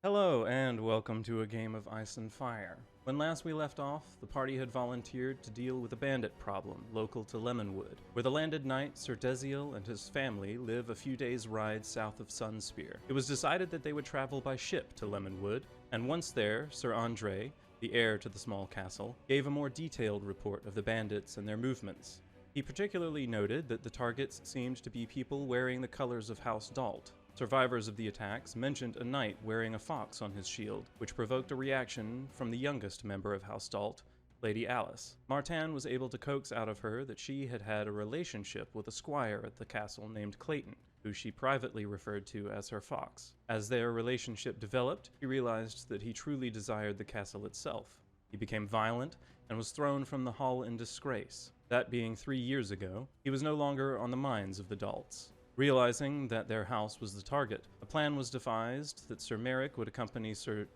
Hello, and welcome to a game of Ice and Fire. When last we left off, the party had volunteered to deal with a bandit problem local to Lemonwood, where the landed knight Sir Desiel and his family live a few days' ride south of Sunspear. It was decided that they would travel by ship to Lemonwood, and once there, Sir Andre, the heir to the small castle, gave a more detailed report of the bandits and their movements. He particularly noted that the targets seemed to be people wearing the colors of House Dalt. Survivors of the attacks mentioned a knight wearing a fox on his shield, which provoked a reaction from the youngest member of House Dalt, Lady Alice. Martin was able to coax out of her that she had had a relationship with a squire at the castle named Clayton, who she privately referred to as her fox. As their relationship developed, he realized that he truly desired the castle itself. He became violent and was thrown from the hall in disgrace. That being 3 years ago, he was no longer on the minds of the Dalts. Realizing that their house was the target, a plan was devised that Sir Merrick would accompany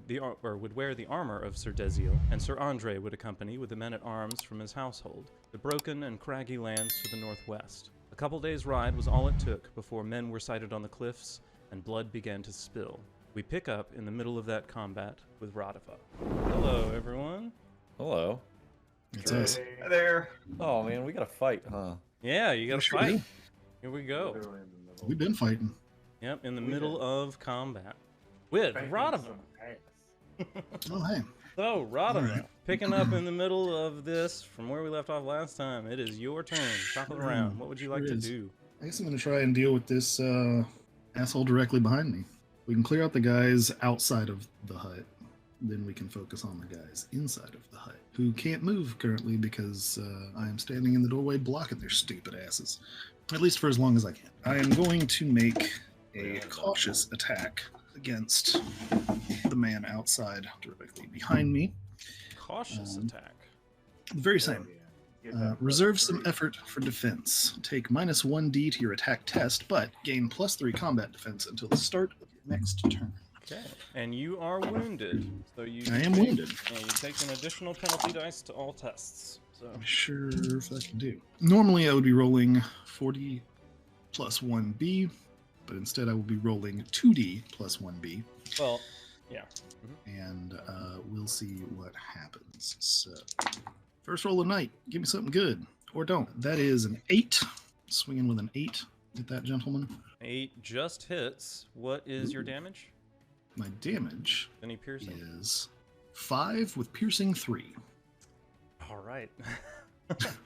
would wear the armor of Sir Desiel, and Sir Andre would accompany with the men-at-arms from his household, the broken and craggy lands to the northwest. A couple days' ride was all it took before men were sighted on the cliffs and blood began to spill. We pick up in the middle of that combat with Raduva. Hello, everyone. Hello. It's us. Hi there. Oh man, we gotta fight, huh? Yeah, you gotta Sure fight. do. Here we go. We've been fighting. Yep, in the middle of combat with Raduva. Oh, hey. So, Raduva, Alright. picking up in the middle of this from where we left off last time, it is your turn. Top of the round. What would you like Sure to is. do? I guess I'm going to try and deal with this asshole directly behind me. We can clear out the guys outside of the hut. Then we can focus on the guys inside of the hut, who can't move currently because I am standing in the doorway blocking their stupid asses. At least for as long as I can. I am going to make a cautious attack against the man outside directly behind me. Cautious attack. The very same. Reserve some effort for defense. Take -1d to your attack test, but gain +3 combat defense until the start of your next turn. Okay. And you are wounded. So you I am wounded. And you take an additional penalty dice to all tests. So Sure if I can do. Normally I would be rolling 40 plus 1b, but instead I will be rolling 2d plus 1b, well, yeah. and we'll see what happens. So, first roll of night. Give me something good, or don't. That is an 8. Swinging with an 8 at that gentleman. 8 just hits. What is your damage? My damage Any piercing? is 5 with piercing 3. All right.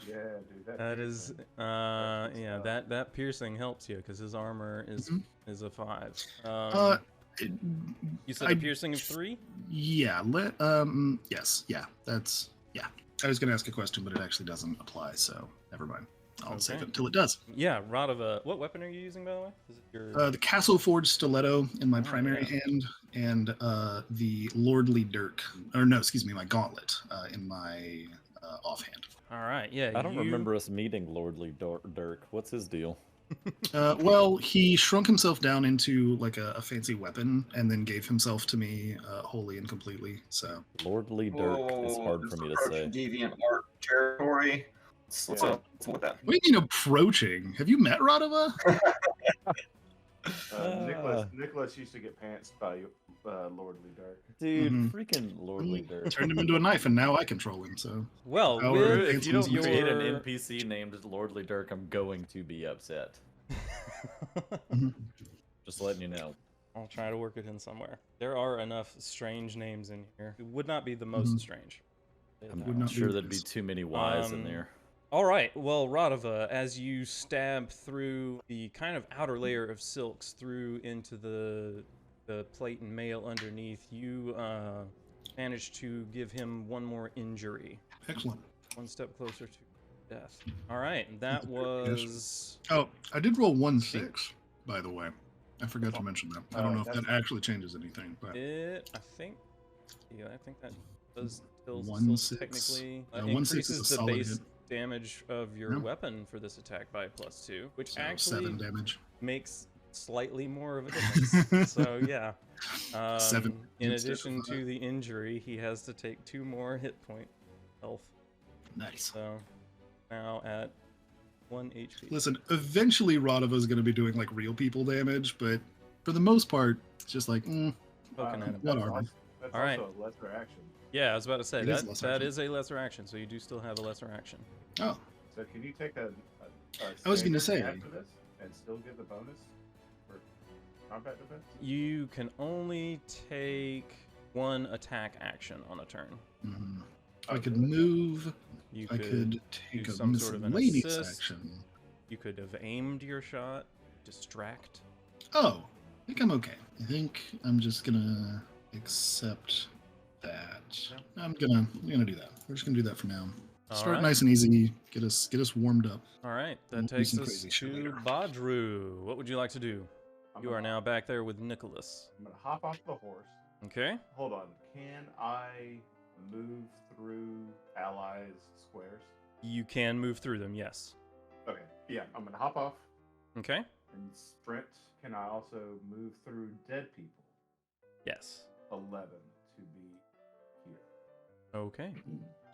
Yeah, dude. That is, yeah, that piercing helps you because his armor is a 5. You said a piercing of 3? Yeah, yes, yeah, that's, yeah. I was going to ask a question, but it actually doesn't apply, so never mind. I'll save it until it does. Yeah, Raduva. What weapon are you using, by the way? Is it your... The Castle Forged Stiletto in my primary hand, and the Lordly Dirk, or no, excuse me, my Gauntlet in my offhand. All right, yeah. I don't remember us meeting Lordly Dirk. What's his deal? Well, he shrunk himself down into like a fancy weapon, and then gave himself to me wholly and completely. So Lordly Dirk is hard for me to say. Deviant art territory. What's up? What's with that? what do you mean approaching? Have you met Raduva? Nicholas used to get pantsed by Lordly Dark. Dude, Mhm. freaking Lordly Dirk. Turned him into a knife, and now I control him. So Well, Power with If you don't Your- create an NPC named Lordly Dirk, I'm going to be upset. Mhm. Just letting you know. I'll try to work it in somewhere. There are enough strange names in here. It would not be the most Mhm. strange. I'm would not sure be there'd be this. too many Y's in there. All right. Well, Raduva, as you stab through the kind of outer layer of silks through into the plate and mail underneath, you manage to give him one more injury. excellent. One step closer to death. All right. That was... Oh, I did roll 1-6, by the way. I forgot to mention that. I don't know if that that's- actually changes anything, but I think... Yeah, I think that does still 1-6. technically 1-6 is a increases the solid base hit. damage of your Yeah. weapon for this attack by +2, which So actually 7 damage. makes slightly more of a difference. So yeah. 7 In instead addition of to the injury, he has to take 2 more hit point health. Nice. So now at 1 HP. Listen, eventually Raduva is going to be doing like real people damage, but for the most part, it's just like, poking at him. What armor? That's All right. also a lesser action. Yeah, I was about to say It is that lesser that action. is a lesser action, so you do still have a lesser action. Oh, So can you take a I was gonna standard say. after this and still get the bonus for combat defense? You can only take one attack action on a turn. mhm. Oh, I could really? move. You I could take do a some sort of an miscellaneous assist. action. You could have aimed your shot, distract. Oh, I think I'm okay. I think I'm just gonna accept that. Yeah. I'm gonna do that. We're just gonna do that for now. All Start right. nice and easy. Get us warmed up. All right, that Won't do takes some us crazy shit to later. Badru. What would you like to do? I'm You are gonna- now back there with Nicholas. I'm gonna hop off the horse. Okay. Hold on. Can I move through allies' squares? You can move through them, yes. Okay. Yeah, I'm gonna hop off Okay. and sprint. Can I also move through dead people? Yes. 11 to be here. Okay.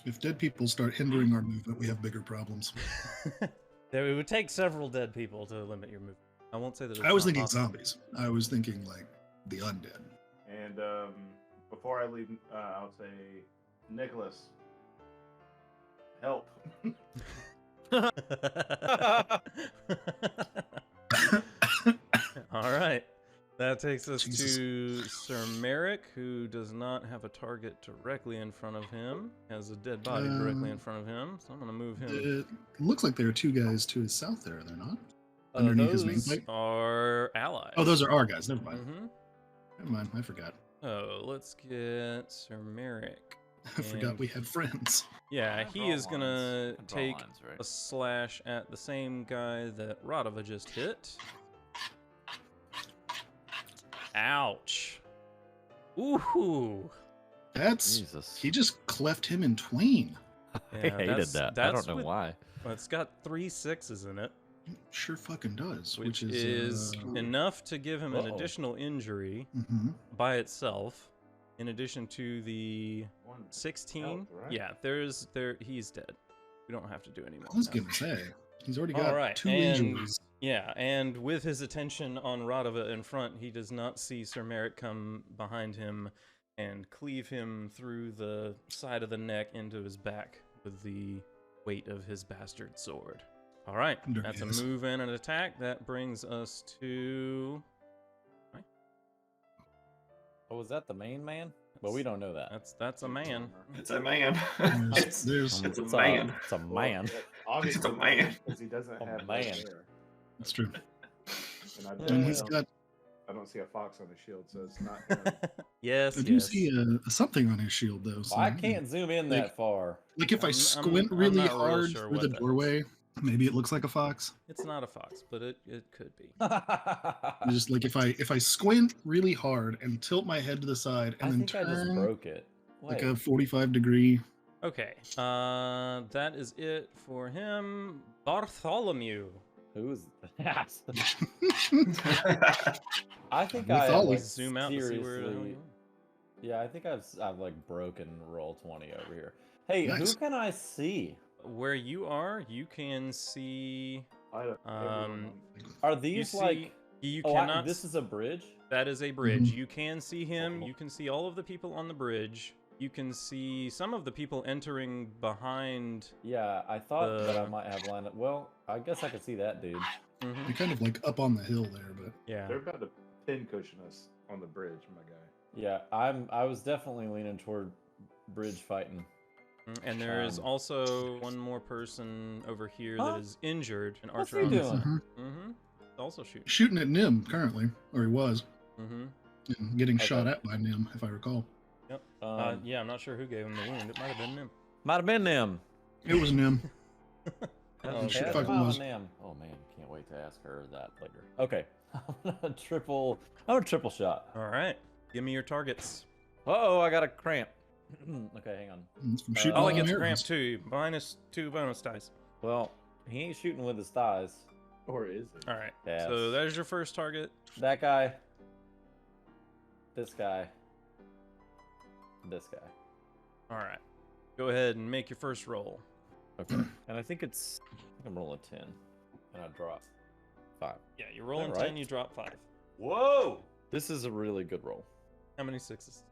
If dead people start hindering our movement, we have bigger problems. There, it would take several dead people to limit your movement. I won't say that. It's I was not thinking possible. zombies. I was thinking like the undead. And before I leave, I'll say, Nicholas, help. All right. That takes us Jesus. to Sir Merrick, who does not have a target directly in front of him, has a dead body directly in front of him, so I'm going to move him. It looks like there are two guys to his south there, are there not? Underneath his Those nameplate? are allies. Oh, those are our guys. Never mind. Mm-hmm. Never mind. I forgot. Oh, let's get Sir Merrick. I forgot And- we had friends. Yeah, Draw he is going to lines. Draw take lines, right? a slash at the same guy that Raduva just hit. Ouch. Ooh. That's Jesus. he just cleft him in twain. I Yeah, hated that's- that. I that's don't know with- why. Well, it's got 3 6s in it, Sure fucking does. which is enough to give him an Uh-oh. additional injury mhm. by itself, in addition to the One 16. health, right? Yeah, he's dead. We don't have to do any more. I was now. gonna say he's already All got right, 2 and- injuries. Yeah, and with his attention on Raduva in front, he does not see Sir Merrick come behind him and cleave him through the side of the neck into his back with the weight of his bastard sword. All right, There that's a he is. move and an attack. That brings us to... Oh, was that the main man? Well, we don't know that. That's a man. It's a man. There's It's a It's man. It's a man. Obviously, It's a man. because he doesn't A have man. red hair. That's true. And And he's got. I don't see a fox on his shield, so it's not him. Yes, I do yes. see something on his shield though. So, I can't zoom in Like- that far. Like if I I'm squint not really real hard sure through what the that is. doorway, maybe it looks like a fox. It's not a fox, but it could be. Just like if I squint really hard and tilt my head to the side I and then think I just turn broke it. like Wait. a 45-degree. Okay, that is it for him. Bartholomew. Who's that? I think With I all like, these- Zoom out and see where the hell seriously- you Yeah, I think I've like broken roll 20 over here. Hey, Nice. who can I see? are. Where you are, you can see. Everyone- Are these see- like? You Oh, cannot. this is a bridge. That is a bridge. Mhm. You can see him. You can see all of the people on the bridge. You can see some of the people entering behind. Yeah, I thought that I The- might have lined up. Well, I guess I could see that dude. Mhm. You're kind of like up on the hill there, but Yeah. They're about to pin cushion us on the bridge, my guy. Yeah, I was definitely leaning toward bridge fighting. And there is Um, also one more person over here Huh? that is injured. An What's archer he on the doing? side. Mhm. Also shooting. shooting at Nim currently, or he was, Mm-hmm. and getting Okay. shot at by Nim, if I recall. Yep. Um, Yeah, I'm not sure who gave him the wound. It might have been him. Might have been them. It was Nim. Oh, shit okay. fucking Mama was. Nam. Oh man, can't wait to ask her that later. Okay, I'm a triple shot. All right. Give me your targets. Oh, I got a cramp. Okay, hang on. It's from shooting Oh, at I get the arrows. cramp too. -2 bonus dice. Well, he ain't shooting with his thighs. Or is it? All right. Yes. So there's your first target. That guy. This guy. This guy. All right. Go ahead and make your first roll. Okay. And I think I'm rolling 10, and I drop 5. Yeah, you're rolling All right. 10, you drop 5. Whoa! This is a really good roll. How many sixes?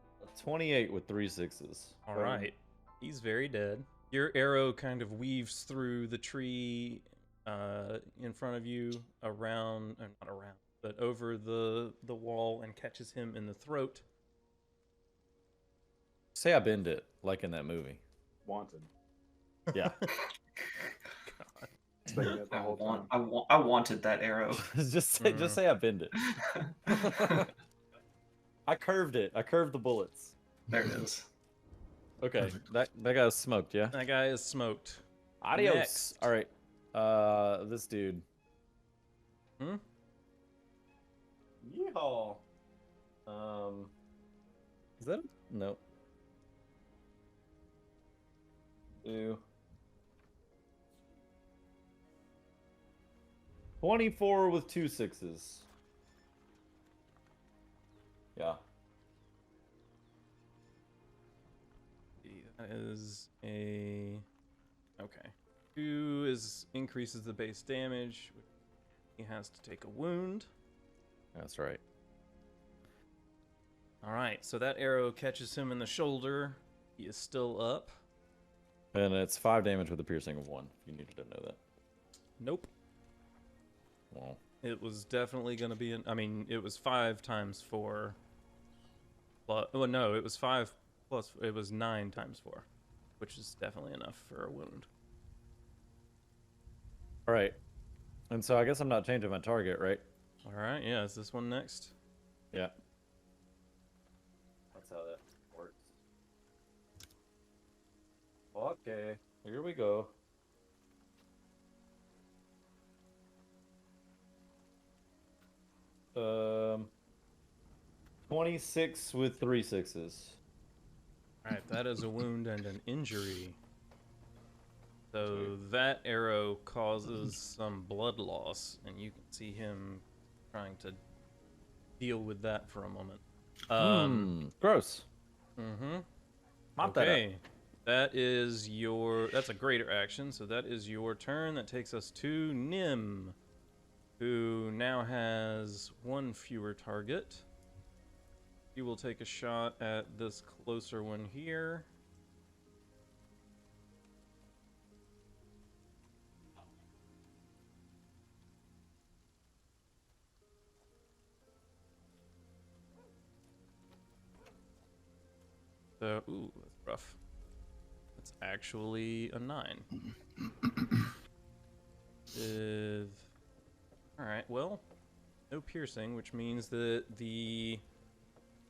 28 with 3 sixes. All right. He's very dead. Your arrow kind of weaves through the tree in front of you, around, or not around, but over the wall and catches him in the throat. Say I bend it, like in that movie. Wanted. Yeah. Expecting it the whole time. I wanted that arrow. just say I bend it. I curved it. I curved the bullets. There it is. Okay, Perfect. that guy was smoked, yeah? That guy is smoked. Adios. Next. All right. This dude. Hmm? Yeehaw. Is that no? Ew. 24 with 2 sixes. Yeah. That is a... Okay. 2 increases the base damage. He has to take a wound. That's right. Alright, so that arrow catches him in the shoulder. He is still up. And it's 5 damage with a piercing of 1. If you needed to know that. Nope. Well, It was definitely going to be I mean, it was 5 times 4. Well, no, it was 5 plus... It was 9 times 4. Which is definitely enough for a wound. all right. And so I guess I'm not changing my target, right? Alright, yeah, is this one next? Yeah. That's how that works. Okay, here we go. Um, 26 with 3 sixes. Alright, that is a wound and an injury. So that arrow causes some blood loss, and you can see him trying to deal with that for a moment. Gross. Mm-hmm. Mop that up. Okay. That's a greater action, so that is your turn. That takes us to Nim, who now has 1 fewer target. You will take a shot at this closer one here. So, ooh, that's rough. That's actually a 9. Alright, well, no piercing, which means that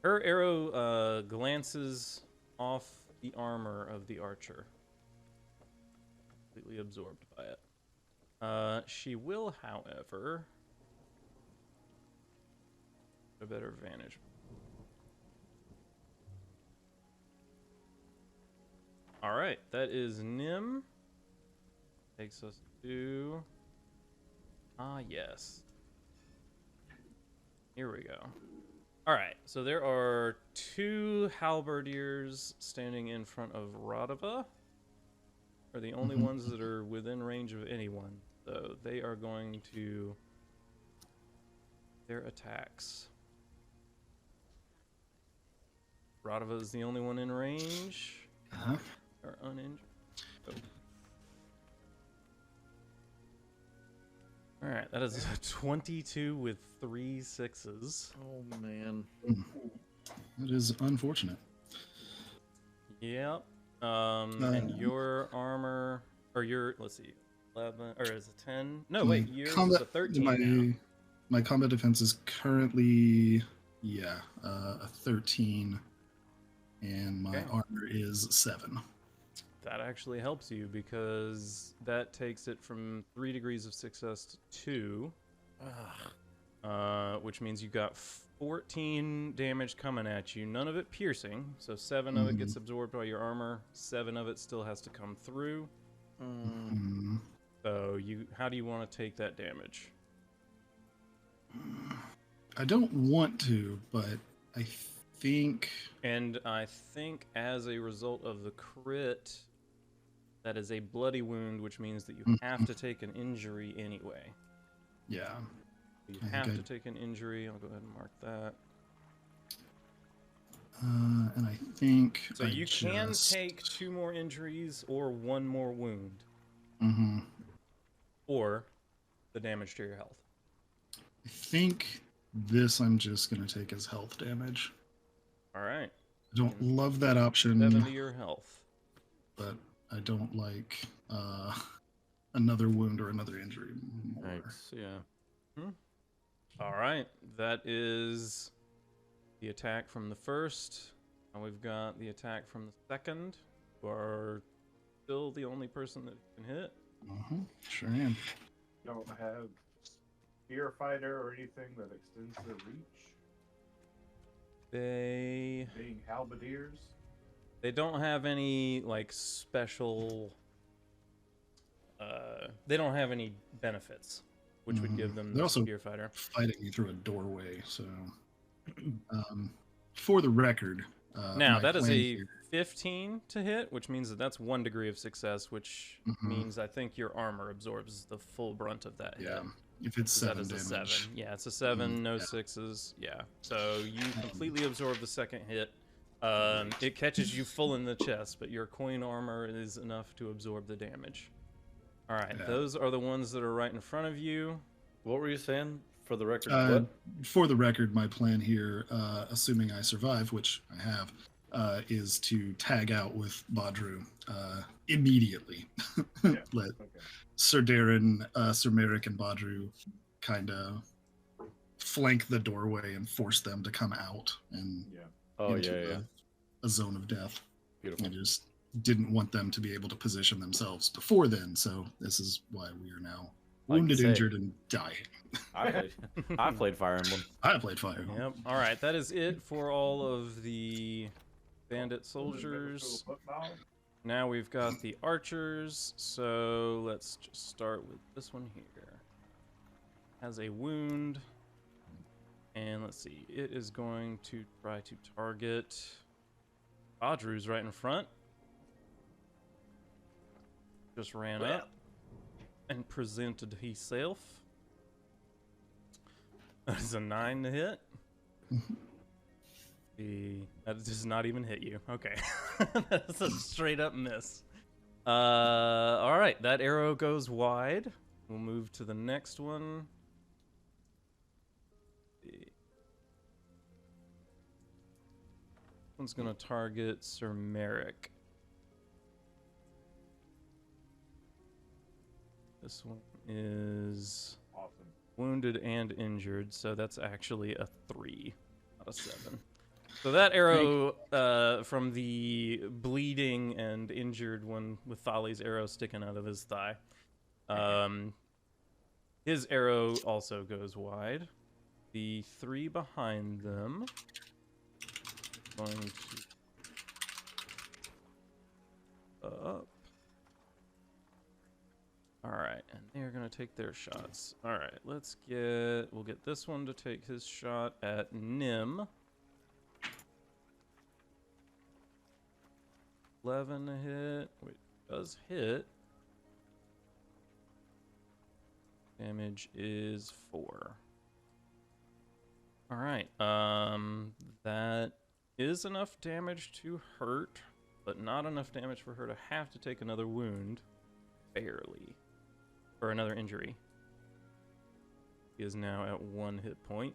her arrow glances off the armor of the archer. Completely absorbed by it. She will, however, a better vantage. Alright, that is Nim. Takes us to... yes. Here we go. Alright, so there are 2 halberdiers standing in front of Raduva. Are the only ones that are within range of anyone. So they are going to... their attacks. Raduva is the only one in range. Uh-huh. Or uninjured. Oh. Alright, that is a 22 with 3 sixes. Oh, man. That is unfortunate. Yep. And your armor, or your, let's see, 11, or is it 10? No, wait, yours is a 13 now. My combat defense is currently, a 13, and my armor is 7. That actually helps you because that takes it from 3 degrees of success to 2. Which means you got 14 damage coming at you, none of it piercing, so 7 of it gets absorbed by your armor, 7 of it still has to come through. So how do you want to take that damage? I don't want to, but I think... And I think as a result of the crit, that is a bloody wound, which means that you have to take an injury anyway. Yeah. You have to take an injury. I'll go ahead and mark that. And I think So you can take 2 more injuries or 1 more wound. Mm-hmm. Or the damage to your health. I think this I'm just going to take as health damage. All right. I don't love that option. 7 to your health. But I don't like another wound or another injury more. Thanks. Yeah. All right. That is the attack from the first. Now we've got the attack from the second. You are still the only person that can hit. Sure am. Don't have spear fighter or anything that extends their reach. They Being halberdiers. don't have any like special. They don't have any benefits, which would give them They're the also spear fighter. fighting you through a doorway. So, for the record, Now my that is plan a here- 15 to hit, which means that that's 1 degree of success, which means I think your armor absorbs the full brunt of that hit. yeah. If it's 'Cause 7 that is damage, a 7. Yeah, it's a 7, no yeah. 6s. Yeah. So you completely absorb the second hit. It catches you full in the chest, but your coin armor is enough to absorb the damage. All right, Yeah. those are the ones that are right in front of you. What were you saying for the record? What? For the record, my plan here, assuming I survive, which I have, is to tag out with Badru immediately. Yeah. Let Okay. Sir Darren, Sir Merrick, and Badru kind of flank the doorway and force them to come out and Yeah. Oh into yeah. a zone of death. Beautiful. I just didn't want them to be able to position themselves before then, so this is why we are now Like you wounded, say. injured, and dying. I played Fire Emblem. I played Fire. Yep. All right, that is it for all of the bandit soldiers. Now we've got the archers, so let's just start with this one here. Has a wound, and let's see, it is going to try to target Badru's right in front. Just ran up and presented himself. That is a 9 to hit. That does not even hit you. Okay. That's a straight up miss. All right, that arrow goes wide. We'll move to the next one. This one's gonna target Sir Merrick. This one is Awesome. wounded and injured, so that's actually a 3, not a 7. So that arrow from the bleeding and injured one with Thali's arrow sticking out of his thigh. His arrow also goes wide. The 3 behind them going to up. All right, and they're gonna take their shots. All right, we'll get this one to take his shot at Nim. 11 to hit. Wait, does hit. Damage is 4. All right, that is enough damage to hurt, but not enough damage for her to have to take another wound. Barely. Or another injury. He is now at 1 hit point.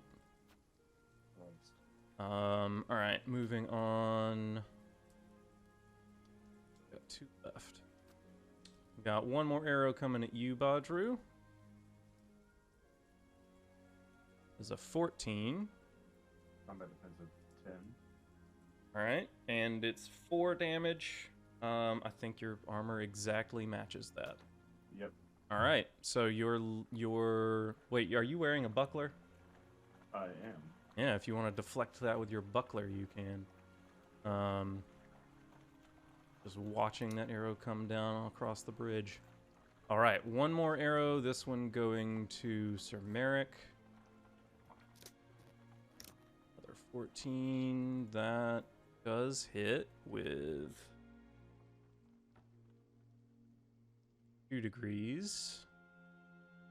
Alright, moving on. Got 2 left. Got 1 more arrow coming at you, Badru. There's a 14. Combat defensive 10. Alright, and it's 4 damage. I think your armor exactly matches that. Yep. All right, so your wait, are you wearing a buckler? I am. Yeah, if you want to deflect that with your buckler, you can. Just watching that arrow come down across the bridge. All right, 1 more arrow. This one going to Sir Merrick. Another 14. That does hit with 2 degrees,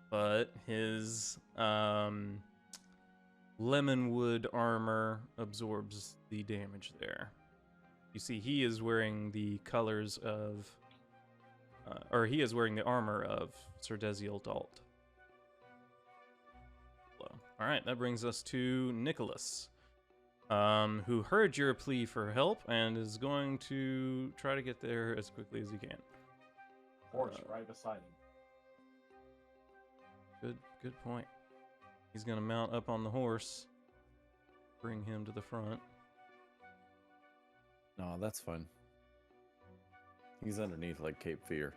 but his Lemonwood armor absorbs the damage there. You see, he is wearing the colors of, or he is wearing the armor of Sir Desiel Dalt. All right, that brings us to Nicholas, who heard your plea for help and is going to try to get there as quickly as he can. Horse right beside him. Good point. He's gonna mount up on the horse, bring him to the front. No, that's fine. He's underneath like Cape Fear.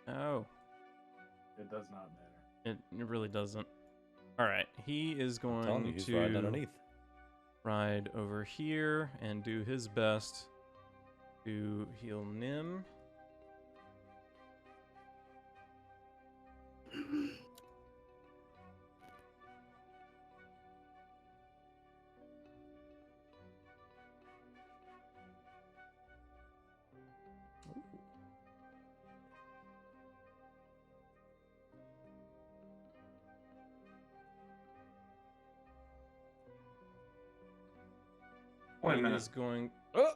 Oh, It does not matter. it really doesn't. All right, he is I'm telling you, going he's riding to underneath. ride over here and do his best to heal Nim. Wait a He minute. is going. Oh,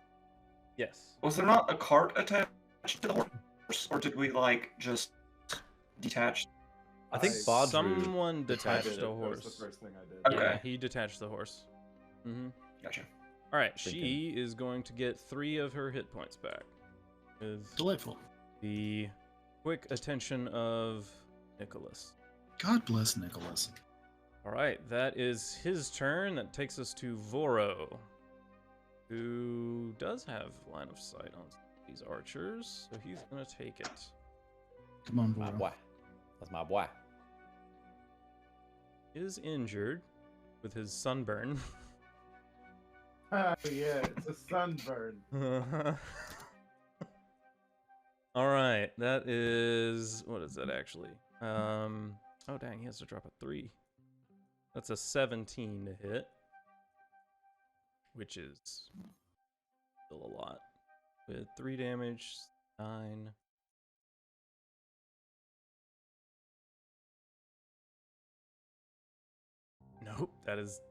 yes. Was there not a cart attached to the horse, or did we like just detach? I think I- Bodru Someone I detached did a it. That was the horse. first thing I did. Okay. Yeah, he detached the horse. Mm-hmm. Gotcha. All right, Thinking. she is going to get 3 of her hit points back with Delightful. the quick attention of Nicholas. God bless Nicholas. All right, that is his turn. That takes us to Voro, who does have line of sight on these archers, so he's gonna take it. Come on, My boy. boy. That's my boy. Is injured with his sunburn. Ah, yeah, it's a sunburn. All right, that is, what is that actually? Oh dang, he has to drop a 3. That's a 17 to hit, which is still a lot. With 3 damage, 9. Nope, that is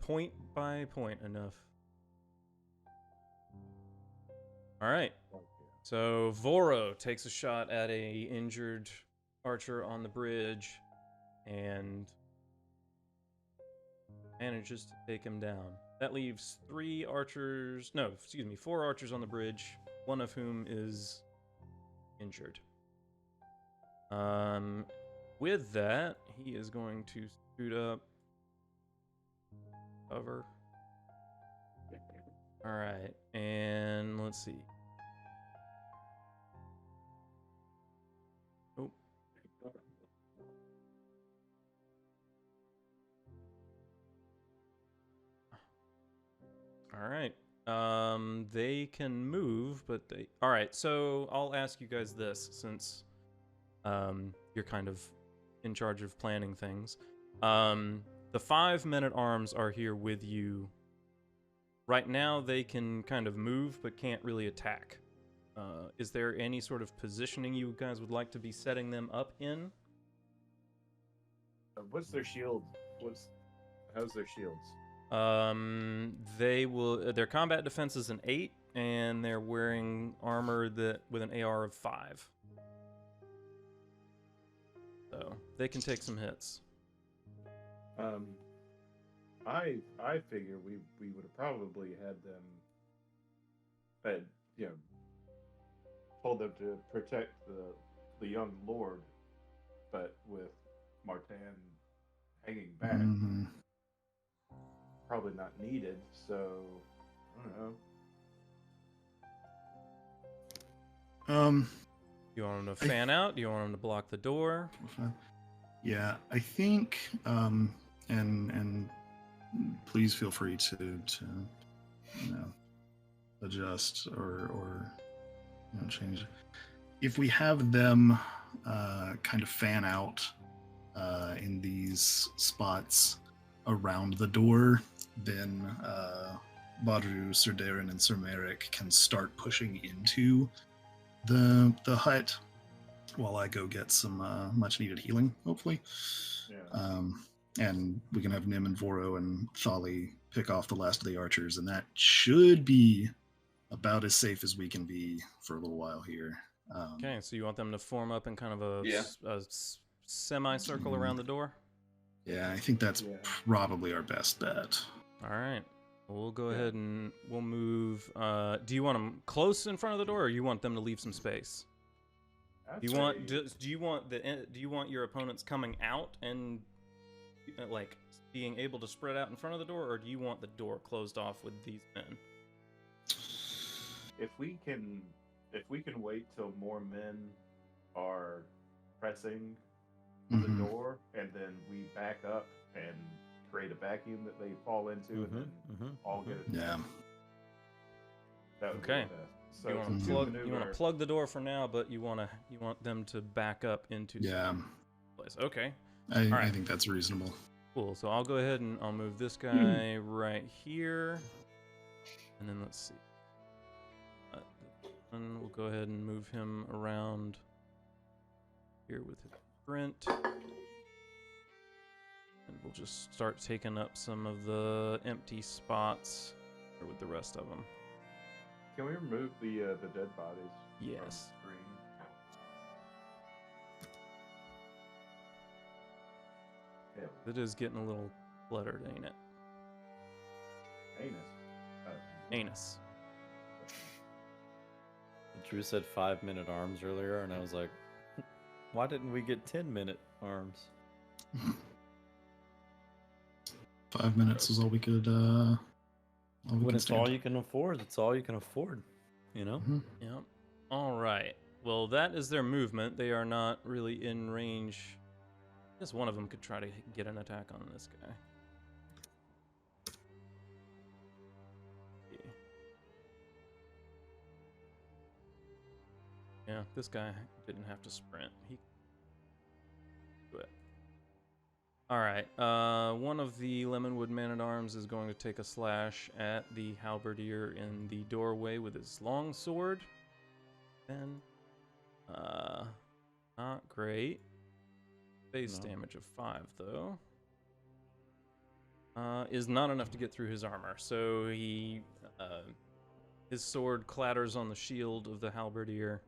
point by point enough. All right, so Voro takes a shot at a injured archer on the bridge and manages to take him down. That leaves 4 archers on the bridge, one of whom is injured. With that, he is going to scoot up, cover. All right, and let's see. Oh. All right. They can move, but they. All right. So I'll ask you guys this, since you're kind of in charge of planning things. The 5 men-at-arms are here with you. Right now, they can kind of move, but can't really attack. Is there any sort of positioning you guys would like to be setting them up in? What's their shield? How's their shields? Their combat defense is an 8, and they're wearing armor with an AR of 5. So they can take some hits. I figure we would have probably had them, told them to protect the young lord, but with Martin hanging back, Mhm. probably not needed. So I don't know. You want them to fan out? Do you want them to block the door? Yeah, I think, and please feel free to adjust or change. If we have them kind of fan out in these spots around the door, then Badru, Sir Darren, and Sir Merrick can start pushing into the hut while I go get some much needed healing, hopefully. Yeah. And we can have Nim and Voro and Thali pick off the last of the archers, and that should be about as safe as we can be for a little while here. Okay, so you want them to form up in kind of a, Yeah. semicircle around the door? Yeah, I think that's Yeah. probably our best bet. All right. We'll go ahead and we'll move. Do you want them close in front of the door, or you want them to leave some space? I'd Do you say- want do you want your opponents coming out and like being able to spread out in front of the door, or do you want the door closed off with these men? if we can wait till more men are pressing the Mhm. door, and then we back up and create a vacuum that they fall into, and then all get it. Yeah. That would Okay. be the best. So You want it's to a plug two-maneuver. plug the door for now, but you want them to back up into Yeah, some place. Okay. I right. think that's reasonable. Cool. So I'll go ahead and I'll move this guy right here, and then let's see. And we'll go ahead and move him around here with his sprint, and we'll just start taking up some of the empty spots here with the rest of them. Can we remove the dead bodies? Yes. From the screen? Yeah. It is getting a little cluttered, ain't it? Anus. Anus. Drew said 5-minute arms earlier, and I was like, why didn't we get 10-minute arms? 5 minutes is all we could. When it's all you can afford, it's all you can afford. You know? Mhm. Yep. All right. Well, that is their movement. They are not really in range. I guess one of them could try to get an attack on this guy. Yeah, this guy didn't have to sprint. He do it. All right. One of the Lemonwood Man-at-Arms is going to take a slash at the halberdier in the doorway with his long sword. Then, not great. Base No. damage of 5, though. Is not enough to get through his armor. So he, his sword clatters on the shield of the halberdier.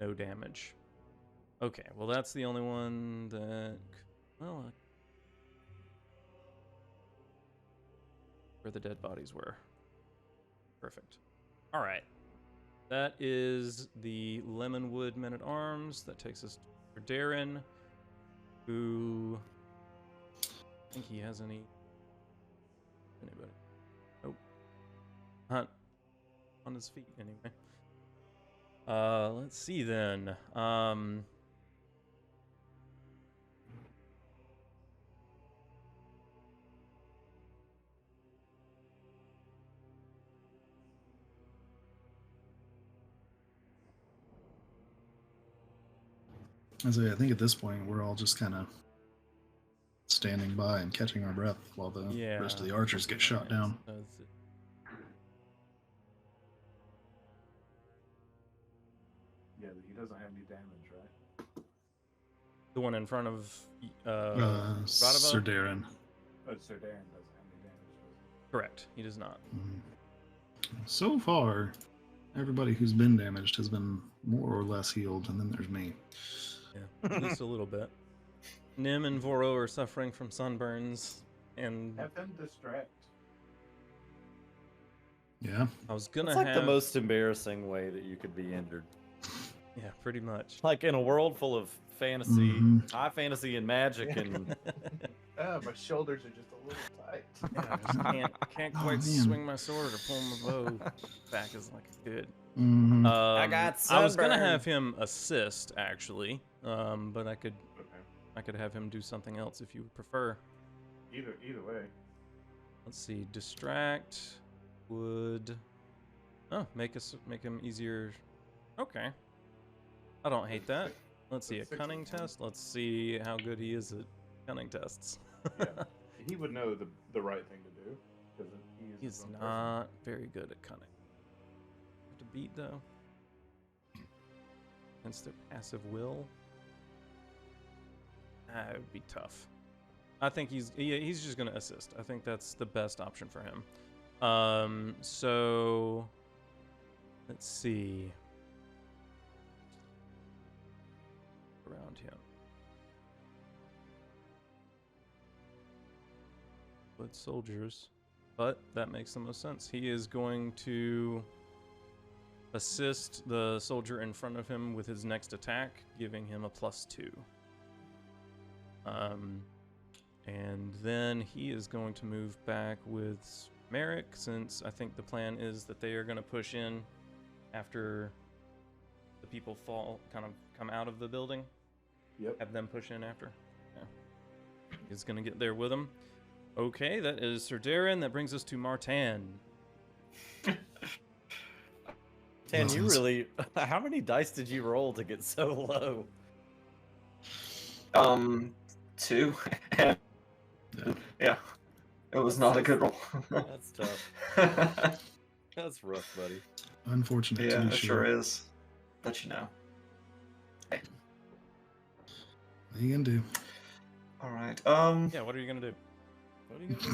No damage. Okay, well that's the only one that, well, where the dead bodies were. Perfect. All right. That is the Lemonwood Men-at-Arms. That takes us to Darren, who, I think he has anybody. Nope. Not on his feet anyway. Let's see then. I think at this point we're all just kind of standing by and catching our breath while the rest of the archers get shot down. That's it. Yeah, he doesn't have any damage, right? The one in front of Sir Raduva? Darren. Oh, Sir Darren doesn't have any damage, does he? Correct. He does not. So far, everybody who's been damaged has been more or less healed, and then there's me. Yeah, at least a little bit. Nim and Voro are suffering from sunburns, and Have him distract. Yeah. I was gonna It's like have the most embarrassing way that you could be injured. yeah, pretty much. Like in a world full of fantasy, Mhm. high fantasy and magic, and My shoulders are just a little tight. Yeah, I just can't quite man. swing my sword or pull my bow back as like I could. Mhm. I got I was gonna sunburn. have him assist actually, but I could Okay. have him do something else if you would prefer. Either way. Let's see, distract would make him easier. Okay, I don't hate that. Let's see, a cunning test. Let's see how good he is at cunning tests. Yeah. He would know the right thing to do because he is He's not very good at cunning. To beat though, against their passive will, it would be tough. I think he's just gonna assist. I think that's the best option for him. So let's see around him. Foot soldiers, but that makes the most sense. He is going to assist the soldier in front of him with his next attack, giving him a +2. And then he is going to move back with Merrick, since I think the plan is that they are going to push in after the people kind of come out of the building. Yep. Have them push in after. Yeah. He's going to get there with him. Okay, that is Sir Darren. That brings us to Martan. Dan, you really... How many dice did you roll to get so low? 2. Yeah. It was not a good roll. That's tough. That's rough, buddy. Unfortunate. Yeah, to be it sure is. Let you know. Hey. What are you gonna do? All right. Yeah, what are you going to do? What are you going to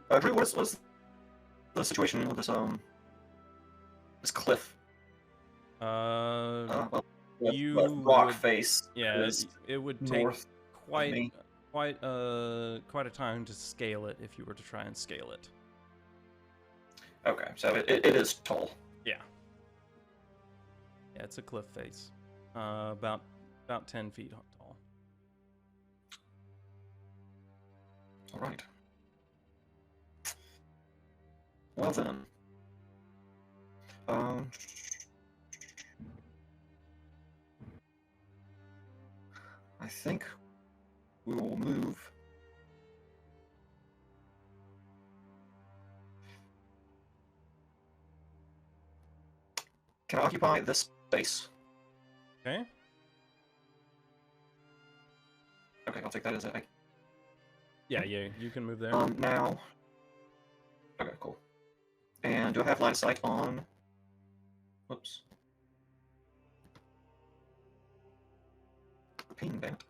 do? Drew, what's the situation with this cliff? Well, You rock would- face. Yeah, is it would take north of me. quite a time to scale it if you were to try and scale it. Okay, so it is tall. Yeah. Yeah, it's a cliff face. About 10 feet tall. All right. Well then. I think we will move. Can I occupy this space? Okay. Okay, I'll take that as it. Yeah, you can move there. Now. Okay, cool. And do I have line of sight on? Whoops. Ping that.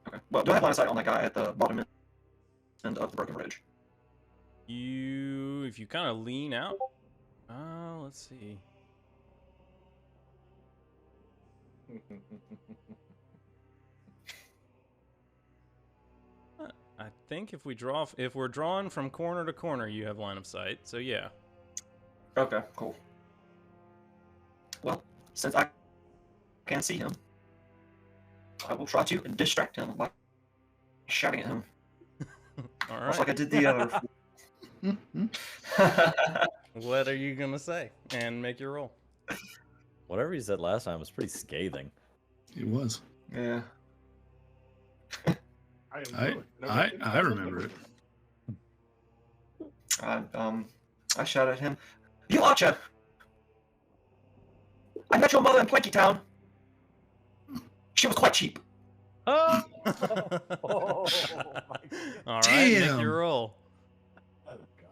Okay. Well, do I have line of sight on that guy at the bottom end of the broken bridge? If you kind of lean out. Let's see. I think if we're drawing from corner to corner, you have line of sight. So yeah. Okay, cool. Well, since I can't see him, I will try to distract him by shouting at him. All Much right. like I did the other. What are you gonna say? And make your roll. Whatever you said last time was pretty scathing. It was. Yeah. I remember it. I shouted at him, "You archer! I met your mother in Planky Town. She was quite cheap." Oh! All right, Damn. make your roll. Oh God.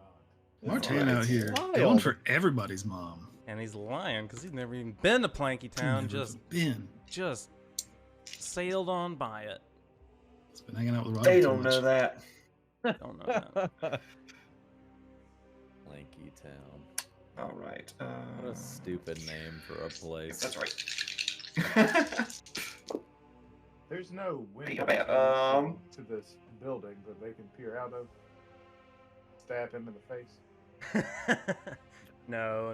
Martin out here wild. going for everybody's mom. And he's lying because he's never even been to Planky Town. Never been. Just sailed on by it. It's been hanging out with Rob They too don't know much. that. Don't know that. Lanky Town. All right. What a stupid name for a place. That's right. There's no window Okay, to this building that they can peer out of. Stab him in the face. no,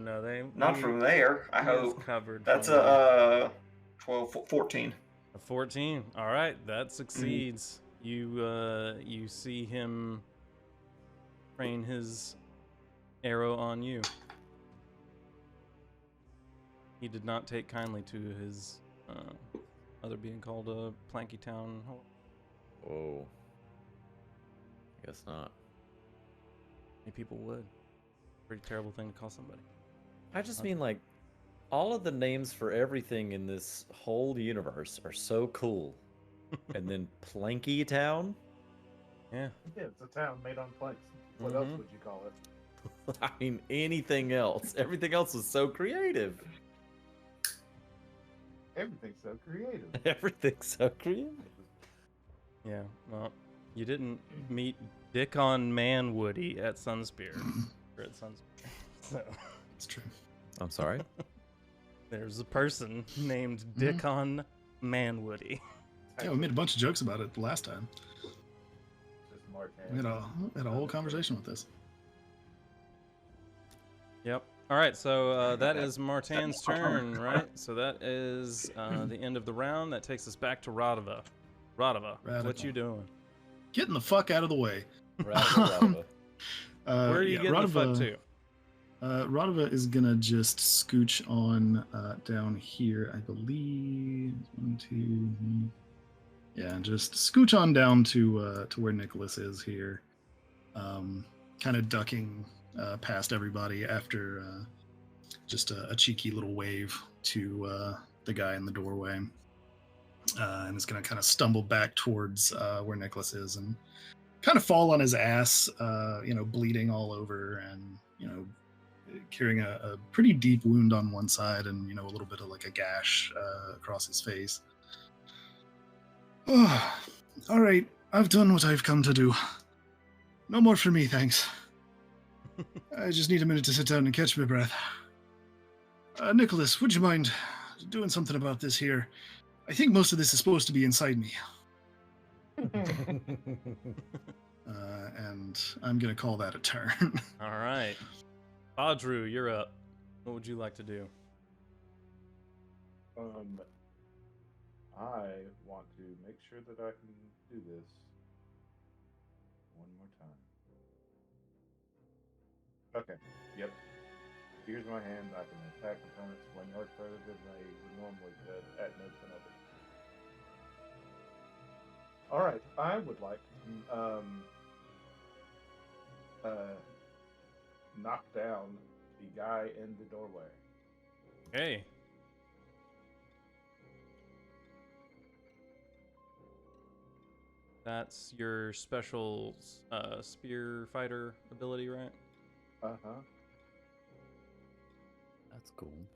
Not from there, I he is hope. covered. That's from a 14. a 14. All right, that succeeds. You see him train his arrow on you. He did not take kindly to his other being called a Planky Town. Whoa. Guess not. Many people would. Pretty terrible thing to call somebody. I just mean, like, all of the names for everything in this whole universe are so cool. And then Planky Town? Yeah. Yeah, it's a town made on planks. What else Mhm. would you call it? I mean, anything else. Everything else is so creative. Everything's so creative. Everything's so creative. Yeah. Well, you didn't meet Dickon Manwoody at Sunspear. Or at Sunspear. So It's true. I'm sorry. there's a person named Dickon Manwoody. Yeah, we made a bunch of jokes about it the last time. Just Mark We had a whole conversation with this. Yep. All right, so that is Martin's turn, right? So that is the end of the round. That takes us back to Raduva. Raduva, what you doing? Getting the fuck out of the way. Raduva. Where are you getting the fuck to? Raduva is gonna just scooch on down here, I believe. 1, 2. Yeah, just scooch on down to where Nicholas is here. Kind of ducking past everybody after just a cheeky little wave to the guy in the doorway. And is going to kind of stumble back towards where Nicholas is and kind of fall on his ass, bleeding all over and, carrying a pretty deep wound on one side and, a little bit of like a gash across his face. Oh, all right, I've done what I've come to do. No more for me, thanks. I just need a minute to sit down and catch my breath. Nicholas, would you mind doing something about this here? I think most of this is supposed to be inside me. And I'm going to call that a turn. All right. Audru, you're up. What would you like to do? I want to make sure that I can do this one more time. Okay. Yep. Here's my hand. I can attack opponents 1 yard further than they would normally could at no penalty. All right. I would like to knock down the guy in the doorway. Hey. That's your special spear fighter ability, right? Uh-huh. That's cool.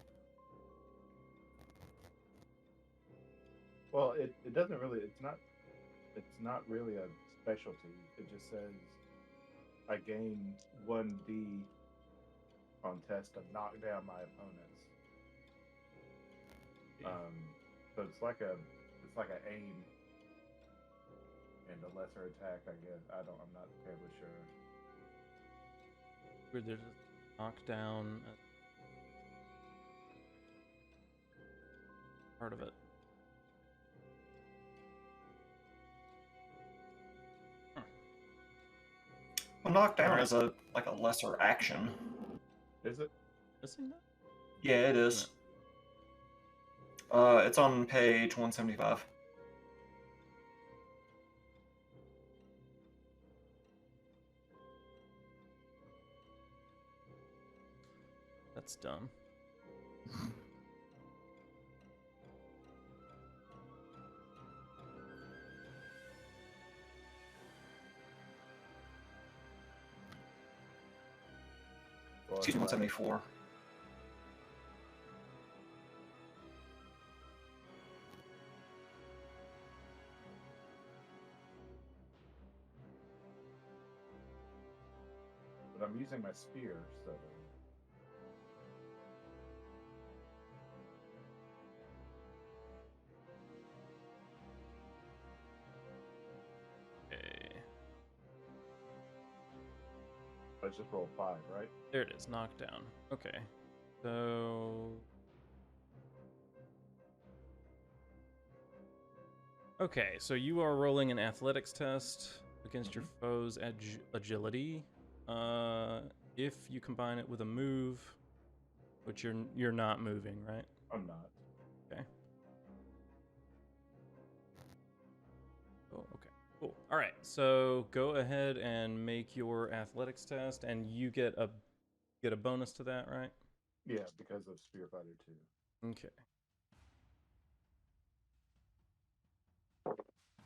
Well, it doesn't really. It's not really a specialty. It just says I gain 1d on test to knock down my opponents. So it's like an aim and a lesser attack, I guess. I'm not terribly sure. Where there's a knockdown part of it. Well, knockdown is a lesser action. Is it? Missing that? Yeah, it is. It's on page 175. That's dumb. Well, Excuse me, 174. But I'm using my spear, so. Okay. Let's just roll 5, right? There it is, knockdown. Okay. So... Okay, so you are rolling an athletics test against your foe's agility. If you combine it with a move, which you're not moving, right? I'm not. Okay. Oh, okay. Cool. All right. So go ahead and make your athletics test, and you get a bonus to that, right? Yeah, because of Spear Fighter 2. Okay.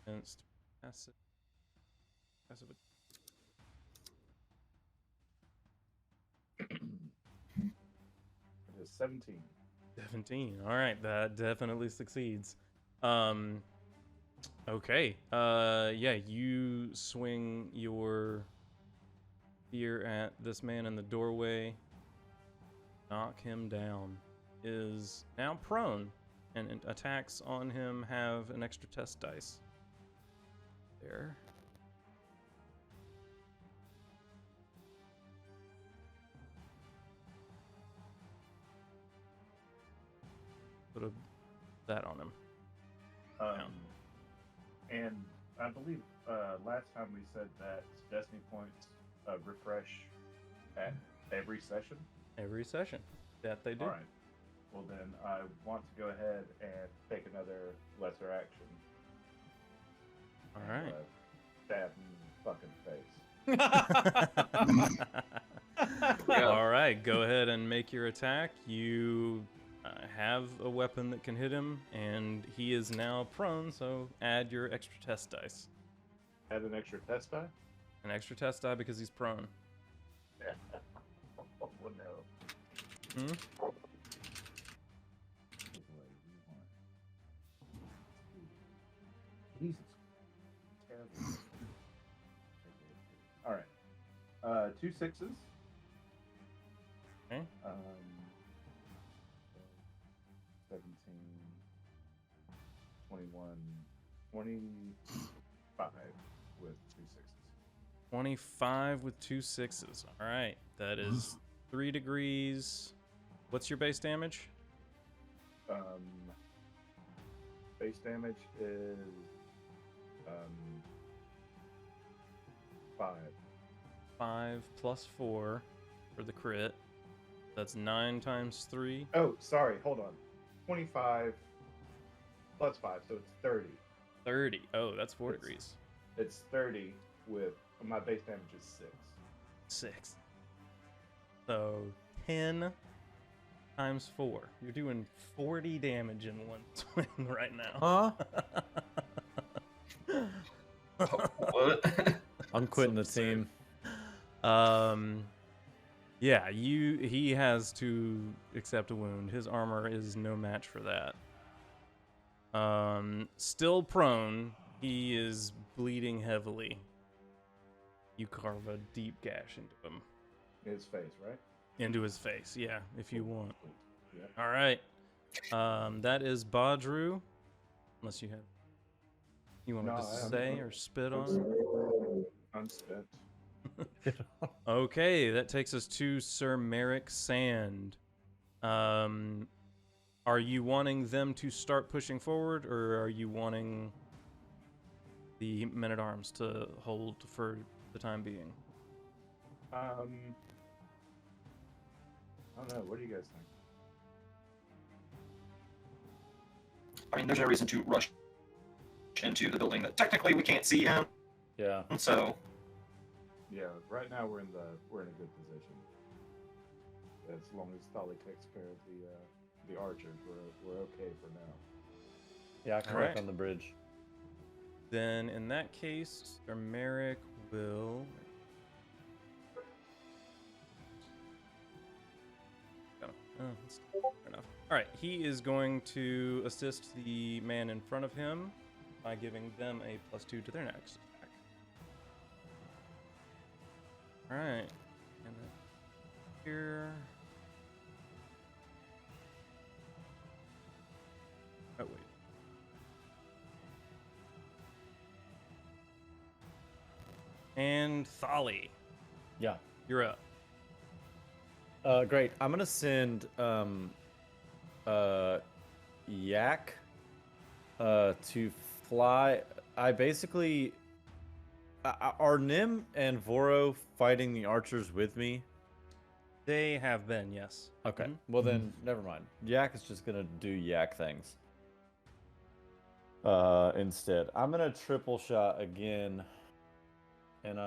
Against passive That's a bit- It is 17. 17. All right, that definitely succeeds. Okay. Yeah, you swing your spear at this man in the doorway. Knock him down. Is now prone, and attacks on him have an extra test dice. There. Put that on him. And I believe last time we said that Destiny points refresh at every session. Every session that they do. All right. Well, then I want to go ahead and take another lesser action. All and, right. Stab him in the fucking face. Yeah. All right, go ahead and make your attack. You have a weapon that can hit him, and he is now prone, so add your extra test dice. Add an extra test die? An extra test die because he's prone. Oh, no. Hmm? Jesus. Terrible. All right. 2 6s. Okay. 17, 21, 25 with 2 6s. 25 with 2 6s. All right, that is 3 degrees. What's your base damage? Base damage is 5. 5 plus 4 for the crit. That's 9 times 3. Oh, sorry. Hold on. 25 plus 5, so it's 30. 30. Oh, that's 4 It's- degrees. It's 30 with my base damage is 6. 6. So 10 times 4. You're doing 40 damage in one swing right now. Huh? What? I'm quitting the absurd. team. Yeah, he has to accept a wound. His armor is no match for that. Still prone, he is bleeding heavily. You carve a deep gash into him. His face, right? Into his face, yeah, if you want. Yeah. All right. That is Badru. Unless you want No, to I- say or spit on. Unspent. Okay, that takes us to Sir Merrick Sand. Are you wanting them to start pushing forward, or are you wanting the men-at-arms to hold for the time being? I don't know. What do you guys think? I mean, there's no reason to rush into the building that technically we can't see him. Yeah. So, Yeah, right now we're in a good position. As long as Tali takes care of the archers, we're okay for now. Yeah, I can Alright. work on the bridge. Then, in that case, Sir Merrick will... that's fair enough. All right, he is going to assist the man in front of him by giving them a +2 to their next attack. All right, and then here. Oh wait. And Thali, Yeah. you're up. Great. I'm gonna send Yak to fly. I basically are Nim and Voro fighting the archers with me? They have been, yes. Okay. Mhm. Well then, never mind. Yak is just gonna do Yak things. Instead, I'm gonna triple shot again, and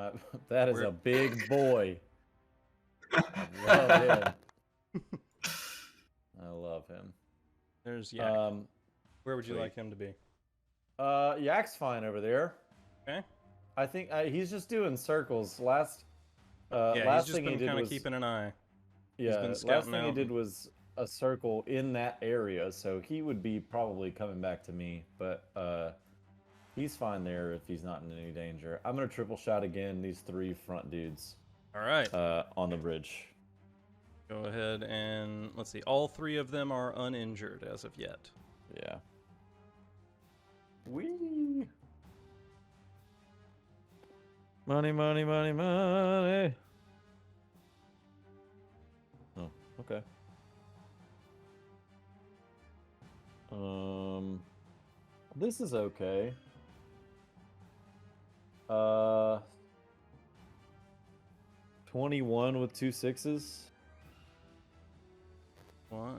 that is Where- a big boy. I love him. I love him. There's Yak. Where would you sweet. like him to be? Yak's fine over there. Okay. I think he's just doing circles. Last Yeah, last he's just thing he been did kind of was keeping an eye. yeah. been Last scouting thing he out did and- was a circle in that area, so he would be probably coming back to me. But he's fine there if he's not in any danger. I'm gonna triple shot again these 3 front dudes All right. on the bridge. Go ahead and let's see. All 3 of them are uninjured as of yet. Yeah. Wee. Money, money, money, money. Oh, okay. This is okay. 21 with 2 6s. 1. All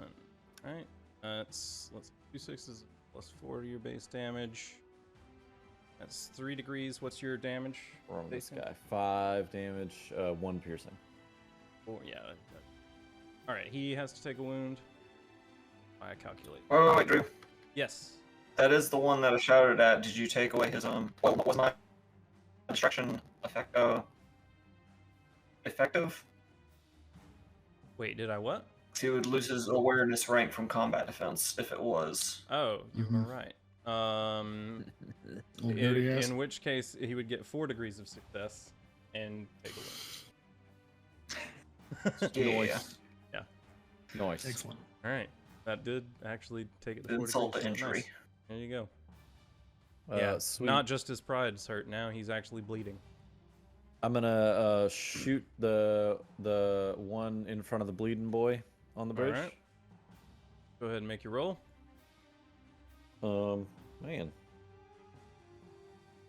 right. Let's 2 6s plus 4 to your base damage. That's 3 degrees. What's your damage? Wrong this Base guy. 5 damage, 1 piercing. 4, yeah. All right. He has to take a wound. I calculate. Wait, Drew. Yes. That is the one that I shouted at. Did you take away his what was my distraction effective? Wait, did I what? He would lose his awareness rank from combat defense if it was. Oh, you Mhm. were right. Old dirty ass. In which case, he would get 4 degrees of success and take a wound. Yeah. Nice. Excellent. All right. That did actually take it to 4 Insult degrees. to so injury. nice. There you go. Yeah, Sweet. not just his pride's hurt. Now he's actually bleeding. I'm gonna shoot the one in front of the bleeding boy on the bridge. Alright. Go ahead and make your roll. Man.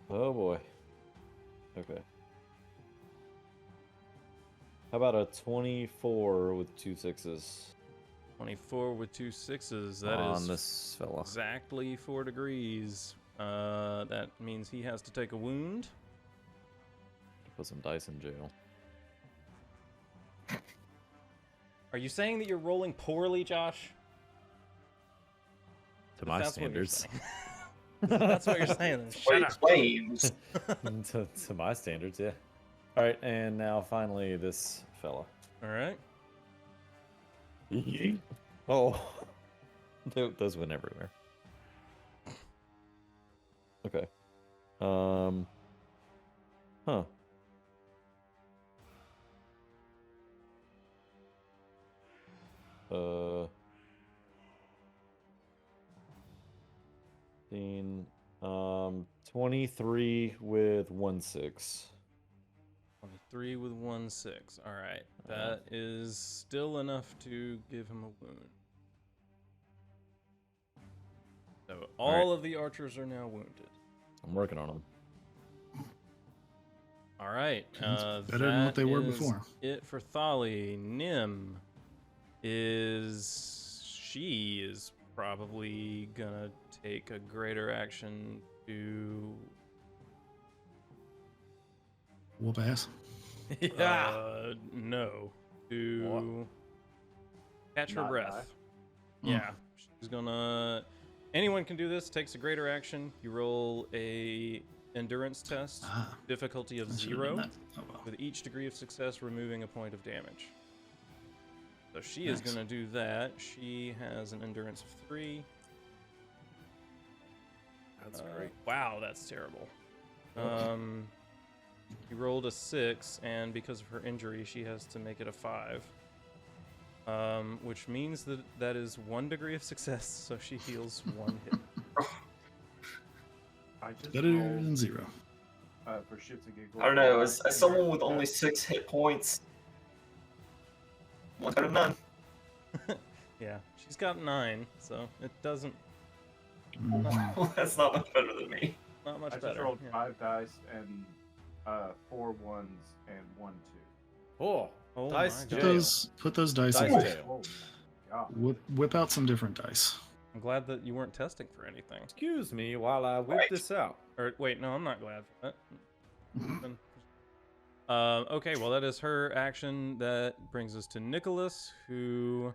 Oh boy. Okay. How about a 24 with 2 6s 24 with 2 6s. That on is this fella? exactly 4 degrees. That means he has to take a wound. Put some dice in jail. Are you saying that you're rolling poorly, Josh? To my That's what you're standards. saying. That's what you're saying. Then What shut he up. claims. to my standards, yeah. All right, and now finally this fella. All right. Oh, those went everywhere. Okay. Huh. Uh. 23 with 1 6. 23 with 1 6. All right. That is still enough to give him a wound. So all of the archers are now wounded. I'm working on them. All right. That's better than what they were that is before. It for Thali. Nim she is probably gonna take a greater action to Whoop ass. no, to catch her Not breath. die? Yeah, she's gonna. Anyone can do this. Takes a greater action. You roll a endurance test, Ah, difficulty of I should've done 0. that. Oh, well. With each degree of success, removing a point of damage. So she is Nice. going to do that. She has an endurance of 3. That's Wow, that's terrible. He rolled a 6, and because of her injury, she has to make it a 5. Which means that that is 1 degree of success, so she heals 1 hit. I just Better rolled, than 0. for shits and giggles. I don't know. As someone with only 6 hit points, one's better than none. Yeah, she's got 9, so it doesn't. Mhm. That's not much better than me. Not much I just better. rolled yeah. 5 dice and 4 1s and 1 Oh, Oh dice my Put God. jail. those dice Dice in. jail. 2. Oh my god. Whip out some different dice. I'm glad that you weren't testing for anything. Excuse me while I whip Right. this out. Or wait, no, I'm not glad for that. Okay, well that is her action. That brings us to Nicholas, who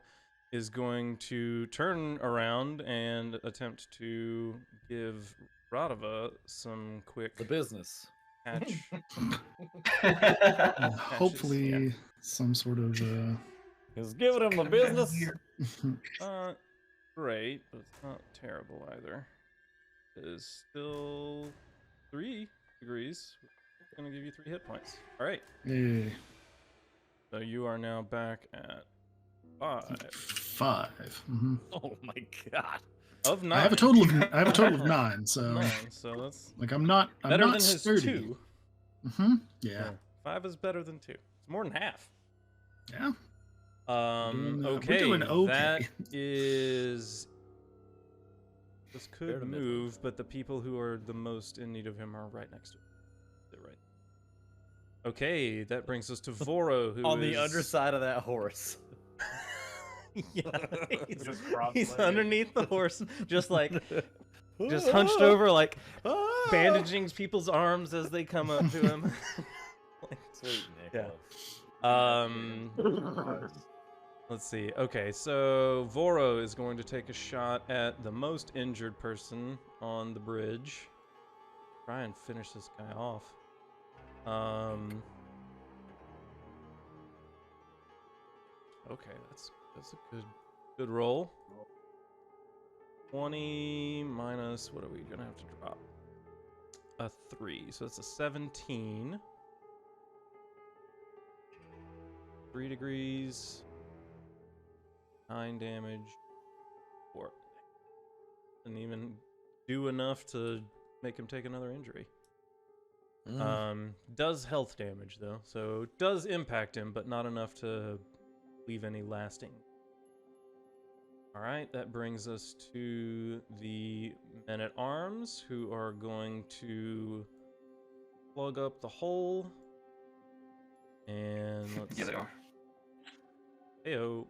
is going to turn around and attempt to give Raduva some quick The business. Hatch. Hopefully, some sort of. He's giving him the business. Great, but it's not terrible either. It is still 3 degrees. It's gonna give you 3 hit points. All right. Hey, So you are now back at 5 5. Mm-hmm. Oh my god. of 9. I have a total of 9. So 9. So that's like I'm not better than his sturdy. 2. Mm-hmm. Yeah. 5 is better than 2. It's more than half. Yeah. We're Okay. doing okay. That is. This Fair could to middle. move, but the people who are the most in need of him are right next to him. They're right. Okay, that brings us to Voro, who On the is- underside of that horse. Yeah, Just he's cross-legged. underneath the horse, just hunched over, like bandaging people's arms as they come up to him. Sweet Yeah. Nicholas. Let's see. Okay, so Voro is going to take a shot at the most injured person on the bridge. Try and finish this guy off. Okay, that's a good roll. 20 minus, what are we gonna have to drop? A 3, so it's a 17. 3 degrees. 9 damage. 4. Didn't even do enough to make him take another injury. Does health damage though, so does impact him, but not enough to leave any lasting. All right, that brings us to the men-at-arms, who are going to plug up the hole. And let's Yeah, they are. Heyo.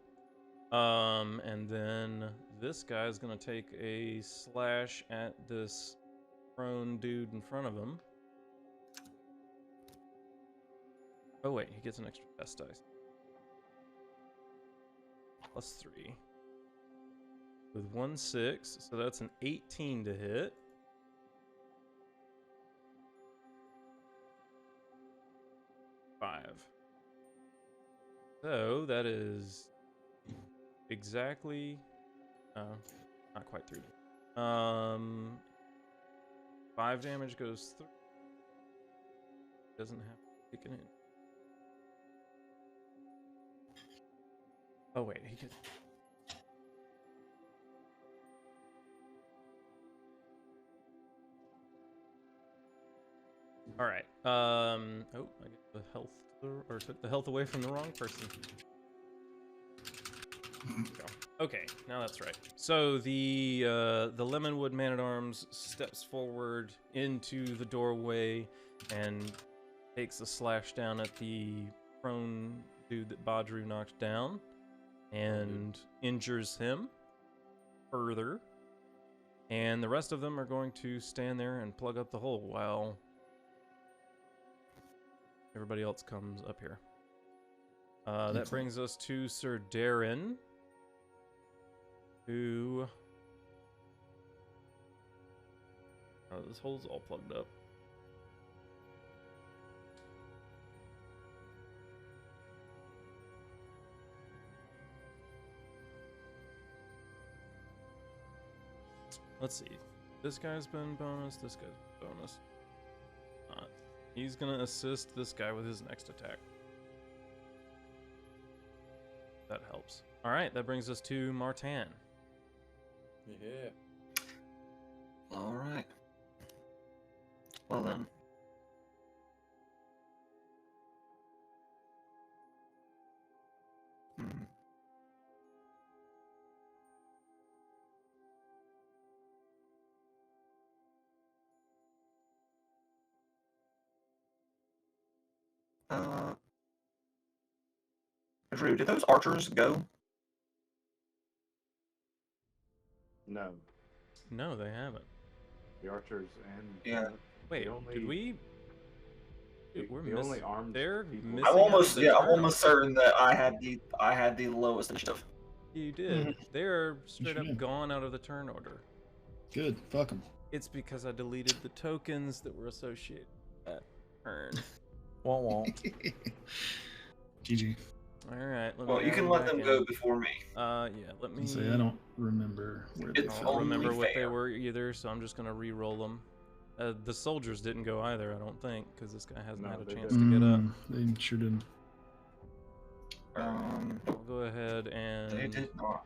And then this guy's gonna take a slash at this prone dude in front of him. Oh wait, he gets an extra test dice. +3. With 1 6, so that's an 18 to hit. Five. So that is exactly not quite 3. 5 damage goes through. Doesn't have to take it in. Oh wait, he could. All right. Oh, I get the health or took the health away from the wrong person. Okay, now that's right. So the Lemonwood Man-at-Arms steps forward into the doorway and takes a slash down at the prone dude that Badru knocked down and injures him further. And the rest of them are going to stand there and plug up the hole while everybody else comes up here. That brings us to Sir Darren, who... Oh, this hole's all plugged up. Let's see. This guy's been bonus, this guy's been bonus. He's gonna assist this guy with his next attack. That helps. Alright, that brings us to Martin. Yeah. All right. Well then. Hmm. Drew, did those archers go? No, No, they haven't. the archers and Yeah. Wait, only- did we? Dude, we're the only armed they're people- missing I'm out almost the I'm turn. almost certain that I had the lowest initiative. You did. They're straight up did. gone out of the turn order. Good. Fuck them. It's because I deleted the tokens that were associated with that. turn. Won't won't. GG. All right. Let Well, me you add can let back them in. go before me. Yeah. Let me. Say I don't remember where they It's I fell. don't remember only what they fair. were either, so I'm just gonna re-roll them. The soldiers didn't go either, I don't think, because this guy hasn't No, had a they chance to get up. They sure didn't. I'll go ahead They and did not.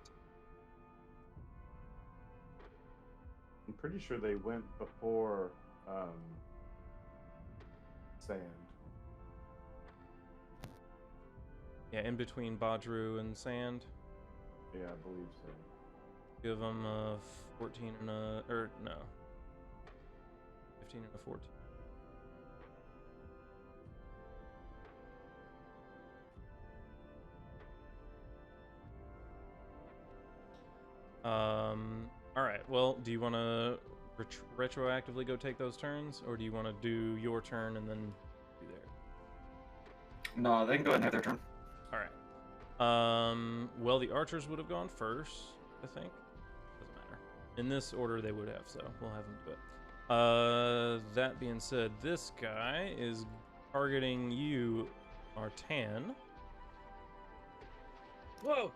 I'm pretty sure they went before Sand. yeah, in between Badru and Sand, Yeah, I believe so. give them a 14 and a 15 and a 14. All right. Well, do you want to retroactively go take those turns, or do you want to do your turn and then do there? No, they can go ahead and have their turn. All right. Well, the archers would have gone first, I think. Doesn't matter. In this order, they would have, so we'll have them do it. That being said, this guy is targeting you, Martan. Whoa!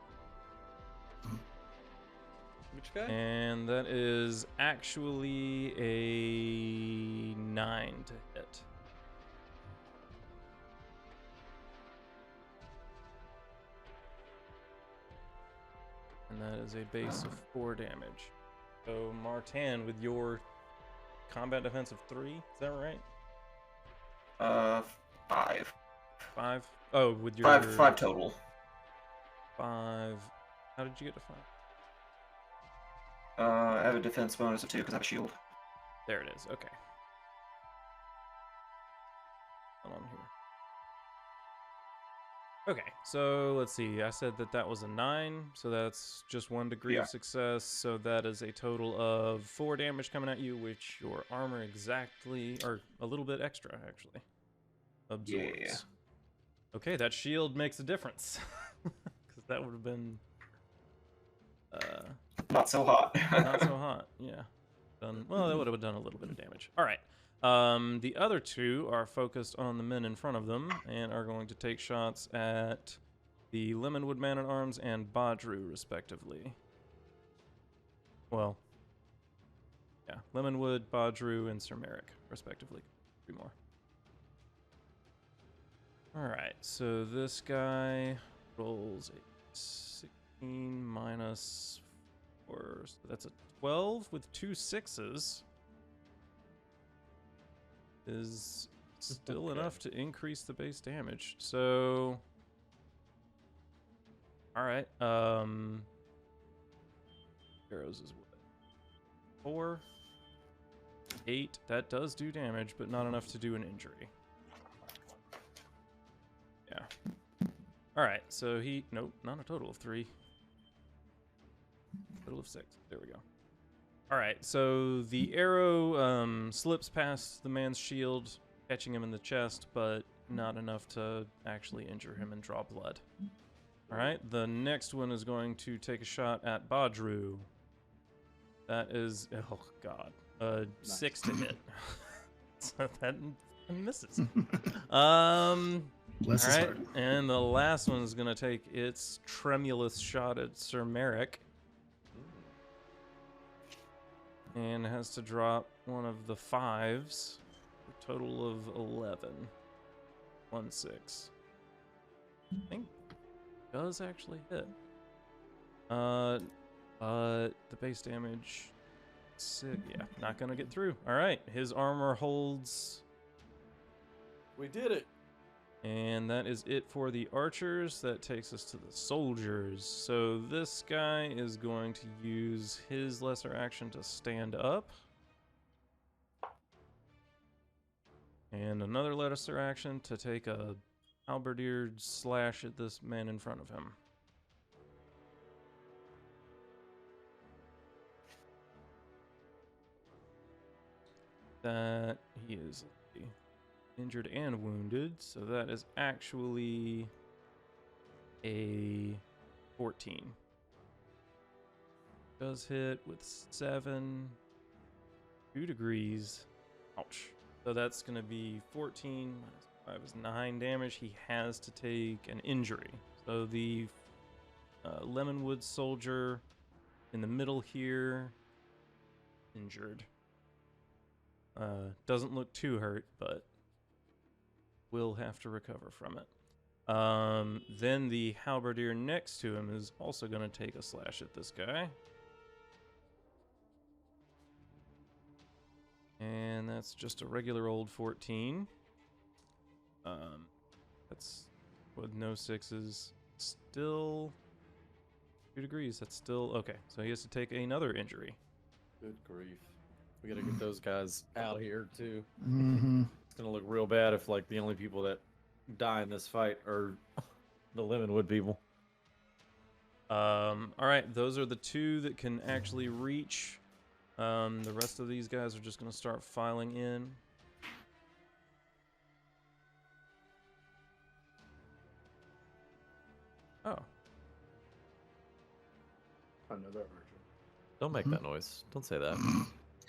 Which guy? And that is actually a 9 to hit. And that is a base of 4 damage. So, Martan, with your combat defense of 3, is that right? 5. 5? Oh, with your... 5 total. 5. How did you get to 5? I have a defense bonus of 2 because I have a shield. There it is. Okay. Hold on here. Okay, so let's see. I said that was a 9, so that's just 1 degree Yeah. of success. So that is a total of 4 damage coming at you, which your armor exactly, or a little bit extra actually, absorbs. Yeah. Okay, that shield makes a difference, because that would have been Not so hot. not so hot. Yeah. Well, that would have done a little bit of damage. All right. The other 2 are focused on the men in front of them and are going to take shots at the Lemonwood Man-at-Arms and Badru, respectively. Well, yeah, Lemonwood, Badru, and Sir Merrick, respectively. 3 more. All right, so this guy rolls a 16 minus 4, so that's a 12 with 2 6s. Is still enough to increase the base damage. So, all right. Arrows is what? 4, 8. That does do damage, but not enough to do an injury. Yeah. All right. So nope, not a total of 3. Total of 6. There we go. All right, so the arrow slips past the man's shield, catching him in the chest, but not enough to actually injure him and draw blood. All right, the next one is going to take a shot at Badru. That is, oh god, 6 to hit. So that misses. Bless his all right, heart. and the last one is going to take its tremulous shot at Sir Merrick. And has to drop one of the 5s. A total of 11. 1, 6. I think does actually hit. But the base damage, 6. Yeah, not gonna get through. All right, his armor holds, We did it. and that is it for the archers. That takes us to the soldiers. So this guy is going to use his lesser action to stand up. And another lesser action to take a halberdier slash at this man in front of him. That he is injured and wounded, so that is actually a 14. Does hit with 7, 2 degrees. Ouch. So that's going to be 14 minus 5 is 9 damage. He has to take an injury. So the Lemonwood soldier in the middle here, injured. Doesn't look too hurt, but will have to recover from it. Then the halberdier next to him is also going to take a slash at this guy. And that's just a regular old 14. That's with no 6s. Still 2 degrees. That's still okay. So he has to take another injury. Good grief. We gotta get those guys out of here too. Mm-hmm. It's gonna look real bad if like the only people that die in this fight are the Lemonwood people. All right, those are the 2 that can actually reach. The rest of these guys are just going to start filing in. Oh. Another version. Don't make that noise. Don't say that.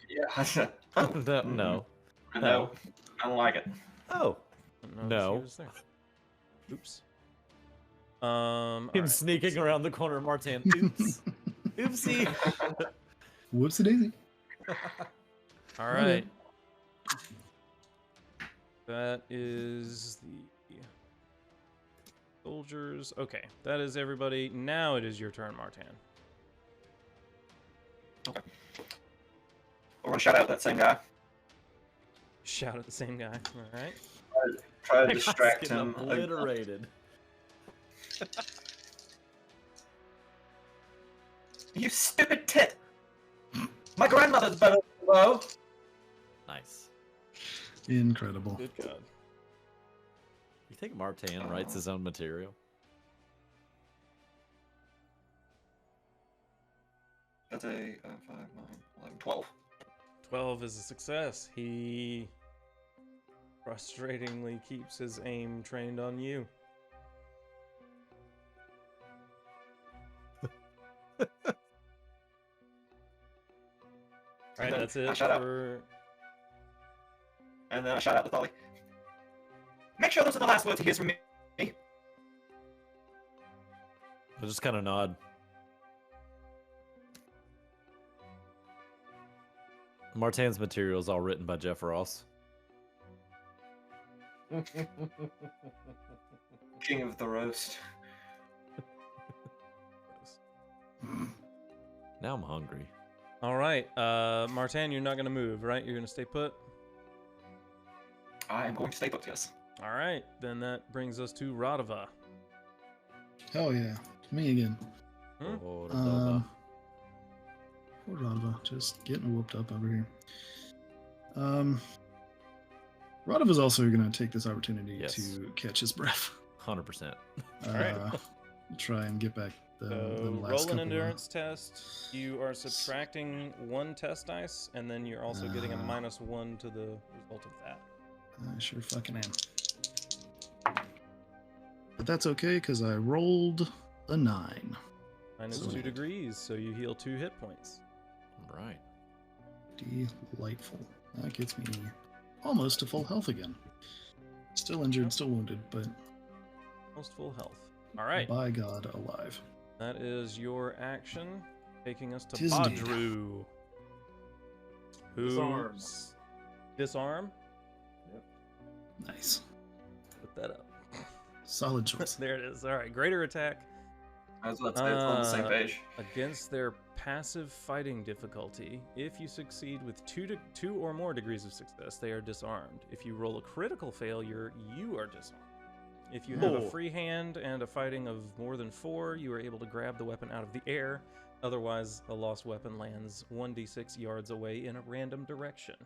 Yeah. No. I know. I don't like it. Oh. No. No. Oops. All Him right. sneaking around the corner of Martin. Oops. Oopsie. Whoopsie daisy. All right. That is the soldiers. Okay, that is everybody. Now it is your turn, Martin. Okay. We're gonna shout out that same guy. Shout at the same guy. All right. Try to That guy's distract getting him. obliterated. You stupid tit! My grandmother's better than low. Nice. Incredible. Good God. You think Martin writes his own material? That's a 5, 9, 11, 12. 12 is a success. He frustratingly keeps his aim trained on you. Alright, that's it for... And then I shout out to Tolly. Make sure those are the last words he hears from me. I just kind of nod. Martin's material is all written by Jeff Ross. King of the roast. Now I'm hungry. Alright, Martin, you're not going to move, right? You're going to stay put? I am going to stay put, yes. Alright, then that brings us to Raduva. Oh yeah, me again. Oh, Poor Raduva, just getting whooped up over here. Raduva's also going to take this opportunity Yes. to catch his breath. 100%. Alright. Try and get back the So last roll an couple endurance test. You are subtracting 1 test dice, and then you're also getting a -1 to the result of that. I sure fucking am. But that's okay, because I rolled a 9. -2 Sweet. degrees, so you heal 2 hit points. Right. Delightful. That gets me almost to full health again. Still injured, still wounded, but Almost full health. Alright, by God, alive. that is your action, taking us to Tis indeed. Badru. Disarm. Disarm? Nice. Put that up. Solid choice. There it is. Alright, greater attack. I was about to say it's on the same page. Against their passive fighting difficulty, if you succeed with 2 or more degrees of success, they are disarmed. If you roll a critical failure, you are disarmed. If you have a free hand and a fighting of more than 4, you are able to grab the weapon out of the air. Otherwise, a lost weapon lands 1d6 yards away in a random direction.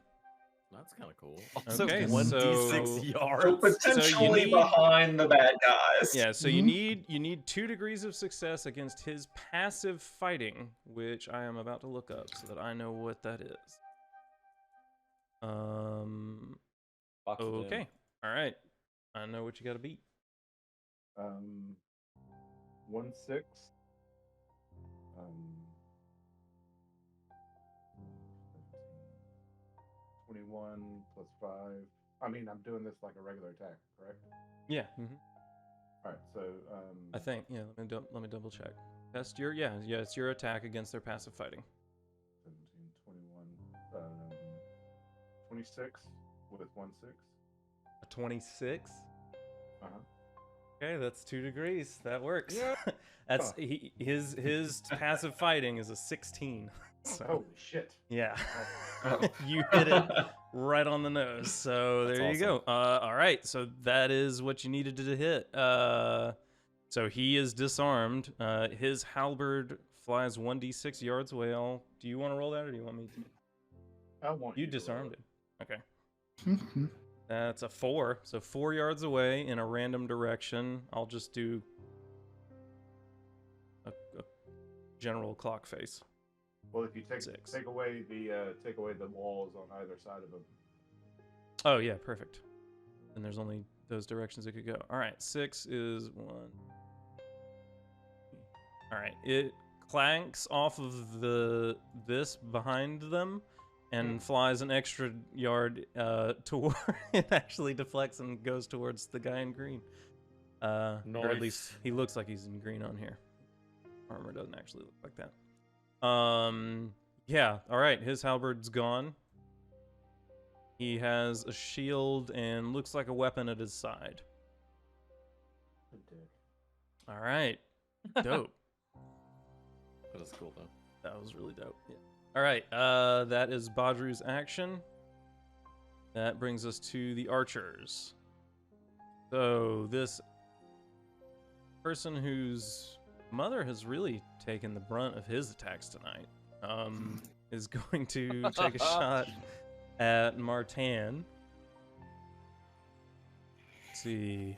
That's kind of cool. Also, Okay, 1d6 so- yards. So potentially need- behind the bad guys. Yeah, so Mhm. you need 2 degrees of success against his passive fighting, which I am about to look up so that I know what that is. Box it in. Okay. All right. I know what you got to beat. 1-6. 21 plus 5. I mean, I'm doing this like a regular attack, correct? Yeah. All right, so I think. Yeah. Let me double check. That's your it's your attack against their passive fighting. 17, 21, 26 with 1 6. A 26. Uh-huh. Okay, that's 2 degrees. That works. Yeah. That's his passive fighting is a 16. So, Holy shit. yeah. Oh. You hit it right on the nose. So That's there you go. All right. So that is what you needed to hit. So he is disarmed. His halberd flies 1d6 yards away. Do you want to roll that, or do you want me to? I want You to roll disarmed it. it. Okay. That's a 4. So 4 yards away in a random direction. I'll just do a general clock face. Well, if you take 6. take away the walls on either side of him. Oh yeah, perfect. And there's only those directions it could go. All right, 6 is 1. All right, it clanks off of this behind them and flies an extra yard toward. It actually deflects and goes towards the guy in green. Or at least he looks like he's in green on here. Armor doesn't actually look like that. Yeah. All right, his halberd's gone. He has a shield and looks like a weapon at his side. Good dick. All right. Dope. That is cool though. That was really dope. Yeah. All right. That is Badru's action. That brings us to the archers. So this person whose mother has really taken the brunt of his attacks tonight is going to take a shot at Martan. Let's see.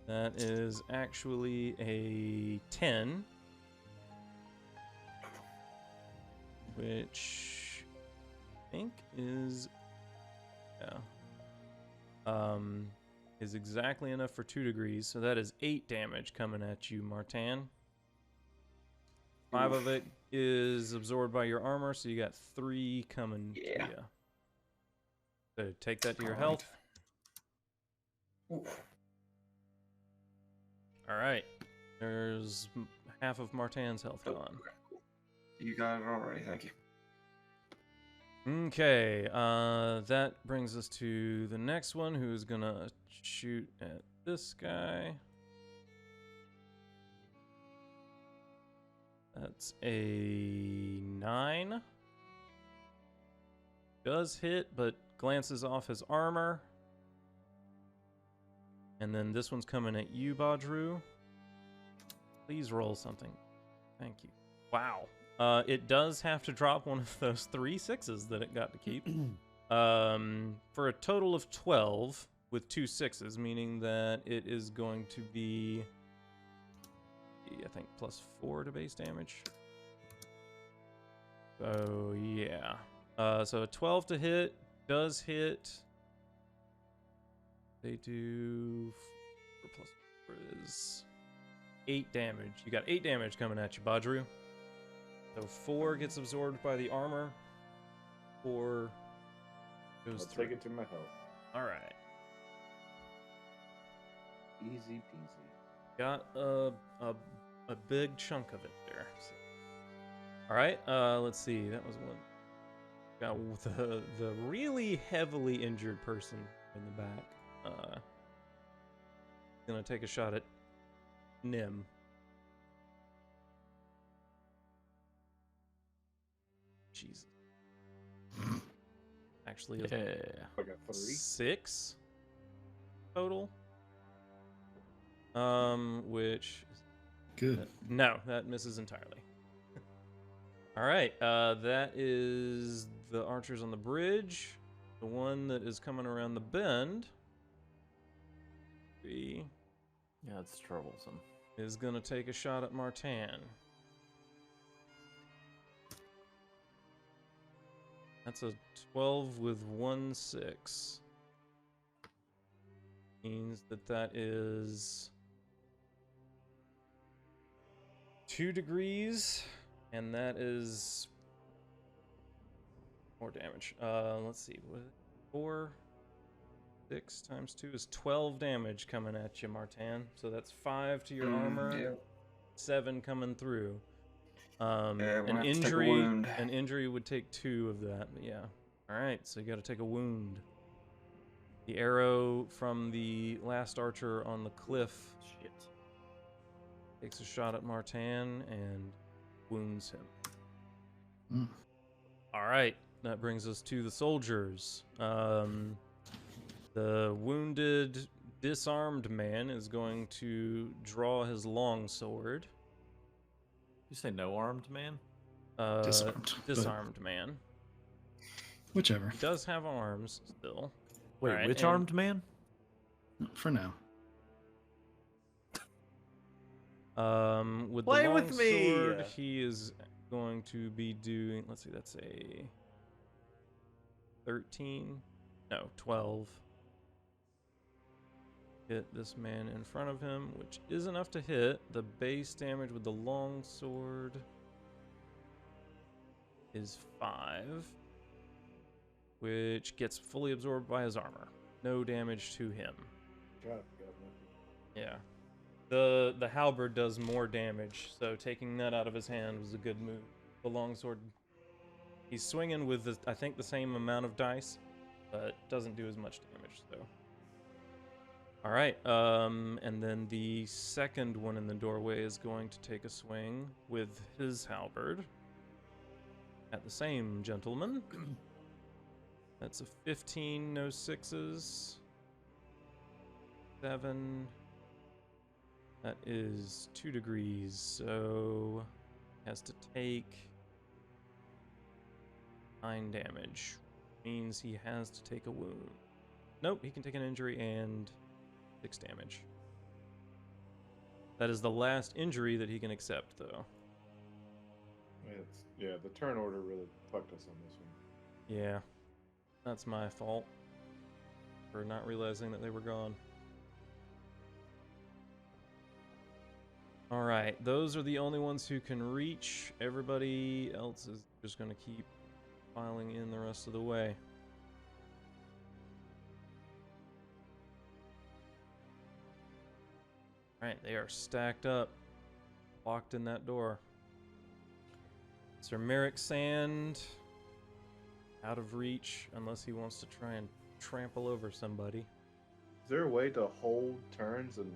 That is actually a 10. Which I think is is exactly enough for 2 degrees. So that is 8 damage coming at you, Martan. 5 of it is absorbed by your armor, so you got 3 coming to you. So take that to your health. Oof. All right. There's half of Martan's health gone. You got it already, thank you. Okay, that brings us to the next one, who's gonna shoot at this guy. That's a 9. Does hit, but glances off his armor. And then this one's coming at you, Badru. Please roll something. Thank you. Wow. It does have to drop one of those 3 6s that it got to keep. For a total of 12 with 2 6s, meaning that it is going to be, I think, +4 to base damage. So, yeah. So a 12 to hit does hit. They do 4 + 4 is 8 damage. You got 8 damage coming at you, Badru. So 4 gets absorbed by the armor. 4 goes I'll through. take it to my health. All right. Easy peasy. Got a big chunk of it there. So. All right. Let's see. That was one. Got the really heavily injured person in the back. Gonna take a shot at Nim. Jesus. Actually, I got 3. 6 total. Which Good. no, that misses entirely. All right, that is the archers on the bridge. The one that is coming around the bend. 3 Yeah, it's troublesome. is gonna take a shot at Martan. That's a 12 with 1 6. Means that is 2 degrees, and that is more damage. Let's see. What is it? 4, 6 times 2 is 12 damage coming at you, Martan. So that's 5 to your armor, Yeah. 7 coming through. Yeah, we're An gonna have to take a injury, wound. an injury would take 2 of that. But yeah. All right, so you got to take a wound. The arrow from the last archer on the cliff Shit. takes a shot at Martan and wounds him. Mm. All right, that brings us to the soldiers. The wounded, disarmed man is going to draw his longsword. You say no armed man? Disarmed, but- Disarmed man. Whichever. He does have arms still. Wait, Alright, which and- armed man? For now. With Play the with me! longsword, he is going to be doing. Let's see, that's a 13. No, 12. Hit this man in front of him, which is enough to hit. The base damage with the longsword is 5, which gets fully absorbed by his armor. No damage to him. God, God, Yeah. The halberd does more damage, so taking that out of his hand was a good move. The longsword, he's swinging with, I think, the same amount of dice, but doesn't do as much damage, so. All right, and then the second one in the doorway is going to take a swing with his halberd at the same gentleman. That's a 15, no 6s. 7. That is 2 degrees, so has to take 9 damage. Means he has to take a wound. Nope, he can take an injury and 6 damage. That is the last injury that he can accept, though. Yeah, the turn order really fucked us on this one. Yeah, that's my fault for not realizing that they were gone. All right, those are the only ones who can reach. Everybody else is just going to keep filing in the rest of the way. All right, they are stacked up, locked in that door. Sir Merrick Sand, out of reach, unless he wants to try and trample over somebody. Is there a way to hold turns and?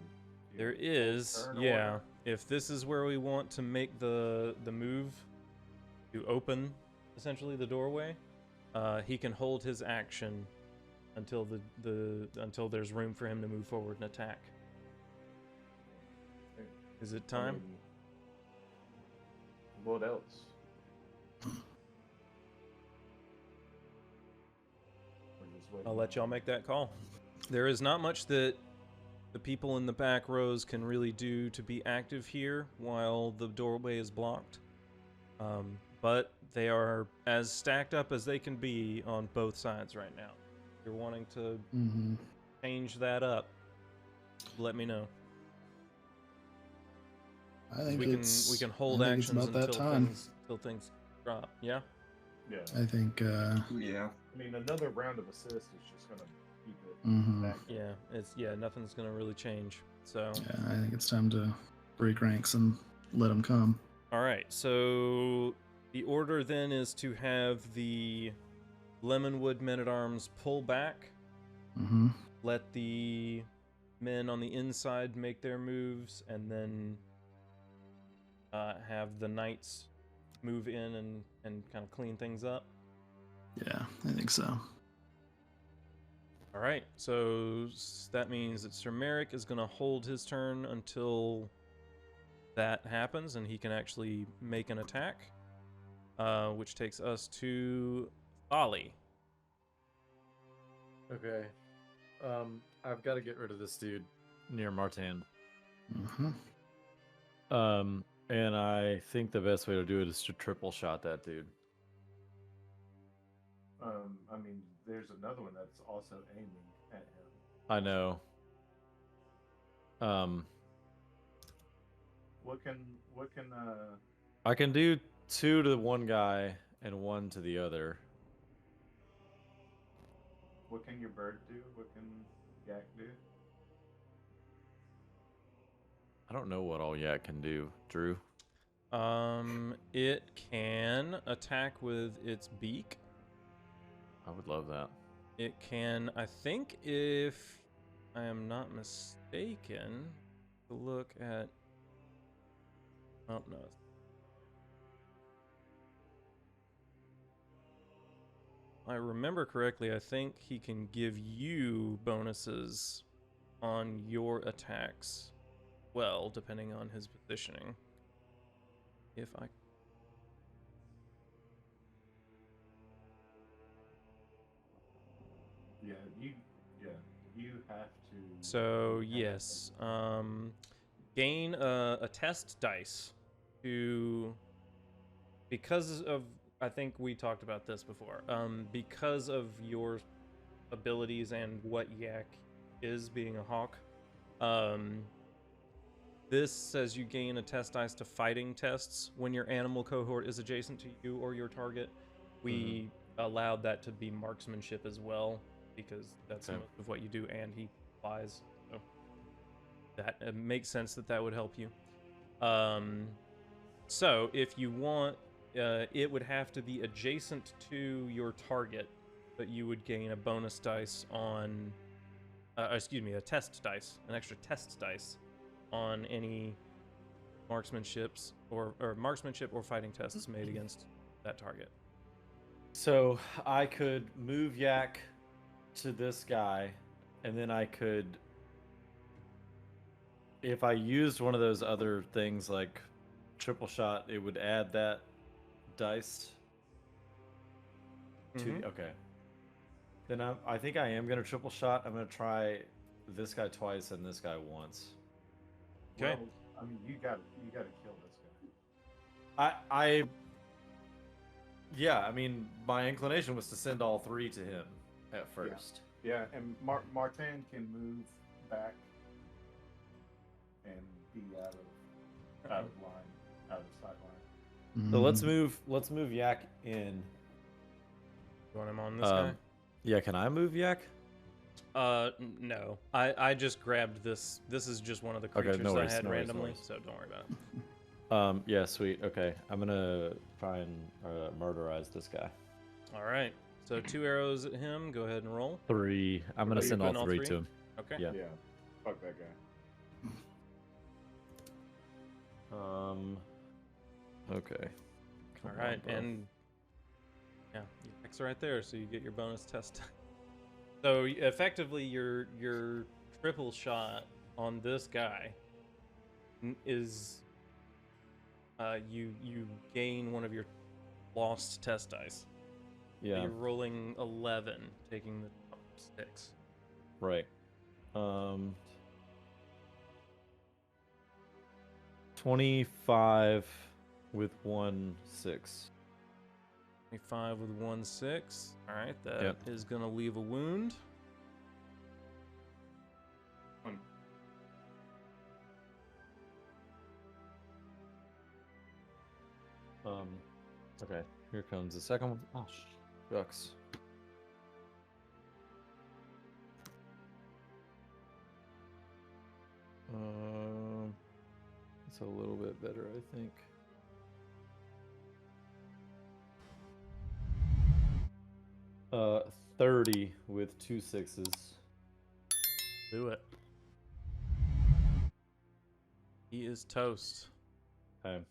There is, turn yeah. order? If this is where we want to make the move to open, essentially the doorway, he can hold his action until until there's room for him to move forward and attack. Is it I time? mean, what else? We're just waiting I'll let y'all make that call. There is not much that the people in the back rows can really do to be active here while the doorway is blocked. But they are as stacked up as they can be on both sides right now. If you're wanting to change that up, let me know. I think We can hold I think it's actions about that until time. things drop. Yeah? Yeah. I think. Yeah. I mean, another round of assist is just gonna keep it Mhm. back. Yeah, nothing's gonna really change. So Yeah, I think it's time to break ranks and let them come. all right, so the order then is to have the Lemonwood men-at-arms pull back, Mm-hmm. let the men on the inside make their moves, and then have the knights move in and kind of clean things up. Yeah, I think so. All right, so that means that Sir Merrick is going to hold his turn until that happens, and he can actually make an attack, which takes us to Ollie. Okay. I've got to get rid of this dude near Martan. Mm-hmm. And I think the best way to do it is to triple shot that dude. I mean, there's another one that's also aiming at him. I know. What can I can do 2 to one guy and 1 to the other. What can your bird do? What can yak do? I don't know what all Yak can do, Drew. It can attack with its beak. I would love that. It can, I think, if I am not mistaken, look at. Oh no. I remember correctly, I think he can give you bonuses on your attacks. Well, depending on his positioning. If I Yeah, you have to. So yes, gain a test dice to, because of, I think we talked about this before. Because of your abilities and what Yak is being a hawk, this says you gain a test dice to fighting tests when your animal cohort is adjacent to you or your target. We allowed that to be marksmanship as well, because that's Okay. most of what you do, and he flies. So that makes sense that would help you. So if you want, it would have to be adjacent to your target, but you would gain a bonus dice on, a test dice, an extra test dice on any marksmanships or marksmanship or fighting tests made against that target. So I could move Yak to this guy, and then I could, if I used one of those other things like triple shot, it would add that dice to Mhm. okay. Then I think I am gonna triple shot. I'm gonna try this guy twice and this guy once. Okay. Well, I mean, you gotta kill this guy. Yeah, I mean, my inclination was to send all three to him at first. Yeah, and Martin can move back and be out of line, out of sight line. So let's Mm, move Yak in. You want him on this guy? Yeah, can I move Yak? No. I just grabbed this. This is just one of the Okay, creatures no worries, I had no worries, no randomly, worries. so don't worry about it. Yeah, sweet. Okay, I'm gonna try and murderize this guy. All right. So 2 arrows at him. Go ahead and roll. 3. I'm gonna Are you send all putting all three three? to him. Okay. Yeah. Yeah, fuck that guy. Okay. All Come right, on, bro. and yeah, X right there, so you get your bonus test. So effectively, your triple shot on this guy is you gain one of your lost test dice. So Yeah. you're rolling 11, taking the top 6. Right. 25 with 1 6. 25 with 1 6. All right, that Yep. is gonna leave a wound. Okay. Here comes the second one. Oh, shucks. It's a little bit better, I think. Uh, 30 with 2 6s. Do it. He is toast. Okay.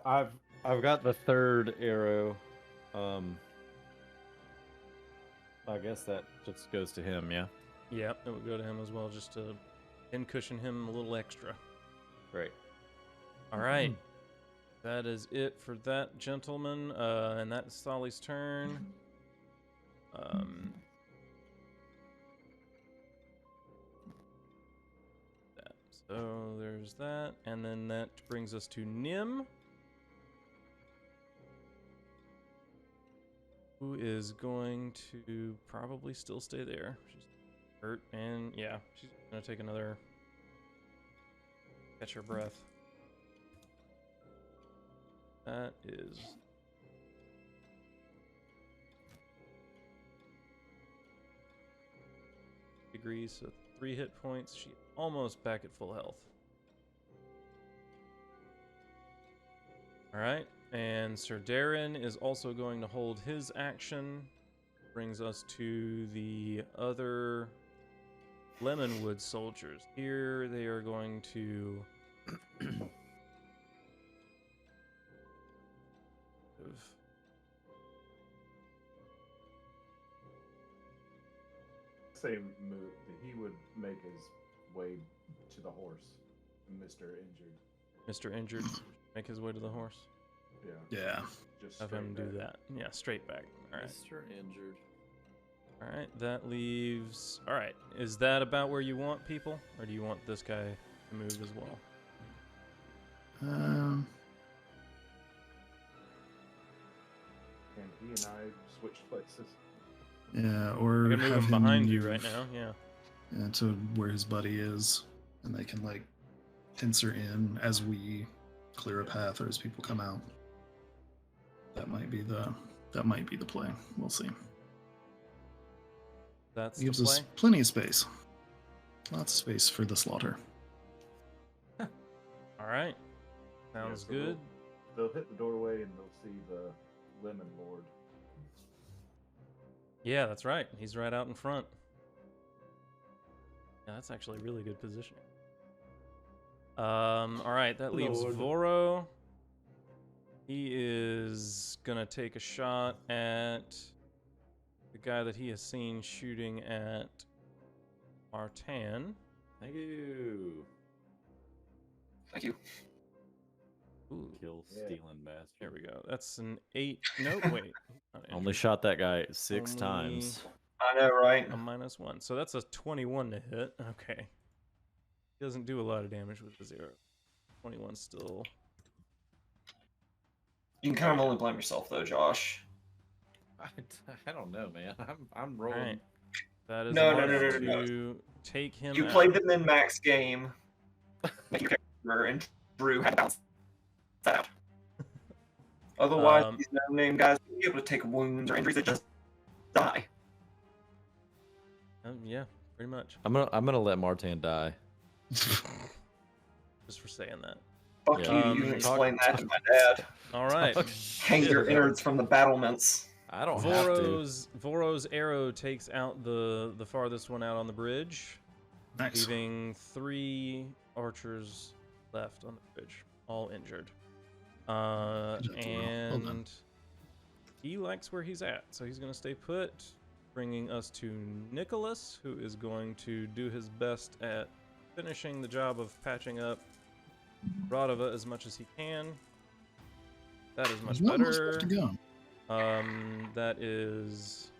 I've got the third arrow. I guess that just goes to him, yeah. Yep, it would go to him as well, just to cushion him a little extra. Great. All right. That is it for that gentleman, and that's Solly's turn. So there's that, and then that brings us to Nim, who is going to probably still stay there. She's hurt, and yeah, she's gonna take another catch her breath. That is degrees, so 3 hit points. She's almost back at full health. Alright, and Sir Darren is also going to hold his action. Brings us to the other Lemonwood soldiers. Here they are going to say he would make his way to the horse, Mr. Injured. Mr. Injured make his way to the horse. Yeah. Yeah. Just Have him straight do back. that. Yeah, straight back. All right. Mr. Injured. All right, that leaves. All right, is that about where you want people, or do you want this guy to move as well? Um, And he and I switched places. yeah, I or can move have him behind you move, right now. Yeah. Yeah, to where his buddy is, and they can like pincer in as we clear a path or as people come out. That might be the play. We'll see. That's It the gives play. us plenty of space. Lots of space for the slaughter. All right, sounds so good. They'll hit the doorway and they'll see the Lemon Lord. Yeah, that's right. He's right out in front. Yeah, that's actually a really good positioning. All right, that leaves Lord. Voro. He is gonna take a shot at the guy that he has seen shooting at Martan. Thank you. Thank you. Ooh, Kill Yeah. stealing bastard. there we go. That's an 8. No, wait. Not Only injured. shot that guy 6 Only- times. I know, right? A -1. So that's a 21 to hit. Okay. He doesn't do a lot of damage with the 0. 21 still. You can kind of only blame yourself, though, Josh. I don't know, man. I'm rolling. Alright. That is No, enough no. to take him You out. played the min-max game. Make your character, and Drew had to balance that out. Otherwise, these no-name guys will be able to take wounds or injuries that just die. Yeah, pretty much. I'm gonna let Martan die. Just for saying that. Fuck Yeah. you, you can Talk- explain that to my dad. All right. Hang your Shit. innards from the battlements. I don't have to. Voro's arrow takes out the farthest one out on the bridge, Nice. leaving 3 archers left on the bridge, all injured. Good job, Voro. Well done. And he likes where he's at, so he's going to stay put, bringing us to Nicholas, who is going to do his best at finishing the job of patching up Raduva as much as he can. That is much There's not much better. left to go. That is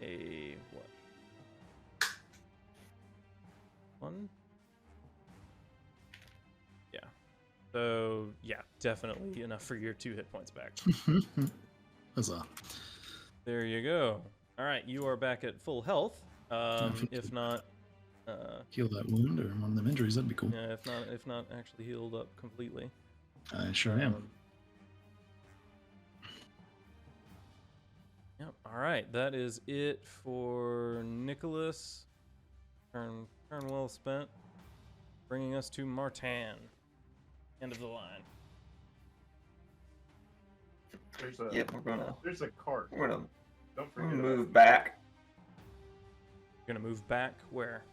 a what? 1? Yeah. So yeah, definitely enough for your 2 hit points back. Huzzah. There you go. All right, you are back at full health. If not, Heal that wound or one of them injuries, that'd be cool. yeah, if not actually healed up completely. I sure am. Yep. All right, that is it for Nicholas. Turn well spent. Bringing us to Martan. End of the line. There's a Yep, there's a cart. we're gonna Don't forget about move back. You're gonna move back where?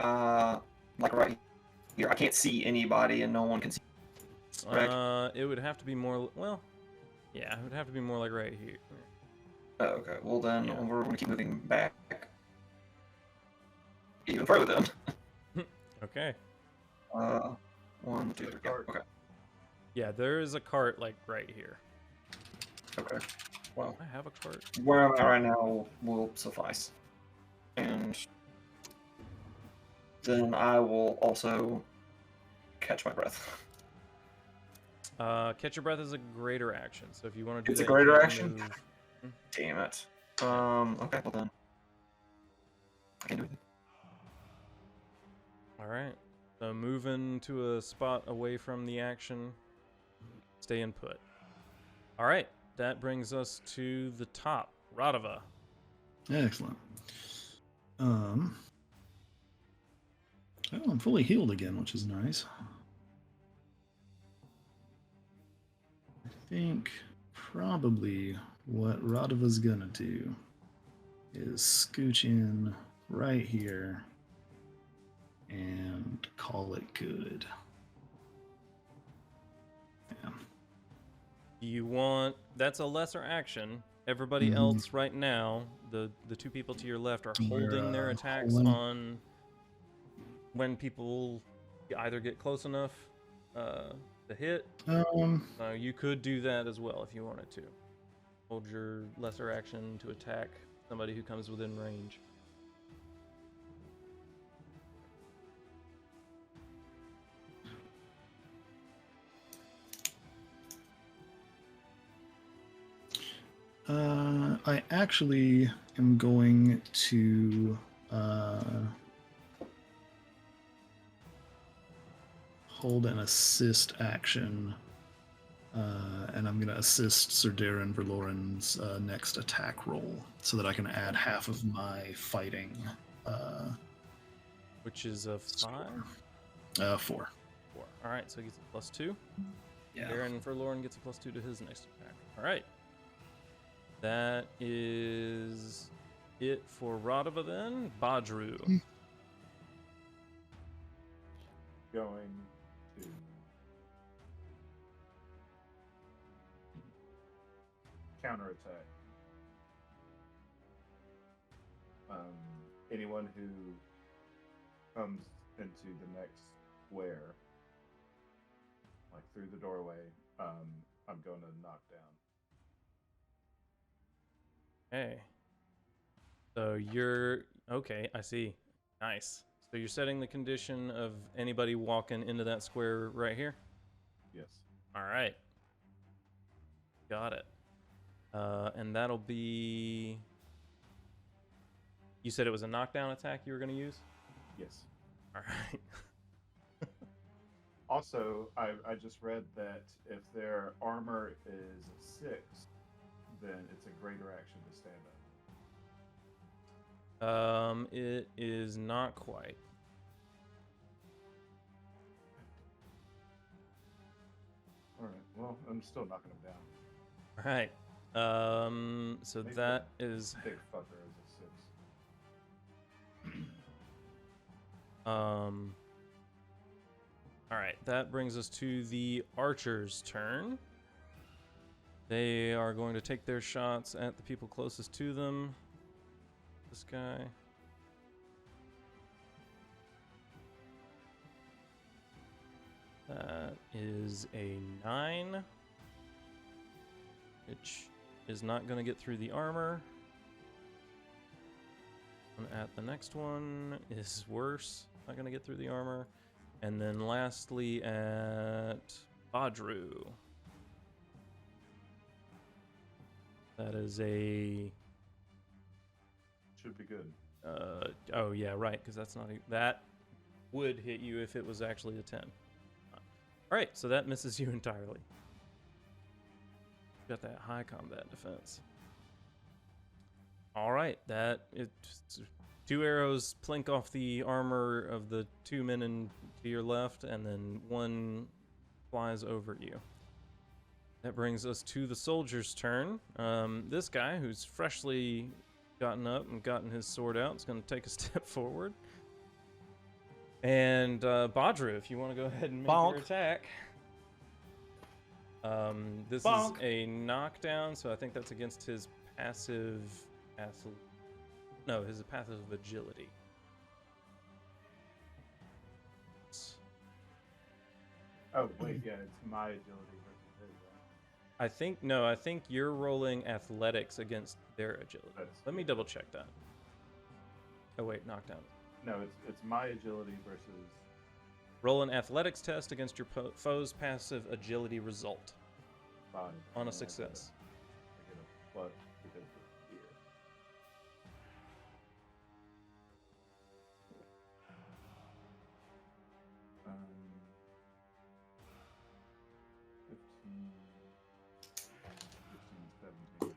Like right here. I can't see anybody, and no one can see. Right. It would have to be more. Well, yeah, it would have to be more like right here. Oh, okay. Well then, Yeah. we're gonna keep moving back. Even further then. Okay. 1, 2, 3. Yeah, Cart. okay. Yeah, there is a cart like right here. Okay. Well, I have a cart. where I'm at right now will suffice. And then I will also catch my breath. Catch your breath is a greater action. So if you want to do It's a that, greater you can action? move- Damn it. Okay, well then. I can do it. All right. So moving to a spot away from the action. Stay in put. All right. That brings us to the top. Raduva. Excellent. Oh, I'm fully healed again, which is nice. I think probably what Raduva's gonna do is scooch in right here and call it good. Yeah. You want that's a lesser action. Everybody Mhm. else right now, the two people to your left are holding their attacks holding. on when people either get close enough to hit. You could do that as well if you wanted to. Hold your lesser action to attack somebody who comes within range. I actually am going to hold an assist action, and I'm going to assist Sir Darren Verloren's next attack roll so that I can add half of my fighting. Which is a 5? 4. 4. All right, so he gets a +2. Yeah. Darren Verloren gets a +2 to his next attack. All right. That is it for Raduva then. Badru. Going to counterattack. Anyone who comes into the next square, like through the doorway, I'm going to knock down. Okay. So you're okay, I see. Nice. So you're setting the condition of anybody walking into that square right here? Yes. All right. Got it. And that'll be... You said it was a knockdown attack you were going to use? Yes. All right. Also, I just read that if their armor is 6, then it's a greater action to stand up. It is not quite. All right. Well, I'm still knocking him down. All right. So Maybe that is Big fucker is a 6. All right, that brings us to the archer's turn. They are going to take their shots at the people closest to them. This guy. That is a 9, which is not going to get through the armor. And at the next one is worse, not going to get through the armor. And then lastly at Badru. That is a... Should be good. Oh yeah, right, because that's not that would hit you if it was actually a 10. All right, so that misses you entirely. Got that high combat defense. All right, that it's 2 arrows plink off the armor of the 2 men to your left, and then 1 flies over you. That brings us to the soldier's turn. This guy, who's freshly gotten up and gotten his sword out, is going to take a step forward. And Badru, if you want to go ahead and make your attack. This is a knockdown, so I think that's against his passive... No, his passive agility. Oh, wait, yeah, it's my agility versus his, right? I think you're rolling athletics against their agility. Let me double check that. Oh wait, knockdown. No, it's my agility versus... Roll an athletics test against your foe's passive agility result. 5. On a success. I get a plus because of fear. Um, 15, 17.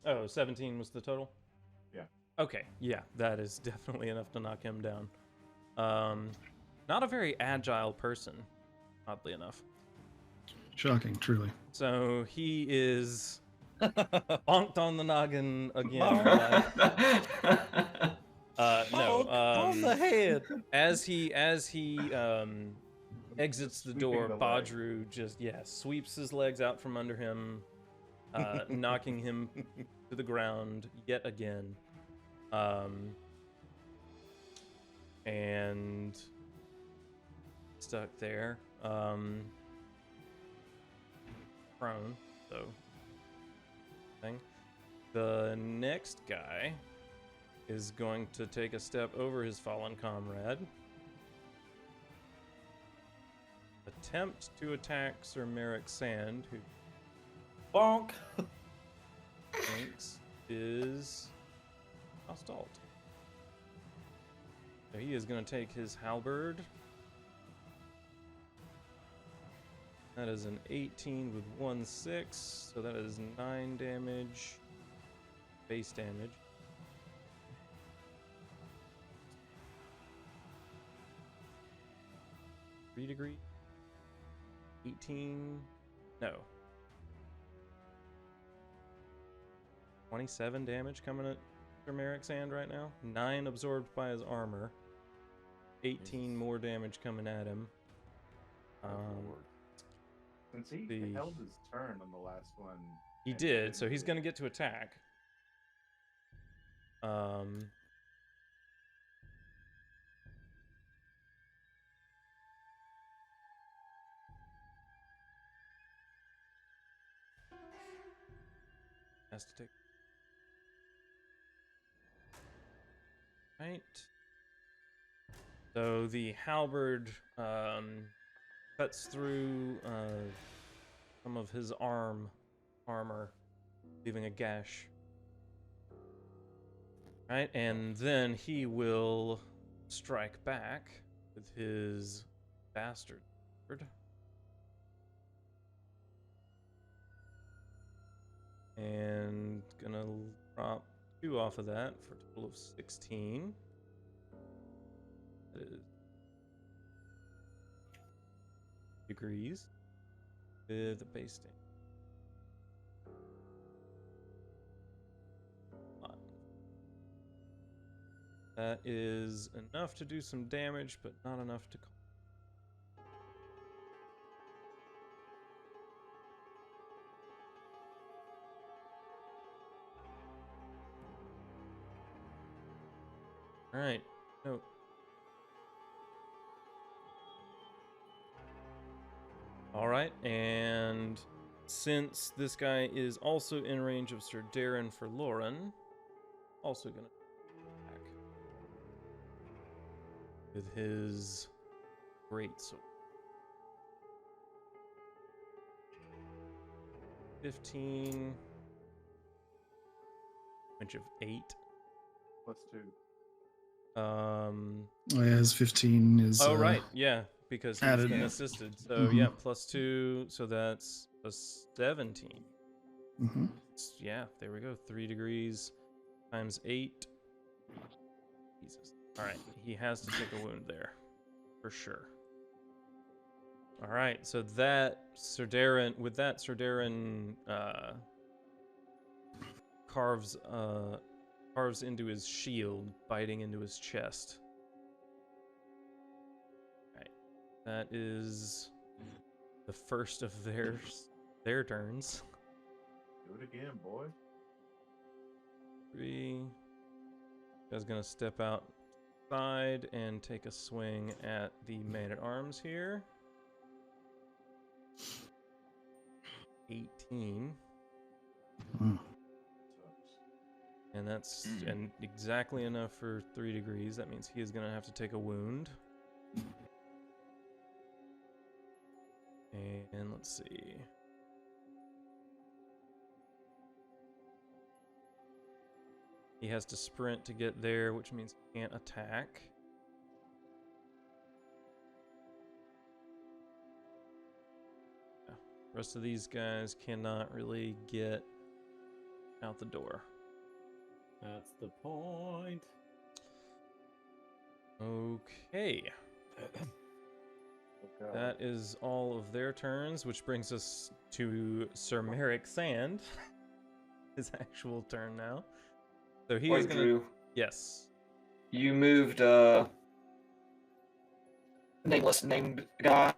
Oh, 17 was the total? Yeah. Okay, yeah, that is definitely enough to knock him down. Not a very agile person, oddly enough. Shocking, truly. So he is bonked on the noggin again. No. On the head. As he exits the door, Sweeping the leg. Badru just sweeps his legs out from under him, knocking him to the ground yet again. And stuck there. Prone, so thing. The next guy is going to take a step over his fallen comrade. Attempt to attack Sir Merrick Sand, who Bonk. thinks is assault. So he is going to take his halberd. That is an 18 with 1/6, so that is 9 damage, base damage. Three degree. 18. No. 27 damage coming at Sir Merrick's hand right now. 9 absorbed by his armor. 18 more damage coming at him. Since he held his turn on the last one. He and did, so didn't he's do- going to get to attack. Has to take. Right. So the halberd cuts through some of his armor, leaving a gash. Right, and then he will strike back with his bastard sword. And gonna drop 2 off of that for a total of 16. That is degrees with a base damage. That is enough to do some damage, but not enough to. All right. No. All right, and since this guy is also in range of Sir Darren for Lauren, also gonna attack with his greatsword. 15, bunch of 8. +2. Oh, yeah, his 15 is. Oh right, yeah, because he's added. been assisted. So Mhm. yeah, +2, so that's a 17. Mhm. Yeah, there we go. 3 degrees times 8. Jesus. All right, he has to take a wound there, for sure. All right, so that Sir Darren, with that Sir Darren carves into his shield, biting into his chest. All right, that is the first of their turns. Do it again, boy. 3. Guy's gonna step outside and take a swing at the man-at-arms here. 18. Mm. Sucks. And that's and exactly enough for 3 degrees. That means he is gonna have to take a wound. And let's see. He has to sprint to get there, which means he can't attack. Yeah. The rest of these guys cannot really get out the door. That's the point. Okay. Okay. That is all of their turns, which brings us to Sir Merrick Sand. His actual turn now. So he is Wait, gonna. Drew, Yes. you moved named guy,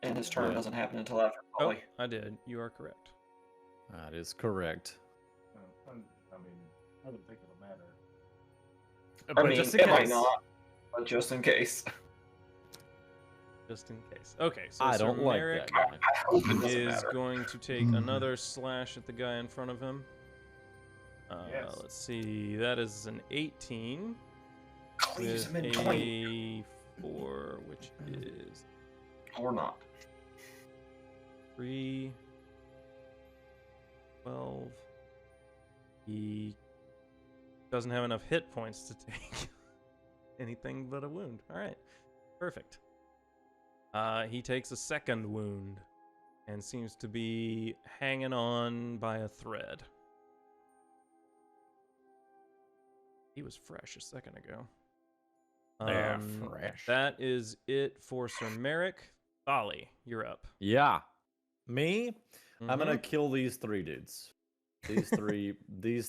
and his turn Yeah. doesn't happen until after Oh, Polly. I did. You are correct. That is correct. I mean, I don't think it'll matter. I mean, it might not, but just in case. Just in case. Okay, so I Sir don't like Merrick that guy. I hope it doesn't is matter. going to take Mhm. another slash at the guy in front of him. Yes. Let's see. That is an 18 Cleaves with him in 20. a 4, which is Or not. 3, 12. He doesn't have enough hit points to take anything but a wound. All right, perfect. He takes a second wound and seems to be hanging on by a thread. He was fresh a second ago. They're fresh. That is it for Sir Merrick. Thali, you're up. Yeah. Me? I'm gonna Mhm. kill these 3 dudes. These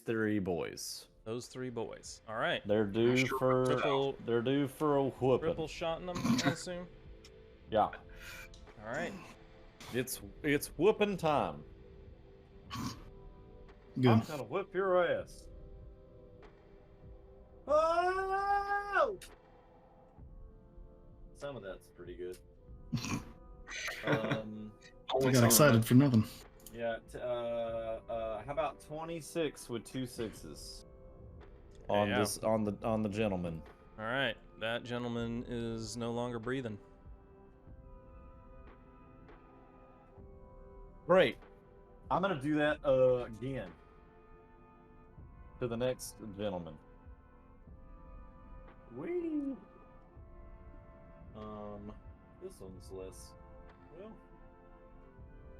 three boys. Those 3 boys. All right. They're due Sure. for Triple, they're due for a whooping. triple shotting them, I assume. Yeah. All right. It's whooping time. Good. I'm gonna whip your ass. Oh! Some of that's pretty good. I Only got some of excited it. for nothing. Yeah. How about 26 with 2 6s on Yeah. this on the gentleman? All right. That gentleman is no longer breathing. Great. I'm gonna do that again to the next gentleman. Whee! This one's less. Well,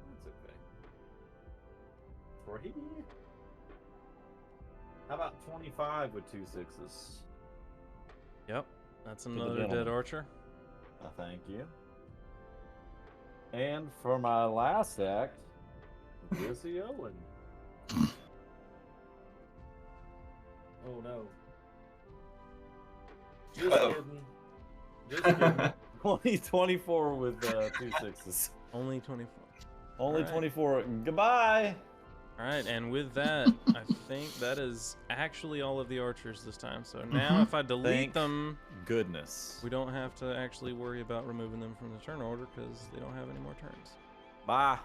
that's okay. For he. How about 25 with 2 6s? Yep. That's the another dead gentleman. archer. Thank you. And for my last act, Jesse Owen. Oh no. Just Uh-oh. kidding. Just kidding. 24 with 2 6s. Only 24. Only Alright. 24. Goodbye. All right, and with that, I think that is actually all of the archers this time. So now, if I delete Thank them, Goodness. we don't have to actually worry about removing them from the turn order because they don't have any more turns. Bye.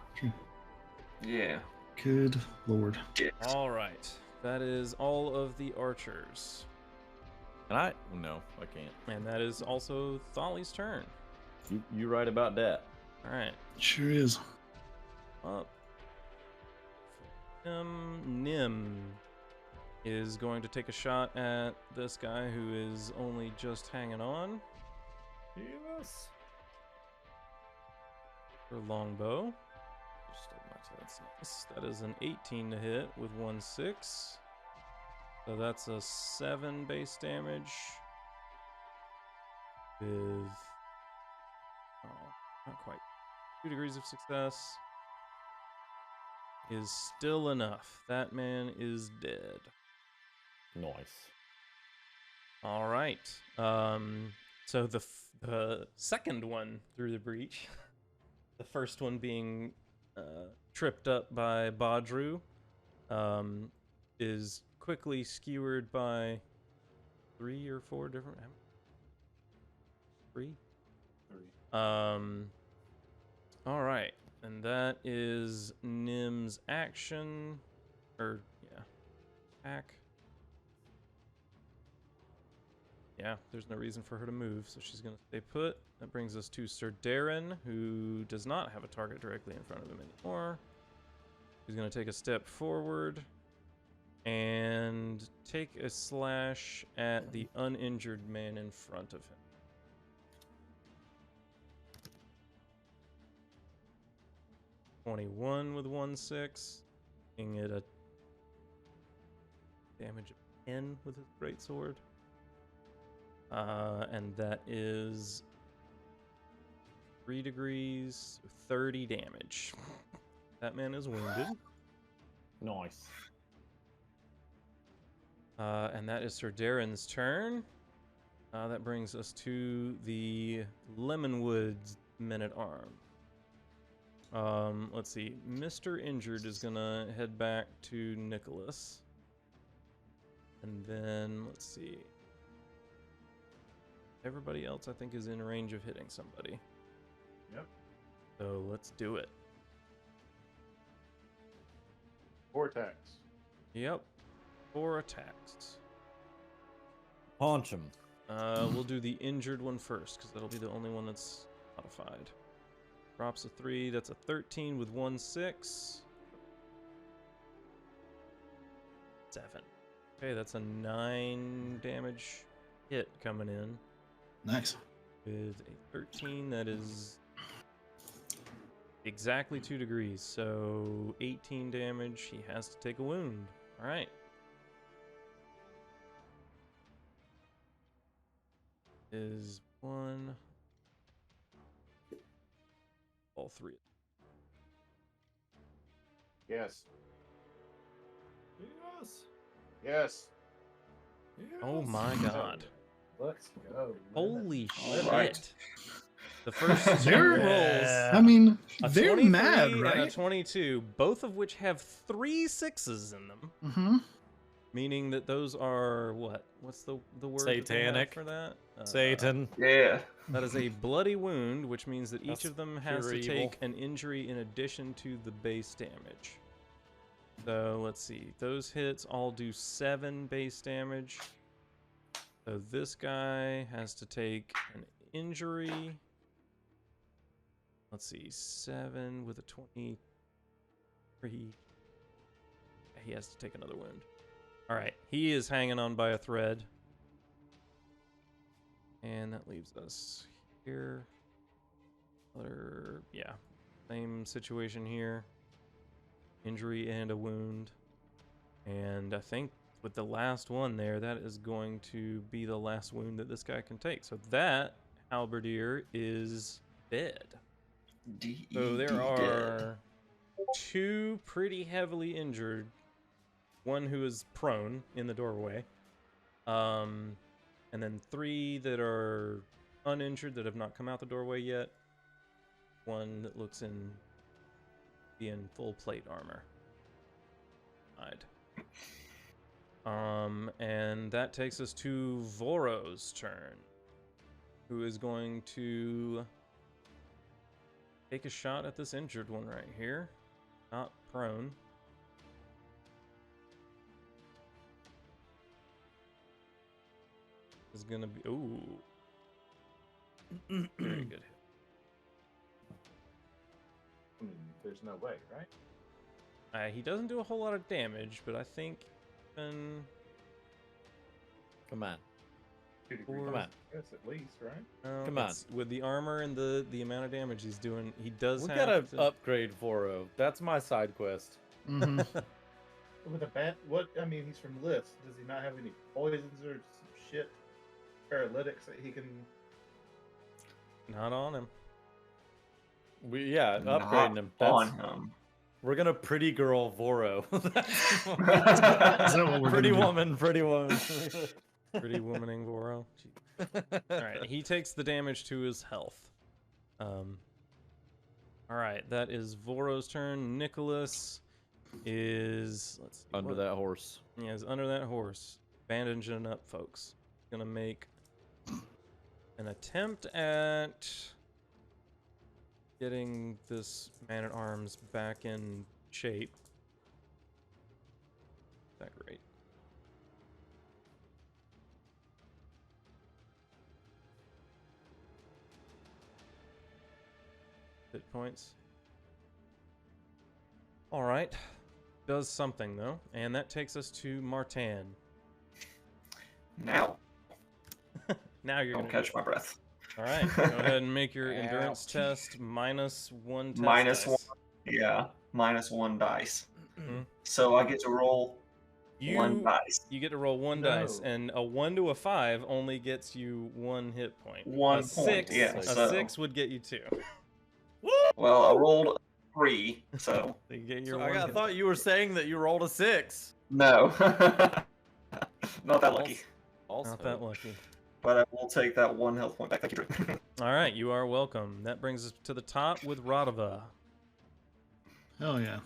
Yeah. Good lord. Shit. All right, that is all of the archers, Can I? No, I can't. and that is also Thali's turn. You right about that. All right, Sure is. up. Nim is going to take a shot at this guy who is only just hanging on Yes. for longbow. That's nice. That is an 18 to hit with 1/6. So that's a 7 base damage with not quite 2 degrees of success. Is still enough. That man is dead. Nice. All right. So the second one through the breach, the first one being tripped up by Badru, is quickly skewered by 3 or 4 different. 3. All right. And that is Nim's action. Attack. Yeah, there's no reason for her to move, so she's going to stay put. That brings us to Sir Darren, who does not have a target directly in front of him anymore. He's going to take a step forward and take a slash at the uninjured man in front of him. 21 with 1/6. Making it a damage of 10 with his greatsword. And that is 3 degrees, 30 damage. That man is wounded. Nice. And that is Sir Darren's turn. That brings us to the Lemonwood men-at-arms. Let's see. Mr. Injured is gonna head back to Nicholas. And then, let's see. Everybody else, I think, is in range of hitting somebody. Yep. So let's do it. 4 attacks. Yep. 4 attacks. Punch him. We'll do the injured one first, because that'll be the only one that's modified. Drops a 3, that's a 13 with 1 6. 7. Okay, that's a 9 damage hit coming in. Nice. With a 13, that is exactly 2 degrees, so 18 damage. He has to take a wound. All right. Is 1. All 3. Yes. Yes. Oh my god. Let's go. Holy All shit. right. The first 2 They're- rolls. I mean, A they're 23 mad, and a right? 22, both of which have 3 6s in them. Mm-hmm. Meaning that those are what? What's the word that they have Satanic. for that? Satan. Yeah. That is a bloody wound, which means that each That's of them has pure to evil. take an injury in addition to the base damage. So let's see. Those hits all do 7 base damage. So this guy has to take an injury. Let's see. 7 with a 23. He has to take another wound. All right. He is hanging on by a thread. And that leaves us here. Yeah, same situation here. Injury and a wound. And I think with the last one there, that is going to be the last wound that this guy can take. So that halberdier is dead. So there are 2 pretty heavily injured. One who is prone in the doorway. And then 3 that are uninjured that have not come out the doorway yet. 1 that looks in full plate armor. And that takes us to Voro's turn, who is going to take a shot at this injured one right here. Not prone. Is gonna be very good hit. I mean, there's no way, right? He doesn't do a whole lot of damage, but I think Come on. 2 degrees. Come on. Yes, at least, right? Come on. with the armor and the amount of damage he's doing, he does We have gotta to upgrade Voro. That's my side quest. Mm-hmm. With a bat, what? I mean, he's from List. Does he not have any poisons or some shit? Paralytics that he can. not on him. Upgrading him. On him. We're gonna pretty girl Voro. Is that what we're Pretty gonna do? woman, pretty woman. Pretty womaning Voro. All right, he takes the damage to his health. All right, that is Voro's turn. Nicholas is Under that horse. Yeah, is under that horse, bandaging up folks. Gonna make an attempt at getting this man-at-arms back in shape. Is that great? Hit points. All right. Does something, though. And that takes us to Martin. Now, Now you're don't going catch my breath. All right. Go ahead and make your endurance test. -1 test Minus dice. 1. Yeah, -1 dice. So I get to roll one dice. You get to roll one No. dice, and a 1 to a 5 only gets you 1 hit point. 1 a point, 6, yeah, A so- 6 would get you 2. Well, I rolled 3, so So you get your So 1 I hit thought point. you were saying that you rolled a 6. no. Not that lucky. Also, Not that lucky. But I will take that 1 health point back. Thank you, Drew. All right, you are welcome. That brings us to the top with Raduva. Oh yeah.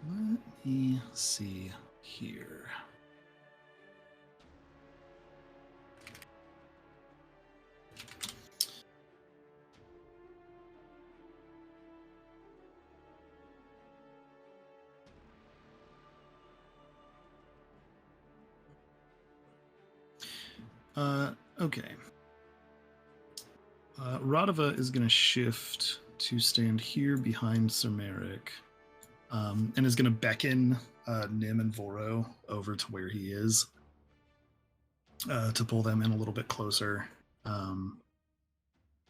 Let me see here. Okay. Raduva is going to shift to stand here behind Sir Merrick, and is going to beckon Nim and Voro over to where he is to pull them in a little bit closer.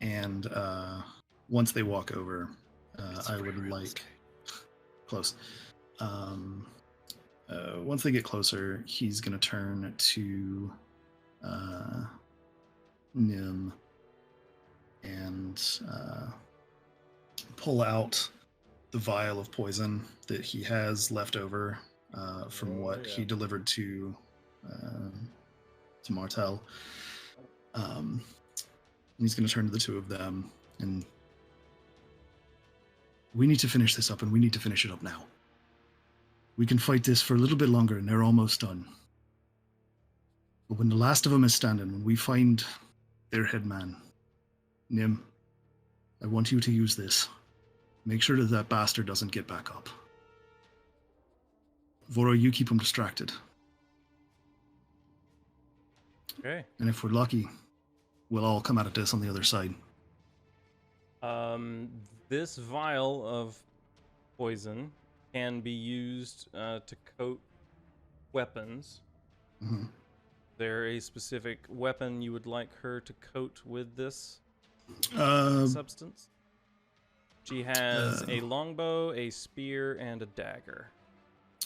And once they walk over, I would like close. Once they get closer, he's going to turn to Nim and pull out the vial of poison that he has left over from what he delivered to Martel. And he's going to turn to the two of them, and we need to finish this up, and we need to finish it up now. We can fight this for a little bit longer, and they're almost done. But when the last of them is standing, when we find their headman, Nim, I want you to use this. Make sure that that bastard doesn't get back up. Voro, you keep him distracted. Okay. And if we're lucky, we'll all come out of this on the other side. This vial of poison can be used to coat weapons. Mm-hmm. There a specific weapon you would like her to coat with this substance? She has a longbow, a spear, and a dagger.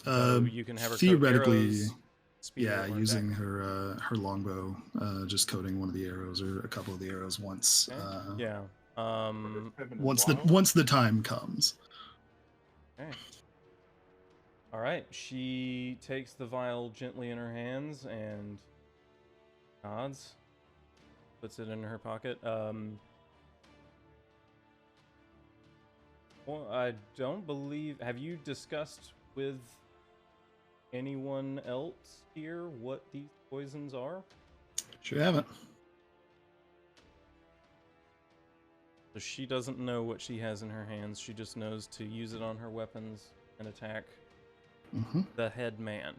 So you can have her theoretically, coat arrows, spear, or using dagger. her longbow, just coating one of the arrows or a couple of the arrows once. Okay. Yeah. Once the time comes. Okay. All right. She takes the vial gently in her hands and nods, puts it in her pocket. Well, I don't believe. Have you discussed with anyone else here what these poisons are? Sure haven't. So she doesn't know what she has in her hands. She just knows to use it on her weapons and attack the head man.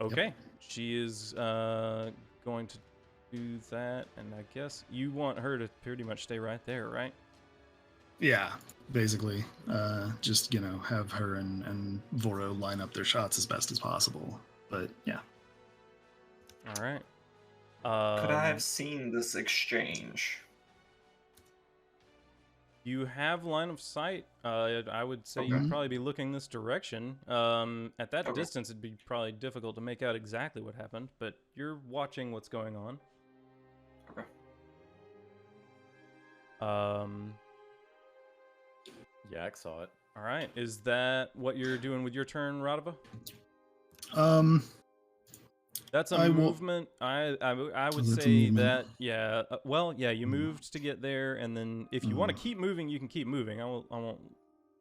Okay. Yep. She is going to do that, and I guess you want her to pretty much stay right there, right? Yeah, basically. Just, have her and Voro line up their shots as best as possible. But, yeah. All right. Could I have seen this exchange? You have line of sight. I would say you'd probably be looking this direction. At that distance, it'd be probably difficult to make out exactly what happened, but you're watching what's going on. Okay. Yak saw it. All right. Is that what you're doing with your turn, Raduva? That's a movement. I would say that, yeah. You moved to get there, and then if you want to keep moving, you can keep moving. I won't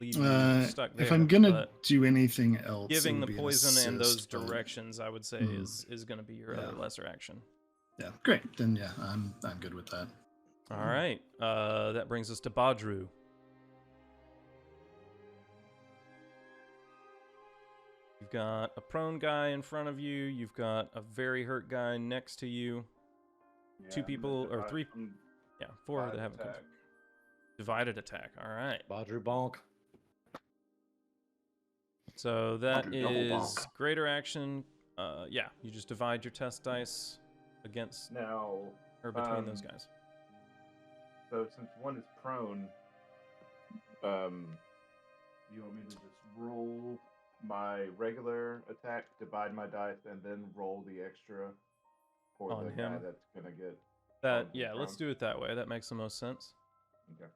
leave you stuck there. If I'm gonna do anything else, giving the poison and those directions, I would say is going to be your other lesser action. Yeah, great. Then yeah, I'm good with that. All right. That brings us to Badru. You've got a prone guy in front of you. You've got a very hurt guy next to you. Yeah, 2 people, or 3. Yeah, 4 that haven't come. Divided attack. All right. Badru bonk. So that Quadruple double is bonk. greater action. Yeah, you just divide your test dice against Now, or between those guys. so since one is prone, you want me to just roll my regular attack, divide my dice, and then roll the extra for On the him? guy that's gonna get That on yeah, let's prone? do it that way. That makes the most sense. Okay.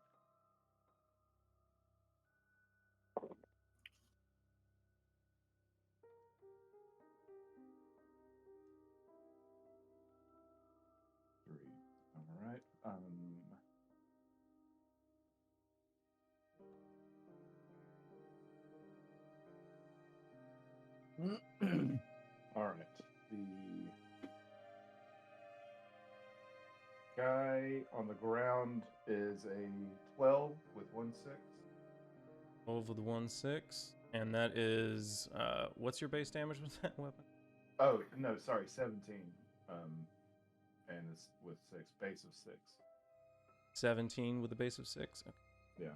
Three. All right. All right. The guy on the ground is a 12 with 1/6. 12 with 1/6, and that is what's your base damage with that weapon? Oh no, sorry, 17. And it's with 6, base of 6. 17 with a base of 6. Okay. Yeah.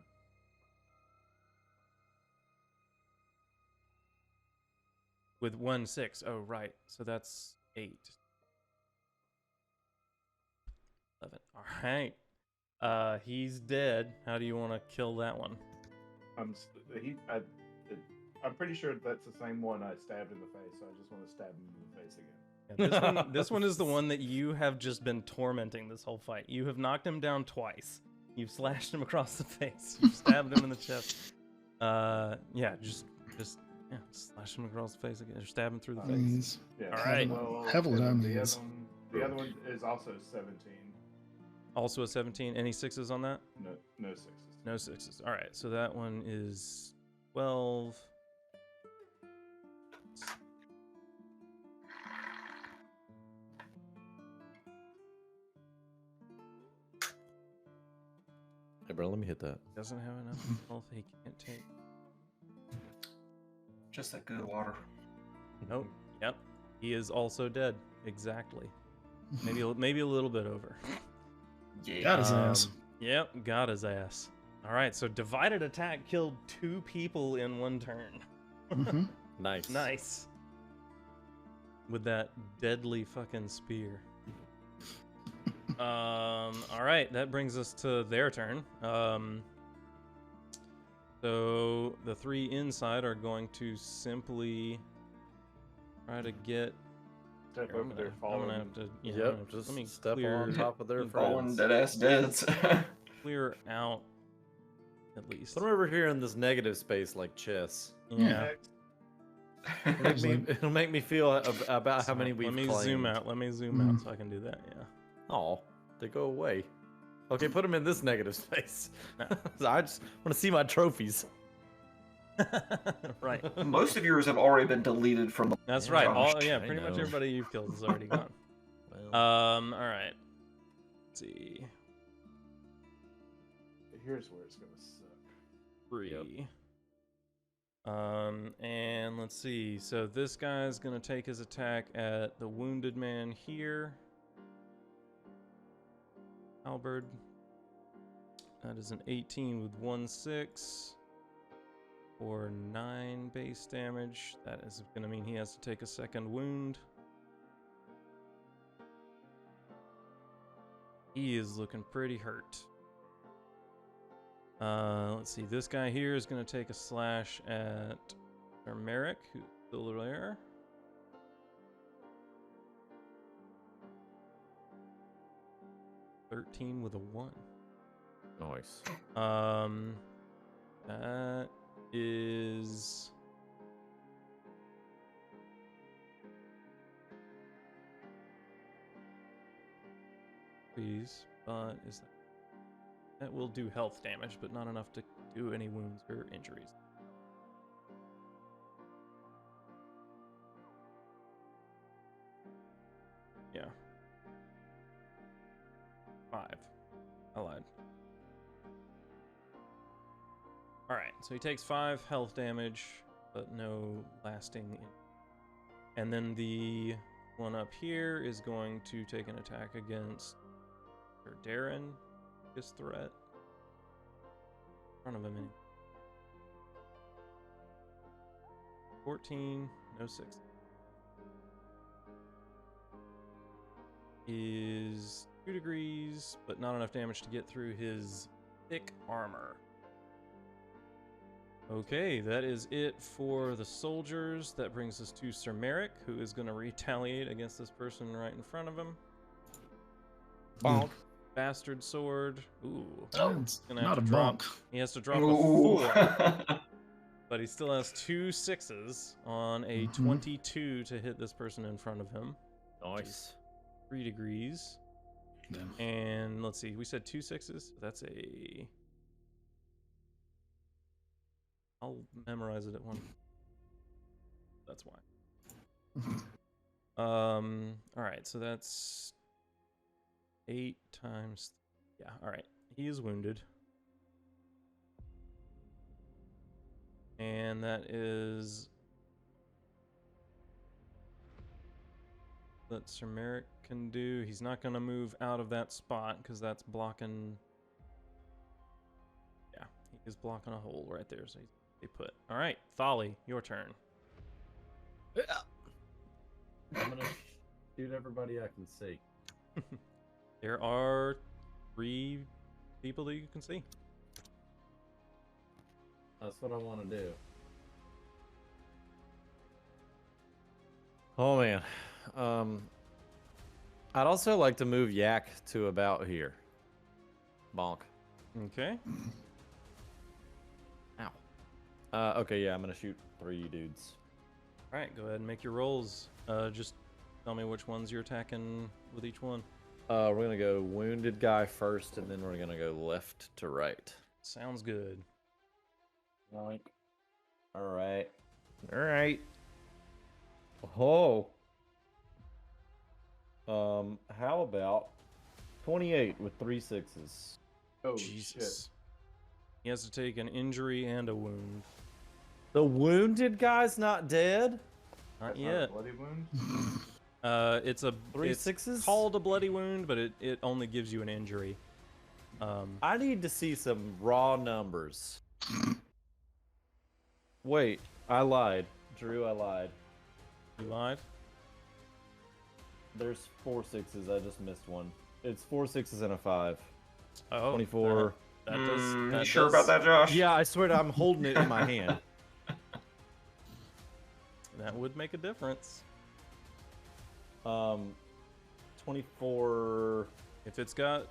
With 1/6. Oh right. So that's 8. 11. All right. He's dead. How do you want to kill that one? I'm pretty sure that's the same one I stabbed in the face, so I just want to stab him in the face again. Yeah, this one is the one that you have just been tormenting this whole fight. You have knocked him down twice. You've slashed him across the face. You've stabbed him in the chest. Yeah, just slash him across the face again. Or stab him through the face. Please. Yeah. All right. Have it on the these. The other one is also 17. Also a 17. Any 6s on that? No 6s. No 6s. All right. So that one is 12. Hey, bro, let me hit that. Doesn't have enough health. He can't take. Just that good water. Nope. Yep. He is also dead. Exactly. Maybe a little bit over. Yeah. Got his ass. Yep. Got his ass. All right. So divided attack killed 2 people in 1 turn. Mhm. Nice. Nice. With that deadly fucking spear. All right, that brings us to their turn. So the 3 inside are going to simply try to get. Step Here, over there, I'm falling. gonna have to. Yeah, Yep, I'm gonna- just let me step clear, on top of their Falling friends. dead ass deads. clear out at least. Put them over here in this negative space like chess. Yeah. It'll make me feel about how So, many we've Let me claimed. zoom out. Let me zoom out so I can do that. Yeah. Oh, they go away. Okay, put them in this negative space. No. I just want to see my trophies. Right. Most of yours have already been deleted from the. That's Yeah, right. gosh, All, yeah, I pretty much know. everybody you've killed is already gone. Well, All right. Let's see. Here's where it's gonna suck. 3. And let's see. So this guy's gonna take his attack at the wounded man here. Halberd. That is an 18 with 1/6 or 9 base damage. That is gonna mean he has to take a second wound. He is looking pretty hurt. Let's see. This guy here is going to take a slash at Merrick, who's still there. $13 with a 1. nice. That is. Please, but is that. That will do health damage, but not enough to do any wounds or injuries. Yeah. 5. I lied. Alright, so he takes 5 health damage, but no lasting. And then the one up here is going to take an attack against Darren. His threat. In front of him. 14, no 6. Is 2 degrees, but not enough damage to get through his thick armor. Okay, that is it for the soldiers. That brings us to Sir Merrick, who is going to retaliate against this person right in front of him. Bonk. Bastard sword. Ooh. It's Gonna not have a to drop. bonk. He has to drop a Ooh. 4. But he still has 2 6s on a 22 to hit this person in front of him. Nice. 3 degrees. Yeah. And let's see, we said 2 6s. That's a... I'll memorize it at one. That's why. Alright, so that's 8 times... Yeah, alright. He is wounded. And that is... that Sir Merrick can do. He's not going to move out of that spot because that's blocking... Yeah, he is blocking a hole right there, so they put. Alright, Thali, your turn. I'm gonna shoot everybody I can see. There are 3 people that you can see. That's what I want to do. Oh man. I'd also like to move Yak to about here. Bonk. Okay. Ow. Okay, yeah, I'm gonna shoot 3 dudes. Alright, go ahead and make your rolls. Just tell me which ones you're attacking with each one. We're gonna go wounded guy first, and then we're gonna go left to right. Sounds good. Yoink. All right. All right. Oh. How about 28 with 3 6s? Oh Jesus. He has to take an injury and a wound. The wounded guy's not dead? Not That's yet. Not a bloody wound. It's a 3 it's 6s? called a bloody wound, but it only gives you an injury. I need to see some raw numbers. Wait, I lied. Drew, I lied. You lied? There's 4 6s. I just missed one. It's 4 6s and a 5. Oh, 24. That does. You That sure does- about that, Josh? Yeah, I swear to I'm holding it in my hand. That would make a difference. 24. If it's got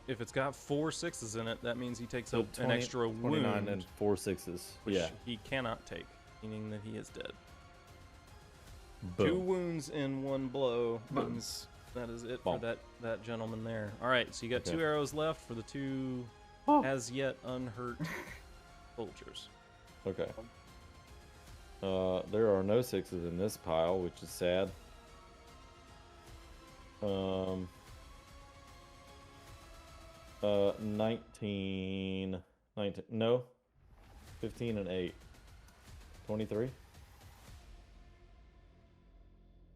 4 6s in it, that means he takes So an extra 29 wound, and 4 6s. which Yeah. he cannot take, meaning that he is dead. Boom. 2 wounds in 1 blow means that is it for Bonk. that gentleman there. All right, so you got Okay. 2 arrows left for the 2 as yet unhurt soldiers. Okay. There are no 6s in this pile, which is sad. 19, no, 15 and 8, 23.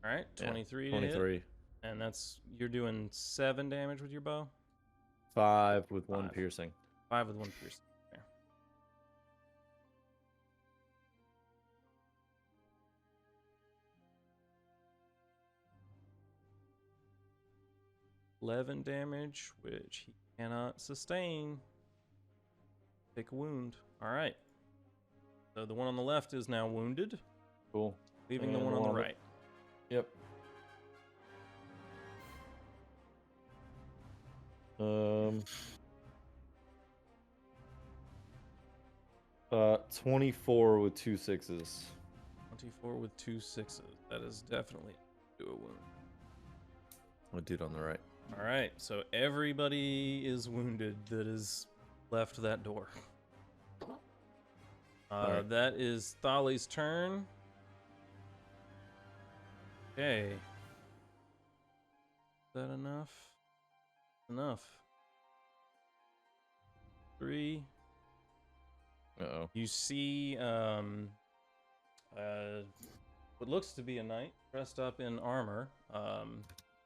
All right, Yeah, 23 to hit, 23. and that's you're doing 7 damage with your bow. 5 with 1 5. piercing. 5 with 1 piercing. There. $11 damage, which he cannot sustain. Take a wound. All right. So the one on the left is now wounded, Cool. leaving the And one on the one- right. Yep. 24 with 2 6s. 24 with 2 6s. That is definitely do a wound. The dude on the right. All right, so everybody is wounded that is left that door. Alright. That is Thali's turn. Okay. Is that enough? Enough. 3. Uh-oh. You see what looks to be a knight dressed up in armor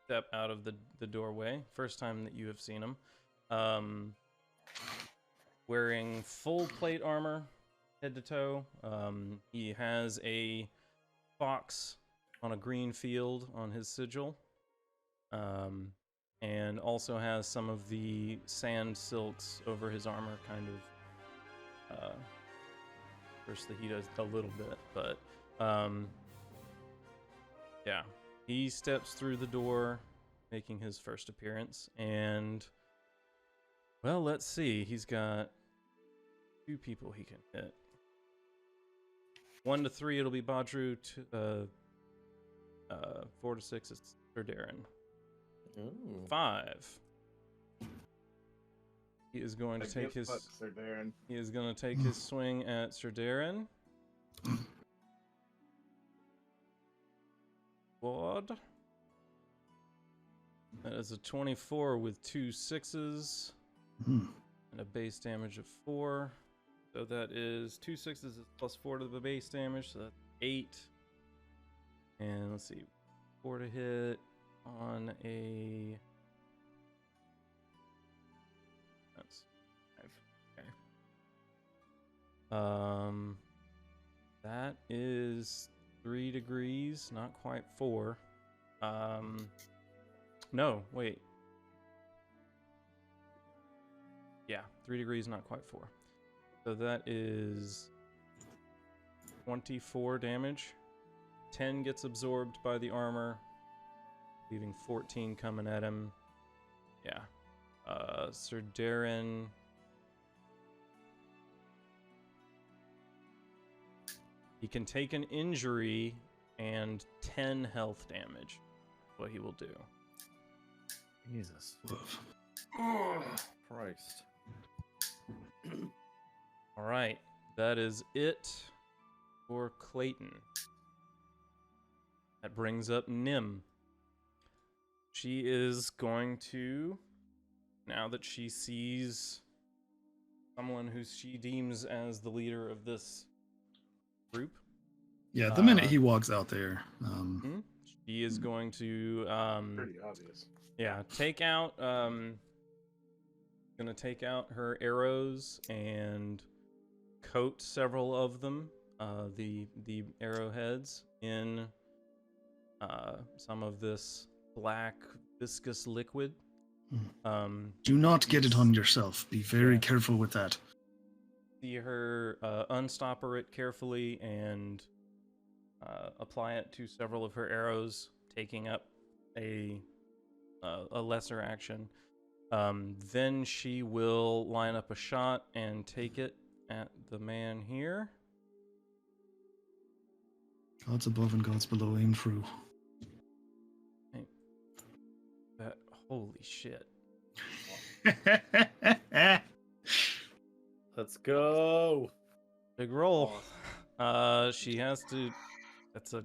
step out of the doorway. First time that you have seen him. Wearing full plate armor, head to toe. He has a fox on a green field on his sigil. And also has some of the sand silks over his armor, kind of. Firstly, he does a little bit, but yeah, he steps through the door, making his first appearance, and well, let's see. He's got 2 people he can hit. 1 to 3, it'll be Badru. 4 to 6, it's Sir Darren. Ooh. 5. He is going to take his. Sir Darren. He is going to take his swing at Sir Darren. Quad. That is a 24 with 2 6s and a base damage of 4. So that is 2 6s is plus 4 to the base damage, so that's 8. And let's see, 4 to hit on a. That's 5. Okay. That is 3 degrees, not quite 4. No, wait. Yeah, 3 degrees, not quite 4. So that is 24 damage. 10 gets absorbed by the armor, leaving 14 coming at him. Yeah. Sir Darren. He can take an injury and 10 health damage. What he will do. Jesus. Christ. All right, that is it for Clayton. That brings up Nim. She is going to, now that she sees someone who she deems as the leader of this group. Yeah, the minute he walks out there. She is going to Pretty obvious. yeah, take out gonna take out her arrows and coat several of them, the arrowheads, in some of this black viscous liquid. Do not get it on yourself. Be very careful with that. See her unstopper it carefully and apply it to several of her arrows, taking up a lesser action. Then she will line up a shot and take it at the man here. Gods above and gods below, aim true. That holy shit. Let's go. Big roll. She has to. That's a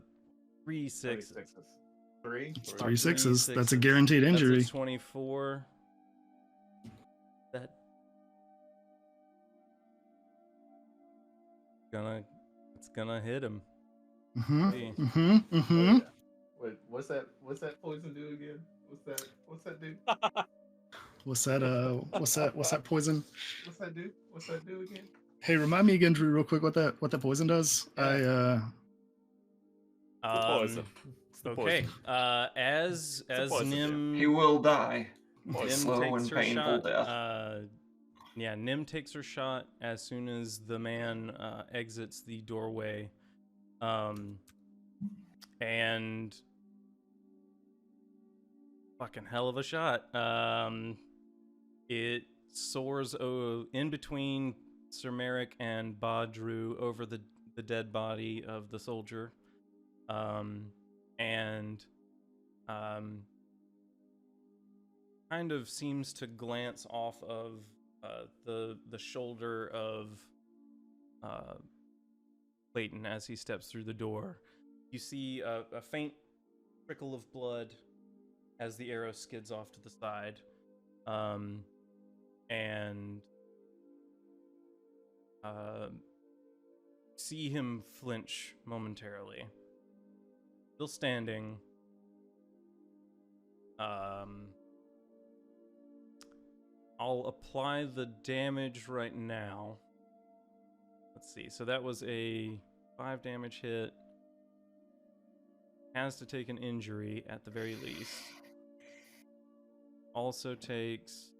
3 6. 3? 3 6s. That's a guaranteed injury. That's a 24. That it's gonna hit him. Wait, what's that poison do again? What's that do? What's that poison? What's that do? What's that do again? Hey, remind me again, Drew, real quick, what that poison does. Poison. It's the Okay. poison. As poison, Nim He will die. Nim Slow takes and her painful shot. death. Yeah, Nim takes her shot as soon as the man exits the doorway. And fucking hell of a shot. It soars in between Sir Merrick and Badru over the dead body of the soldier. And kind of seems to glance off of the shoulder of Clayton as he steps through the door. You see a faint trickle of blood as the arrow skids off to the side, and see him flinch momentarily. Still standing. I'll apply the damage right now. Let's see. So that was a 5 damage hit. has to take an injury at the very least. Also takes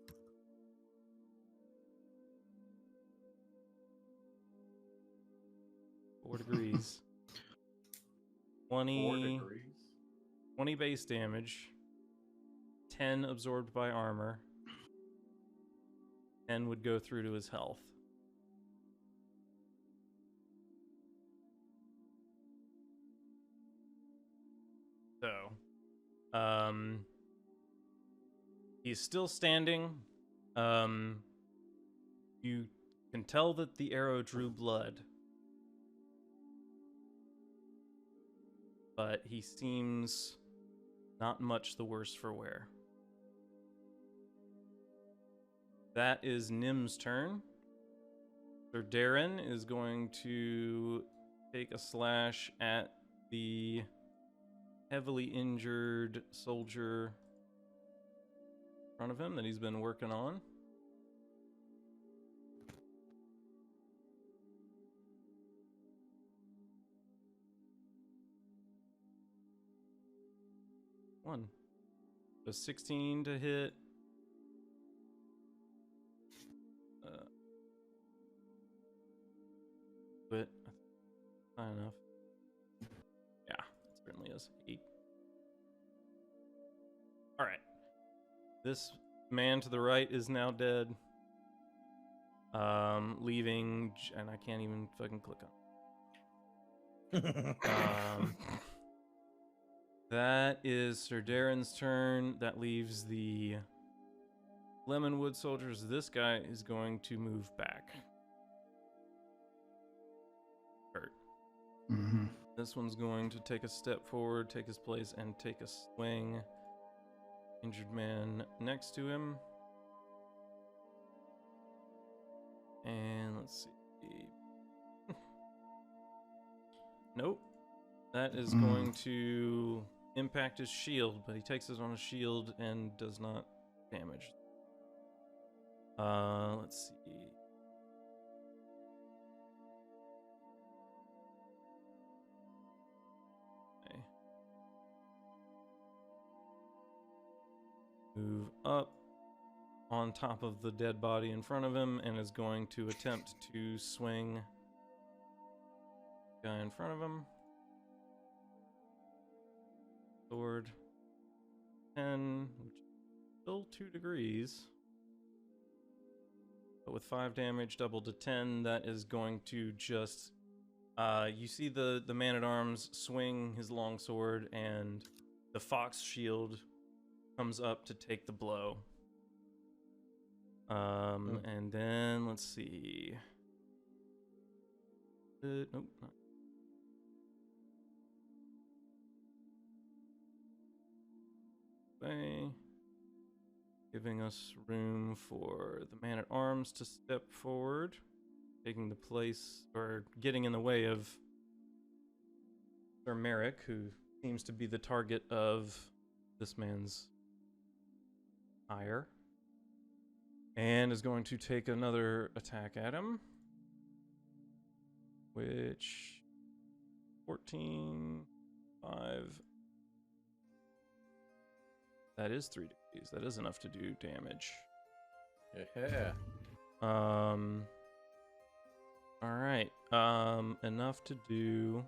4 degrees. 4 20 degrees. 20 base damage. 10 absorbed by armor. 10 would go through to his health. So, he's still standing. You can tell that the arrow drew blood, but he seems not much the worse for wear. That is Nim's turn. Sir Darren is going to take a slash at the heavily injured soldier in front of him that he's been working on. One. So 16 to hit. But high enough. Yeah, it certainly is. 8. Alright. This man to the right is now dead. Leaving, and I can't even fucking click on. That is Sir Darren's turn. That leaves the Lemonwood soldiers. This guy is going to move back. Hurt. Mm-hmm. This one's going to take a step forward, take his place, and take a swing. Injured man next to him. And let's see. Nope. That is going to impact his shield, but he takes it on his shield and does not damage. Let's see. Okay. Move up on top of the dead body in front of him and is going to attempt to swing the guy in front of him. Sword 10, which is still 2 degrees. But with 5 damage doubled to 10, that is going to just you see the man-at-arms swing his longsword, and the fox shield comes up to take the blow. And then let's see. Nope. Not. Giving us room for the man-at-arms to step forward, taking the place, or getting in the way of Sir Merrick, who seems to be the target of this man's ire, and is going to take another attack at him, which 14, 5. That is 3 degrees. That is enough to do damage. Yeah. All right. Enough to do.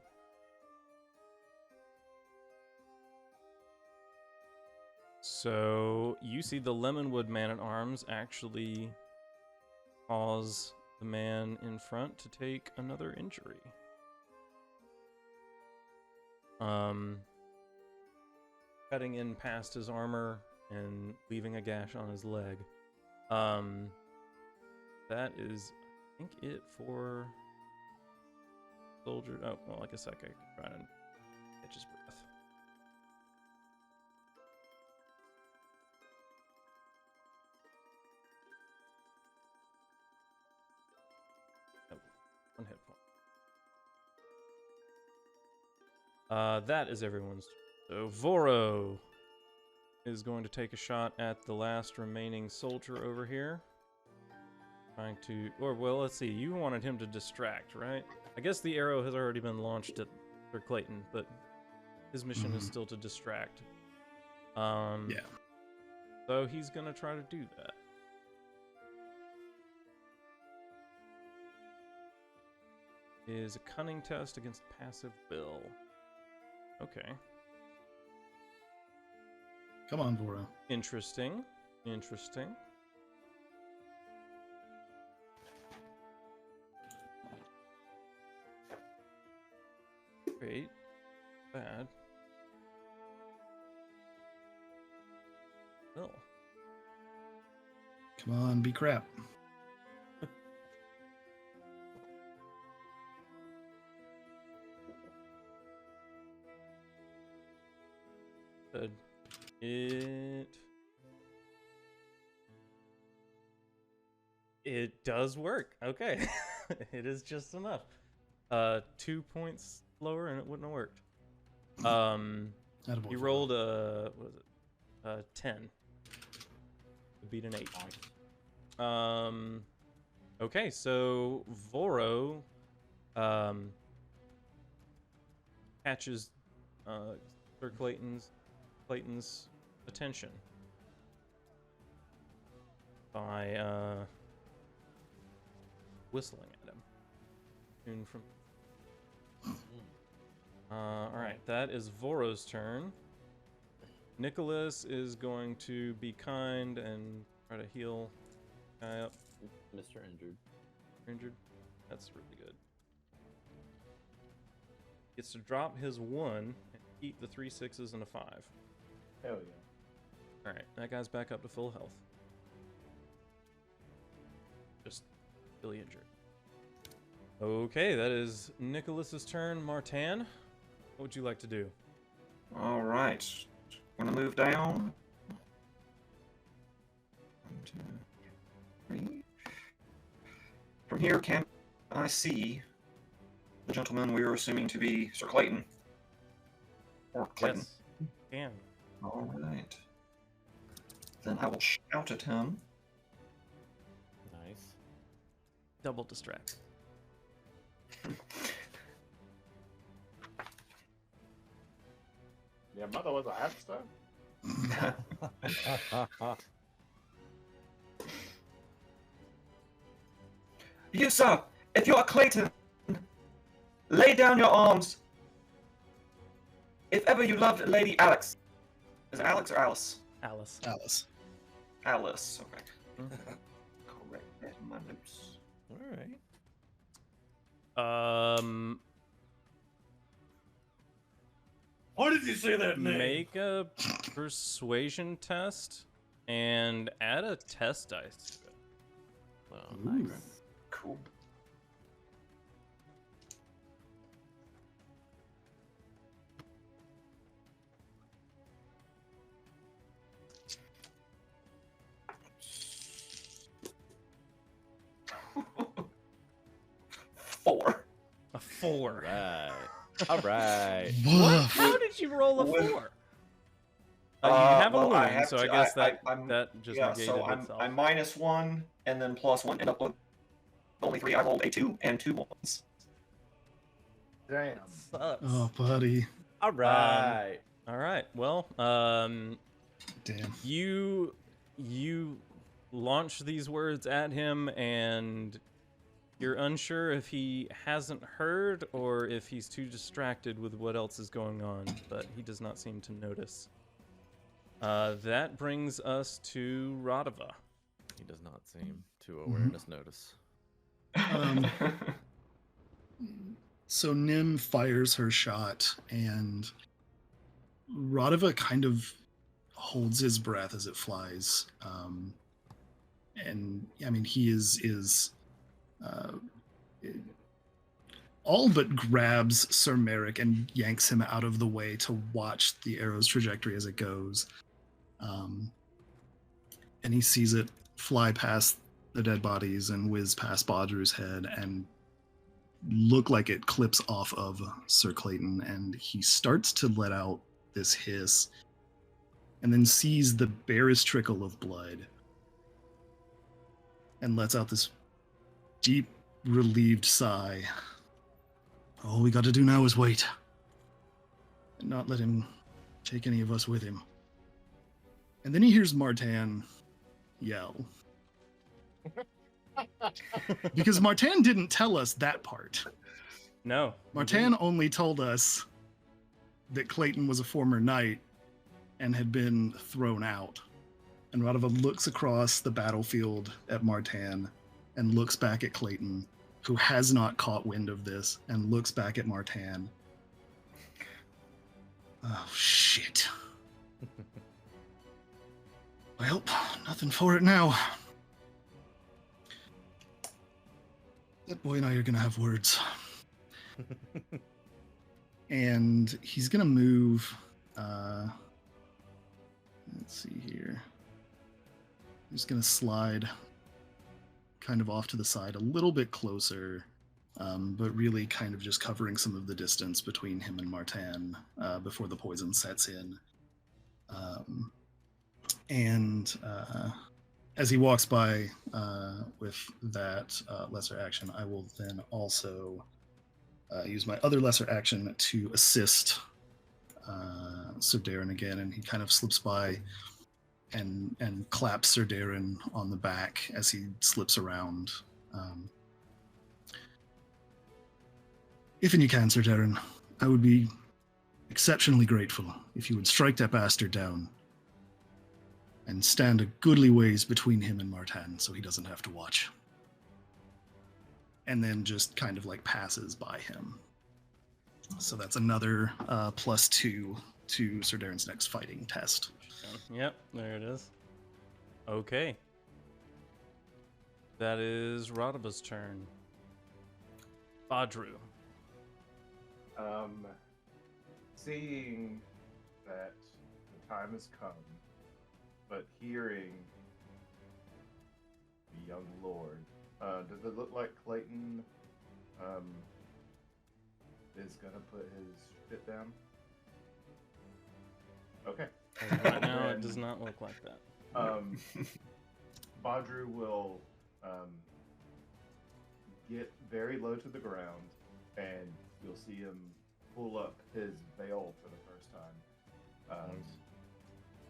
So you see the Lemonwood man-at-arms actually cause the man in front to take another injury. Cutting in past his armor and leaving a gash on his leg. That is, I think, it for soldier. Oh, well, I guess I could try and catch his breath. Oh, 1 hit point. That is everyone's. So Voro is going to take a shot at the last remaining soldier over here. Trying to, or well, let's see, you wanted him to distract, right? I guess the arrow has already been launched at Sir Clayton, but His mission is still to distract. Yeah. So he's gonna try to do that. Is a cunning test against passive will. Okay. Come on, Voro. Interesting. Interesting. Great. Bad. Will. Come on, be crap. Good. It does work. Okay. It is just enough. 2 points lower and it wouldn't have worked. Attaboy, You Voro. rolled a what was it? 10. To beat an 8. Okay, so Voro catches Sir Clayton's attention by whistling at him. Tune from. All right, that is Voro's turn. Nicholas is going to be kind and try to heal guy up. Mr. Injured. Injured. That's really good. Gets to drop his 1 and keep the 3 6s and a 5. Hell yeah. Alright, that guy's back up to full health. Just really injured. Okay, that is Nicholas's turn. Martan, what would you like to do? All right. I'm gonna move down. 1, 2, 3. From here, can I see the gentleman we were assuming to be Sir Clayton? Or Clayton. Yes. Can. All right. Then I will shout at him. Nice. Double distract. Your mother was a hamster? You, sir, if you are Clayton, lay down your arms. If ever you loved Lady Alex. Is it Alex or Alice? Alice. Alice. Alice, okay. Mhm. Correct that in my notes. All right. Why did you say that name? Make a persuasion test and add a test dice to it. Well, Ooh. nice. Cool. Four. A 4. Right. All right. What? How did you roll a With- 4? You have a well, wound, I have so to- I guess I'm- that just Yeah, negated so I'm itself. -1 and then +1. End up with only 3. I rolled a 2 and 2 ones. Damn. Sucks. Oh, buddy. All right. All right. Well, Damn. you launch these words at him, and you're unsure if he hasn't heard or if he's too distracted with what else is going on, but he does not seem to notice. That brings us to Raduva. He does not seem to awareness notice. Um, So Nim fires her shot, and Raduva kind of holds his breath as it flies. And I mean, he is all but grabs Sir Merrick and yanks him out of the way to watch the arrow's trajectory as it goes. And he sees it fly past the dead bodies and whiz past Badru's head and look like it clips off of Sir Clayton, and he starts to let out this hiss and then sees the barest trickle of blood and lets out this deep, relieved sigh. All we got to do now is wait. and not let him take any of us with him. And then he hears Martin yell. Because Martin didn't tell us that part. No. Martin only told us that Clayton was a former knight and had been thrown out. And Raduva looks across the battlefield at Martin and looks back at Clayton, who has not caught wind of this, and looks back at Martin. Oh, shit. Well, nothing for it now. That boy and I are going to have words. And he's going to move. Let's see here. I'm just going to slide kind of off to the side a little bit closer, but really kind of just covering some of the distance between him and Martin before the poison sets in. And as he walks by with that lesser action, I will then also use my other lesser action to assist Sir Darren again, and he kind of slips by and claps Sir Darren on the back as he slips around. If and you can, Sir Darren, I would be exceptionally grateful if you would strike that bastard down and stand a goodly ways between him and Martin so he doesn't have to watch. And then just kind of like passes by him. So that's another +2 to Sir Darren's next fighting test. Yep, there it is. Okay. That is Raduva's turn. Badru. Seeing that the time has come, but hearing the young lord, does it look like Clayton is gonna put his shit down? Okay. Right now, it does not look like that. Badru will get very low to the ground, and you'll see him pull up his veil for the first time.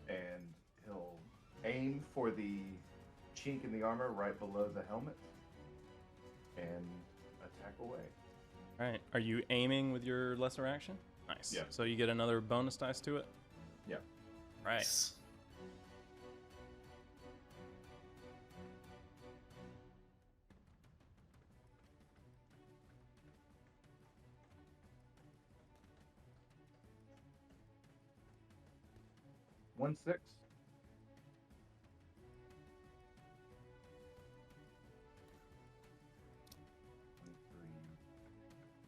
And he'll aim for the chink in the armor right below the helmet and attack away. All right. Are you aiming with your lesser action? Nice. Yeah. So you get another bonus dice to it? Yeah. Right. One 6.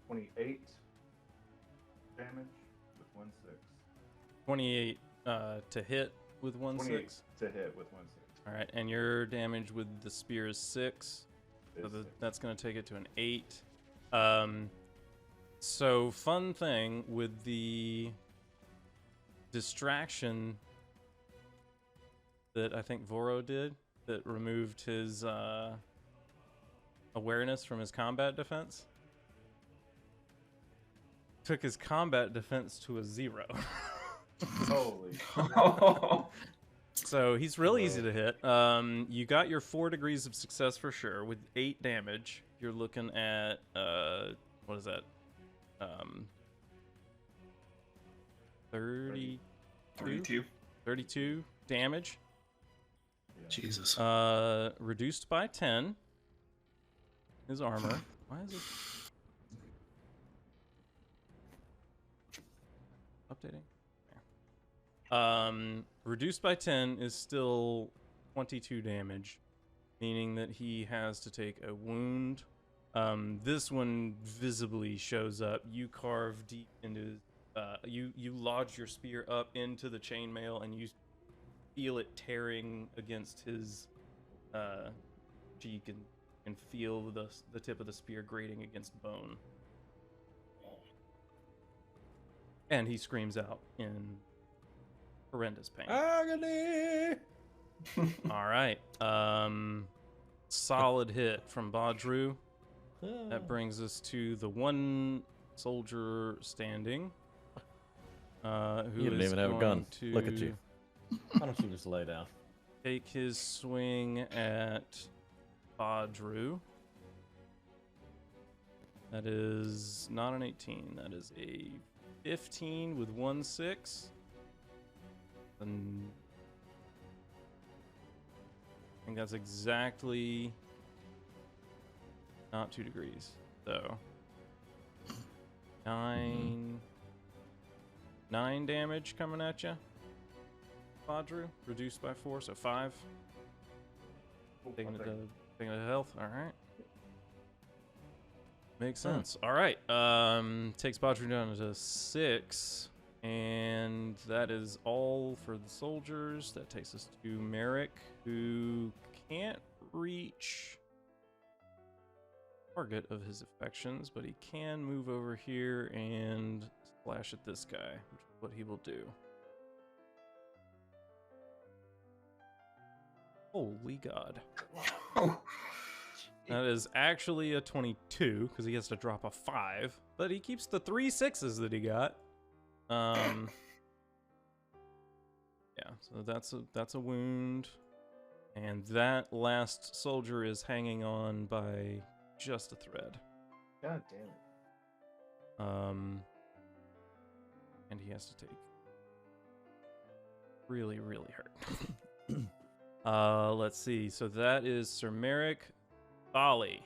28 damage with 1 6. 28 to hit with 1 28 6. to hit with 1 6. All right. And your damage with the spear is 6. So Is 6. that's going to take it to an 8. So fun thing with the distraction that I think Voro did that removed his awareness from his combat defense. Took his combat defense to a 0. Holy. So he's real easy to hit. You got your 4 degrees of success for sure with 8 damage. You're looking at what is that? 32 damage. Jesus. Reduced by 10. His armor. Why is it updating? There. Reduced by 10 is still 22 damage, meaning that he has to take a wound. This one visibly shows up. You carve deep into you lodge your spear up into the chainmail, and you feel it tearing against his cheek, and feel the tip of the spear grating against bone. And he screams out in horrendous pain. Agony! All right. Solid hit from Badru. That brings us to the one soldier standing. Who You didn't is even have a going gun. to Look at you. Why don't you just lay down? take his swing at Badru. That is not an 18. That is a 15 with 1/6. And I think that's exactly not 2 degrees. So 9 damage coming at you, Badru. Reduced by 4, so 5. Taking it to health. All right. Makes sense. All right. Takes Badru down to 6. And that is all for the soldiers. That takes us to Merrick, who can't reach target of his affections, but he can move over here and slash at this guy, which is what he will do. Holy God. That is actually a 22, because he has to drop a 5, but he keeps the 3 6s that he got. Yeah, so that's a wound, and that last soldier is hanging on by just a thread. God damn it. And he has to take really, really hurt. Let's see. So that is Sir Merrick, Bali.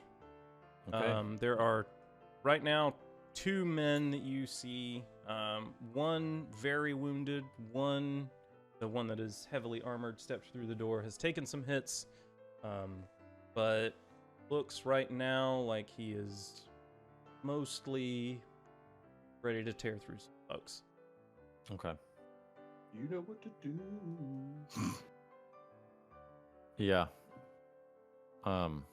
Okay. There are right now 2 men that you see. One very wounded, the one that is heavily armored, stepped through the door, has taken some hits, but looks right now like he is mostly ready to tear through some folks. Okay. You know what to do. Yeah. I'm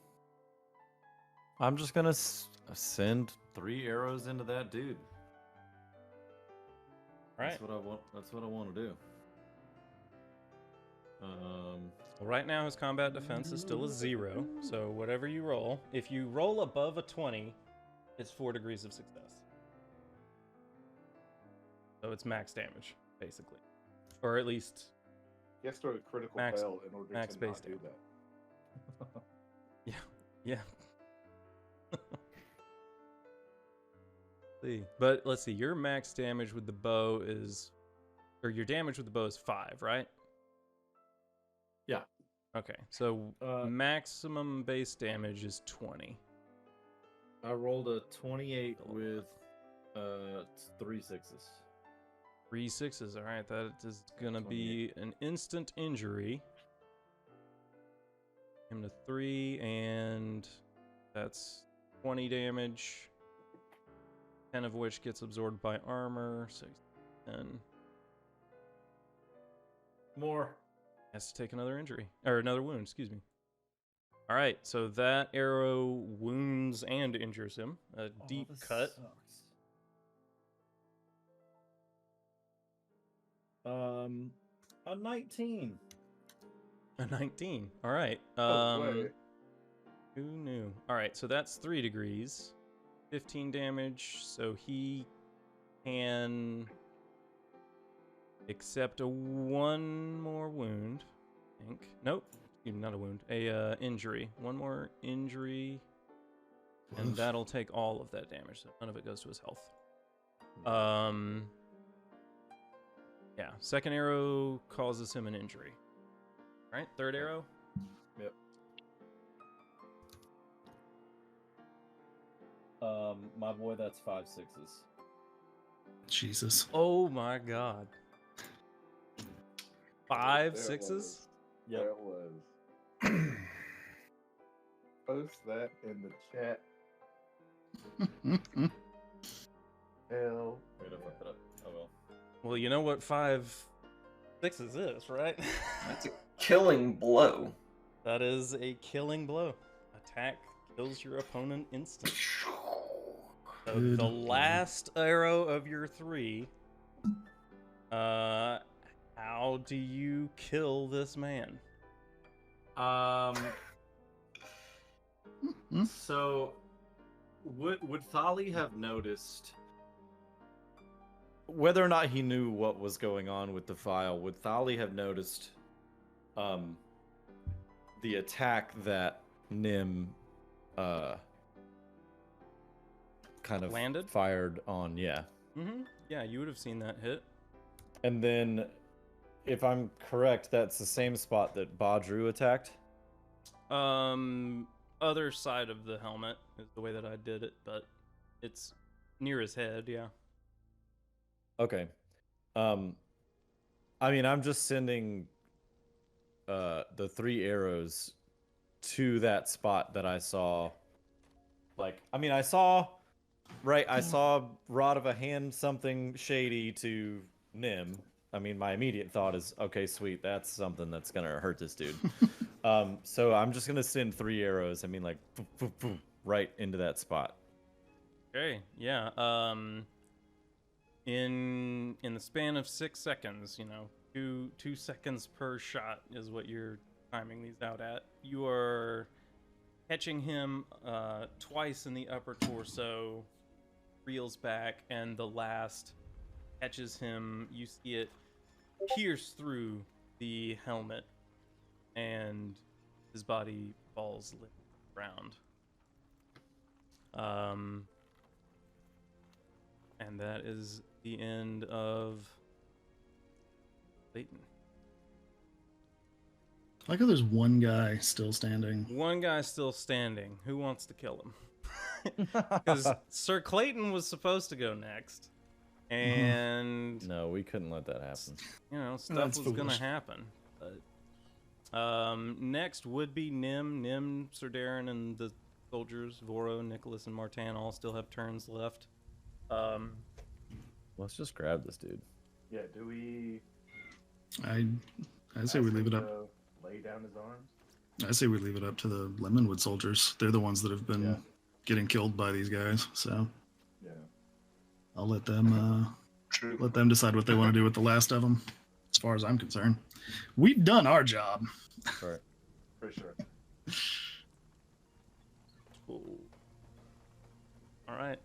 just gonna send 3 arrows into that dude. Right. That's what I want. That's what I want to do. Well, right now his combat defense is still a 0, so whatever you roll, if you roll above a 20, it's 4 degrees of success. So it's max damage, basically, or at least He has to throw a critical Max- fail in order max to base not do that. yeah. See, but let's see. Your max damage with the bow is, or your damage with the bow is 5, right? Yeah. Okay, so Uh, maximum base damage is 20. I rolled a 28 with 3 6s. 3 6s. All right, that is gonna be an instant injury. Him to 3, and that's 20 damage. 10 of which gets absorbed by armor. 6, 10. More. Has to take another injury, or another wound, excuse me. All right, so that arrow wounds and injures him. A deep cut. Sucks. A 19. A 19. All right. Oh, wait. Who knew? All right, so that's 3 degrees. 15 damage, so he can accept a 1 more wound, I think. Nope, excuse me, not a wound, a injury. 1 more injury, and that'll take all of that damage, so none of it goes to his health. Yeah, second arrow causes him an injury. All right, third arrow. Yep. My boy, that's 5 6s. Jesus. Oh my god. 5 There it 6s? was. Yep. There it was. Post that in the chat. Hell. Wait, I'll look it up. I will. Well, you know what 5 6s is, right? That's a killing blow. That is a killing blow. Attack kills your opponent instantly. So Good the lord. last arrow of your 3. How do you kill this man? So would Thali have noticed whether or not he knew what was going on with the file, would Thali have noticed the attack that Nim kind of Landed? fired on? Yeah. Mm-hmm. Yeah, you would have seen that hit. And then, if I'm correct, that's the same spot that Badru attacked? Other side of the helmet is the way that I did it, but it's near his head, yeah. Okay. I mean, I'm just sending the 3 arrows to that spot that I saw. Like, I mean, I saw Raduva hand something shady to Nim. I mean, my immediate thought is, okay, sweet, that's something that's gonna hurt this dude. So I'm just gonna send 3 arrows. I mean, like, poof, poof, poof, right into that spot. Okay, yeah. In the span of 6 seconds, 2 seconds per shot is what you're timing these out at. You are catching him twice in the upper torso, reels back, and the last catches him. You see it pierce through the helmet, and his body falls limp to the ground. And that is the end of Clayton. I like how there's one guy still standing. One guy still standing. Who wants to kill him? Because Sir Clayton was supposed to go next. And, No, we couldn't let that happen. stuff That's was going to foolish. happen. But, next would be Nim. Nim, Sir Darren, and the soldiers, Voro, Nicholas, and Martan all still have turns left. Let's just grab this dude. Yeah, do we? I say we leave it up. Lay down his arms. I say we leave it up to the Lemonwood soldiers. They're the ones that have been getting killed by these guys. So Yeah. I'll let them True. decide what they want to do with the last of them. As far as I'm concerned, we've done our job. Right. For sure. Cool. All right.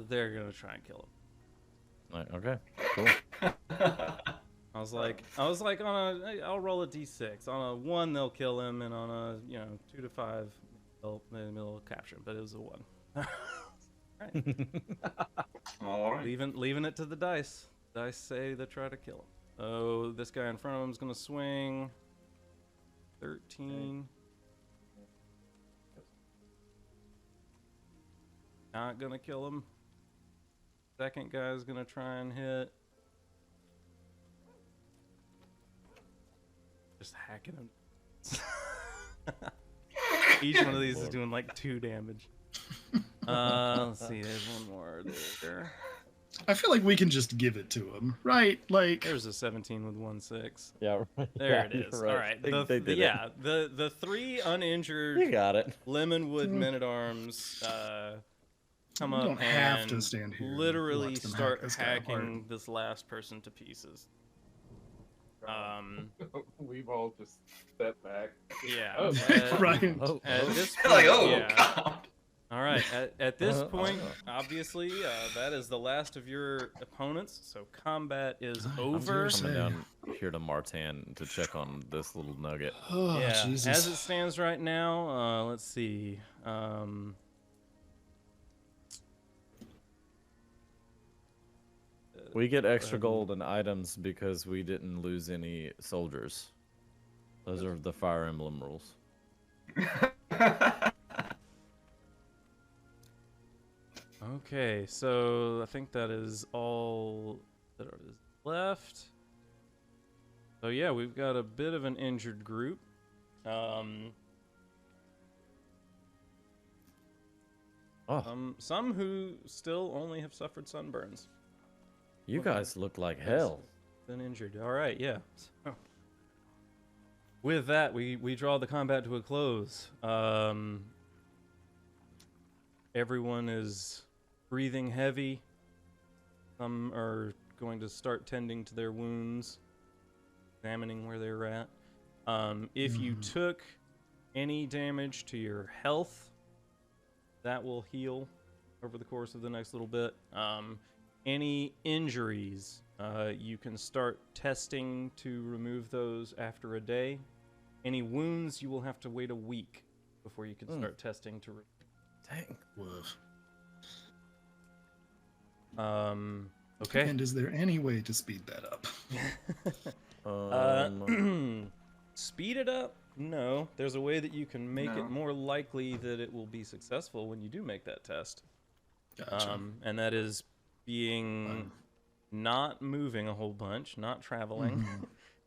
They're gonna try and kill him. Okay. Cool. I was like, I'll roll a d6. On a 1, they'll kill him, and on a 2 to 5, they'll capture him. But it was a 1. All right. Leaving it to the dice. Dice say they try to kill him. Oh, this guy in front of him is gonna swing. 13. Not gonna kill him. Second guy's gonna try and hit. Just hacking him. Each one of these is doing like 2 damage. Let's see, there's one more there. I feel like we can just give it to him, right? Like, There's a 17 with 1/6. Yeah. Right. There Yeah, it is. you're right. All right. They did it. The 3 uninjured You got it. Lemonwood men-at-arms come We up don't and have to stand here and literally watch them hack start this guy hacking apart. this last person to pieces. We've all just stepped back. Yeah. Oh, Right. At this point, Like, oh yeah. god. All right. At this point, obviously, that is the last of your opponents. So combat is over. Yes. Coming down here to Martan to check on this little nugget. Oh, Yeah. Jesus. As it stands right now, let's see. We get extra gold and items because we didn't lose any soldiers. Those are the Fire Emblem rules. Okay, so I think that is all that is left. So yeah, we've got a bit of an injured group. Some who still only have suffered sunburns. You guys look like hell. Been injured. All right, yeah. So, with that, we draw the combat to a close. Everyone is breathing heavy. Some are going to start tending to their wounds, examining where they're at. If you took any damage to your health, that will heal. over the course of the next little bit. Any injuries, you can start testing to remove those after a day. Any wounds, you will have to wait a week before you can start testing to. Dang. Woof. Okay. And is there any way to speed that up? Speed it up? No. There's a way that you can make No. it more likely that it will be successful when you do make that test. Gotcha. And that is being not moving a whole bunch, not traveling,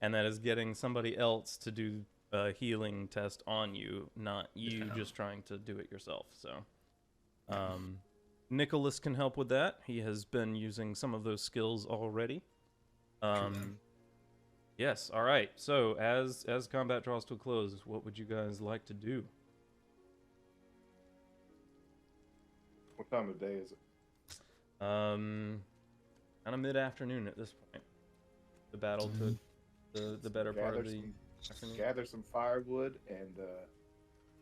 and that is getting somebody else to do a healing test on you, not you just trying to do it yourself. So, Nicholas can help with that. He has been using some of those skills already. Yes. All right. So, as combat draws to a close, what would you guys like to do? What time of day is it? Kind of mid-afternoon at this point. The battle took the better part of the afternoon. Gather some firewood and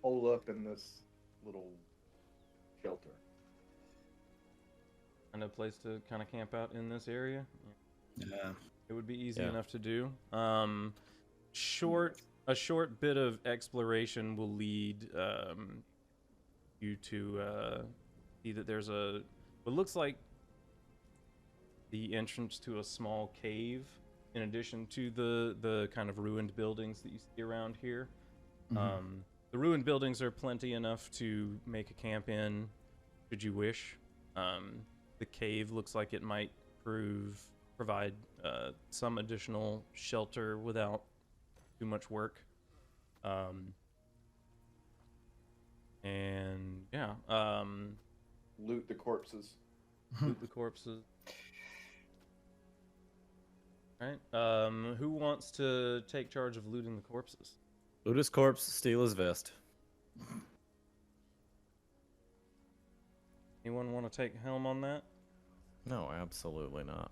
hole up in this little shelter. And a place to kind of camp out in this area. Yeah. It would be easy Yeah. enough to do. A short bit of exploration will lead you to see that there's what looks like the entrance to a small cave, in addition to the kind of ruined buildings that you see around here. The ruined buildings are plenty enough to make a camp in, should you wish. The cave looks like it might provide some additional shelter without too much work. And yeah, Loot the corpses. loot the corpses. Right. Who wants to take charge of looting the corpses? Loot his corpse, steal his vest. Anyone want to take helm on that? No, absolutely not.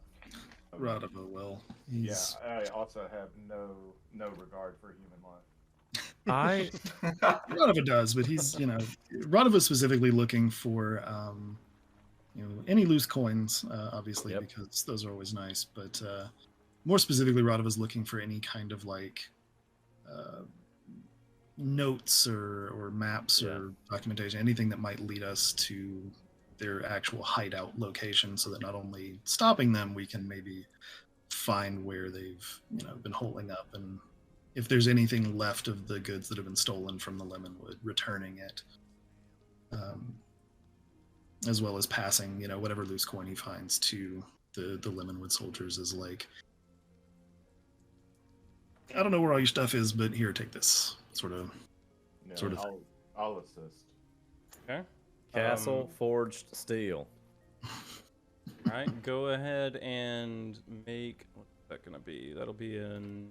Raduva will. He's Yeah, I also have no regard for human life. I Raduva does, but he's Raduva specifically looking for any loose coins, obviously, Yep. because those are always nice. But more specifically, Raduva's looking for any kind of notes or maps or documentation, anything that might lead us to their actual hideout location, so that not only stopping them, we can maybe find where they've been holing up, and if there's anything left of the goods that have been stolen from the Lemonwood, returning it, as well as passing whatever loose coin he finds to the Lemonwood soldiers, is like, I don't know where all your stuff is, but here, take this sort of thing. I'll assist. Okay. castle forged steel. All right. Go ahead and make. What's that gonna be? That'll be an.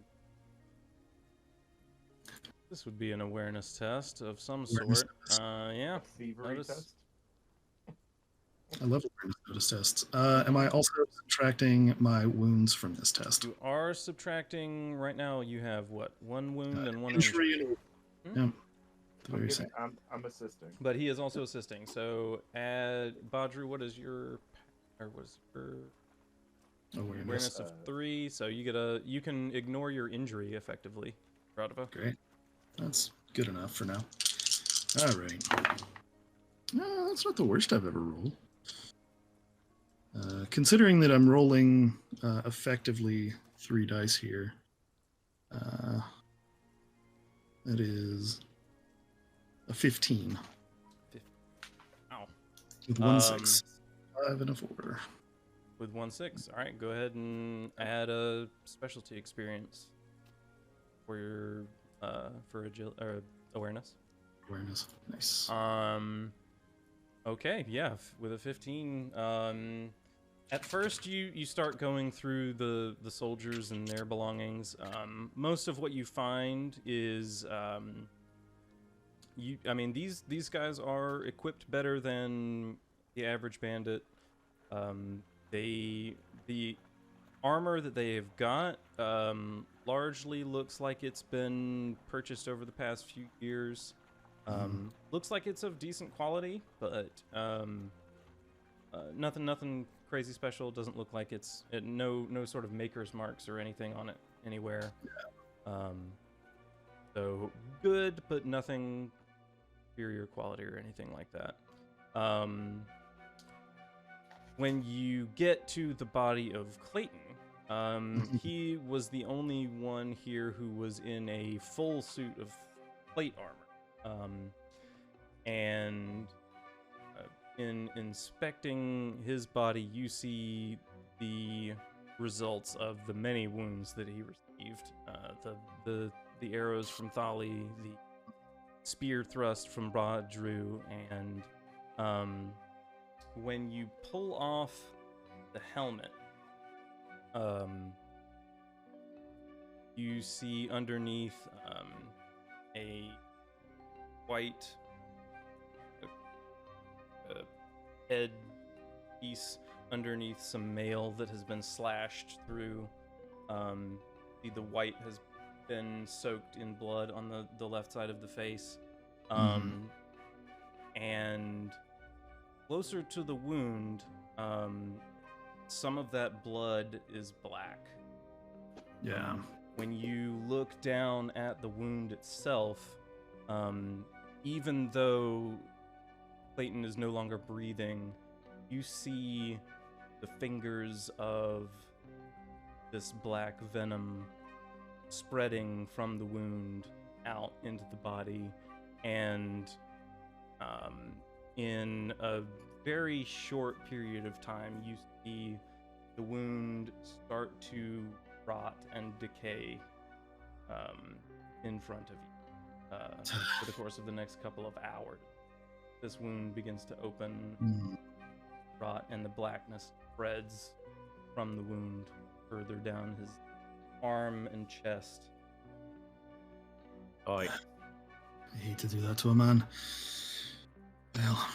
This would be an awareness test of some Awareness sort. Yeah. Thievery Notice- test. I love awareness notice tests. Am I also subtracting my wounds from this test? You are subtracting right now. You have what? One wound and one injury. Injury and yeah. Very same. I'm assisting. But he is also assisting. So, Badru, what is your Awareness. awareness of 3? So you can ignore your injury effectively. Raduva. Great. That's good enough for now. All right. No, that's not the worst I've ever rolled. Considering that I'm rolling effectively 3 dice here, that is a 15. Ow. With 1 6. 5 and a 4. With 1 6. All right, go ahead and add a specialty experience for your awareness. Awareness. Nice. Okay, yeah, with a 15. At first, you start going through the soldiers and their belongings. Most of what you find is these guys are equipped better than the average bandit. The armor that they have got largely looks like it's been purchased over the past few years. Looks like it's of decent quality, but nothing crazy special. Doesn't look like no sort of maker's marks or anything on it anywhere. So good, but nothing superior quality or anything like that. When you get to the body of Clayton, he was the only one here who was in a full suit of plate armor. And in inspecting his body, you see the results of the many wounds that he received. The arrows from Thali, the spear thrust from Raduva, and when you pull off the helmet, you see underneath a white head piece underneath some mail that has been slashed through. The white has been soaked in blood on the left side of the face. And closer to the wound, some of that blood is black. Yeah. When you look down at the wound itself, even though Clayton is no longer breathing, you see the fingers of this black venom spreading from the wound out into the body, and in a very short period of time, you see the wound start to rot and decay in front of you for the course of the next couple of hours. This wound begins to open, rot, and the blackness spreads from the wound further down his arm and chest. Oh, yeah. I hate to do that to a man. Well,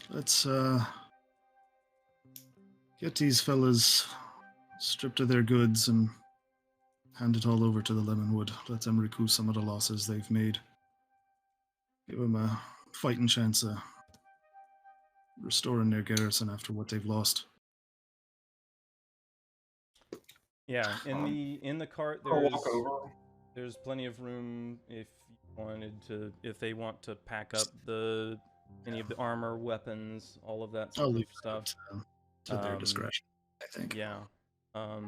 let's get these fellas stripped of their goods and hand it all over to the Lemonwood. Let them recoup some of the losses they've made. Give them a fighting chance of restoring their garrison after what they've lost. Yeah, in the cart I'll walk over. there's plenty of room if they want to pack up any of the armor, weapons, all of that I'll sort of leave stuff. to their discretion, I think. Yeah.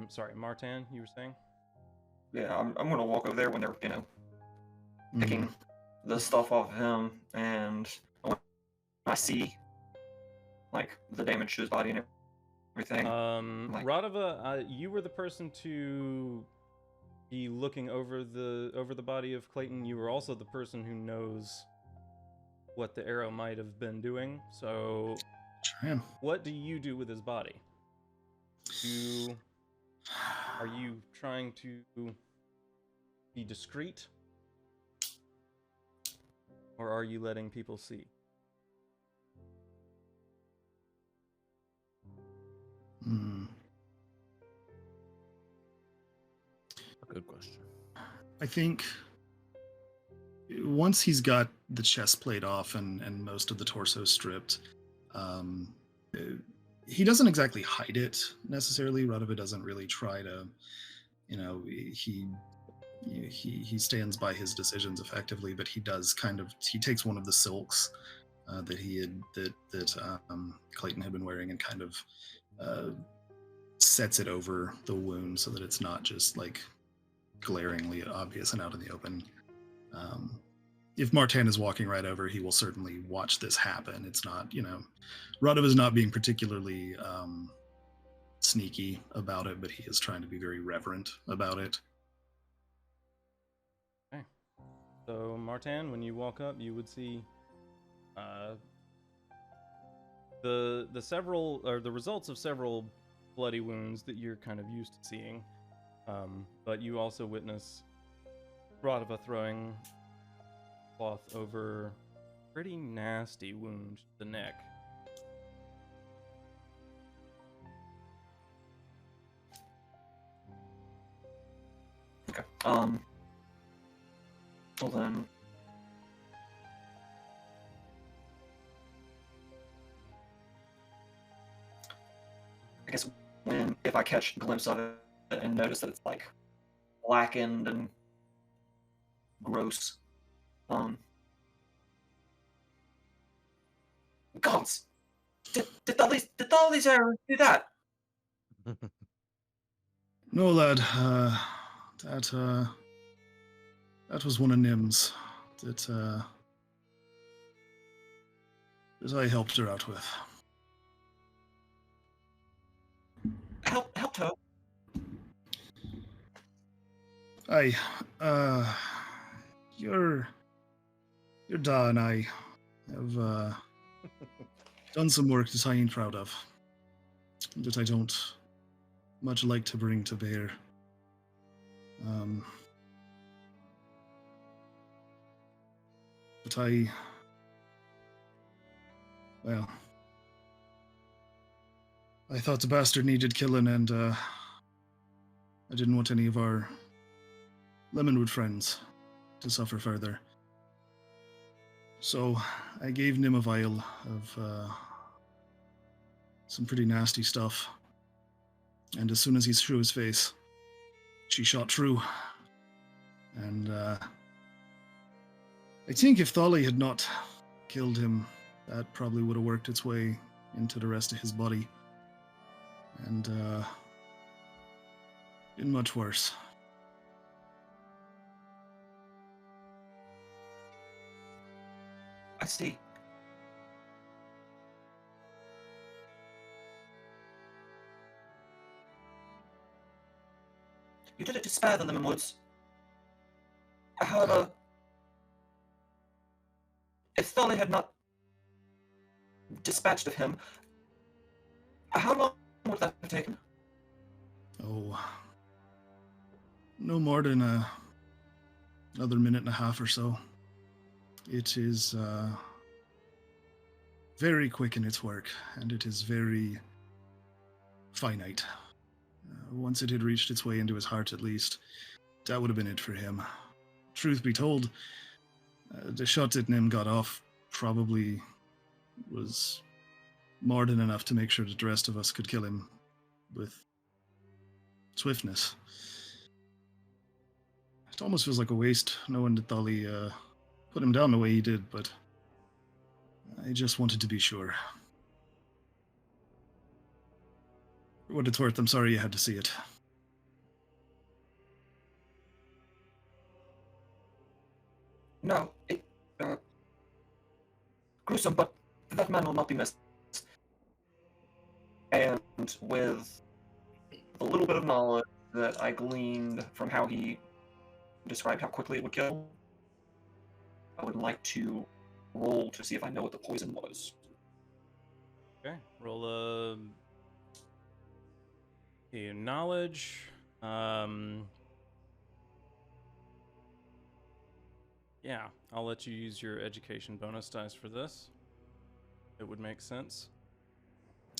Sorry, Martin, you were saying? Yeah, I'm gonna walk over there when they're, picking the stuff off of him, and when I see, like, the damage to his body and everything. Raduva, you were the person to be looking over the body of Clayton. You were also the person who knows what the arrow might have been doing. So, what do you do with his body? Are you trying to be discreet, or are you letting people see? Good question. I think once he's got the chest plate off and most of the torso stripped, he doesn't exactly hide it necessarily. Raduva doesn't really try to, he stands by his decisions effectively, but he does he takes one of the silks that Clayton had been wearing and kind of sets it over the wound so that it's not just like glaringly obvious and out in the open. If Martin is walking right over, he will certainly watch this happen. It's not, Raduva is not being particularly sneaky about it, but he is trying to be very reverent about it. Okay. So, Martin, when you walk up, you would see the results of several bloody wounds that you're kind of used to seeing. But you also witness Raduva throwing cloth over a pretty nasty wound to the neck. Okay. Well then. guess if I catch a glimpse of it and notice that it's like blackened and gross. Gods, did all these arrows do that? No, lad. That was one of Nim's that I helped her out with. Helped her. Aye, your da and I have done some work that I ain't proud of, that I don't much like to bring to bear. But I thought the bastard needed killing, and I didn't want any of our Lemonwood friends to suffer further. So I gave Nim a vial of some pretty nasty stuff, and as soon as he threw his face, she shot through. And I think if Tholly had not killed him, that probably would have worked its way into the rest of his body. And been much worse. I see. You did it to spare the Lemonwoods. However, if Tholly had not dispatched of him, how long would that have taken? Oh, no more than another minute and a half or so. It is very quick in its work, and it is very finite. Once it had reached its way into his heart, at least, that would have been it for him. Truth be told, the shot that Nim got off probably was more than enough to make sure that the rest of us could kill him with swiftness. It almost feels like a waste knowing that Tholly put him down the way he did, but I just wanted to be sure. For what it's worth, I'm sorry you had to see it. No, it gruesome, but that man will not be missed. And with the little bit of knowledge that I gleaned from how he described how quickly it would kill, I would like to roll to see if I know what the poison was. Okay, roll knowledge. Yeah, I'll let you use your education bonus dice for this. It would make sense.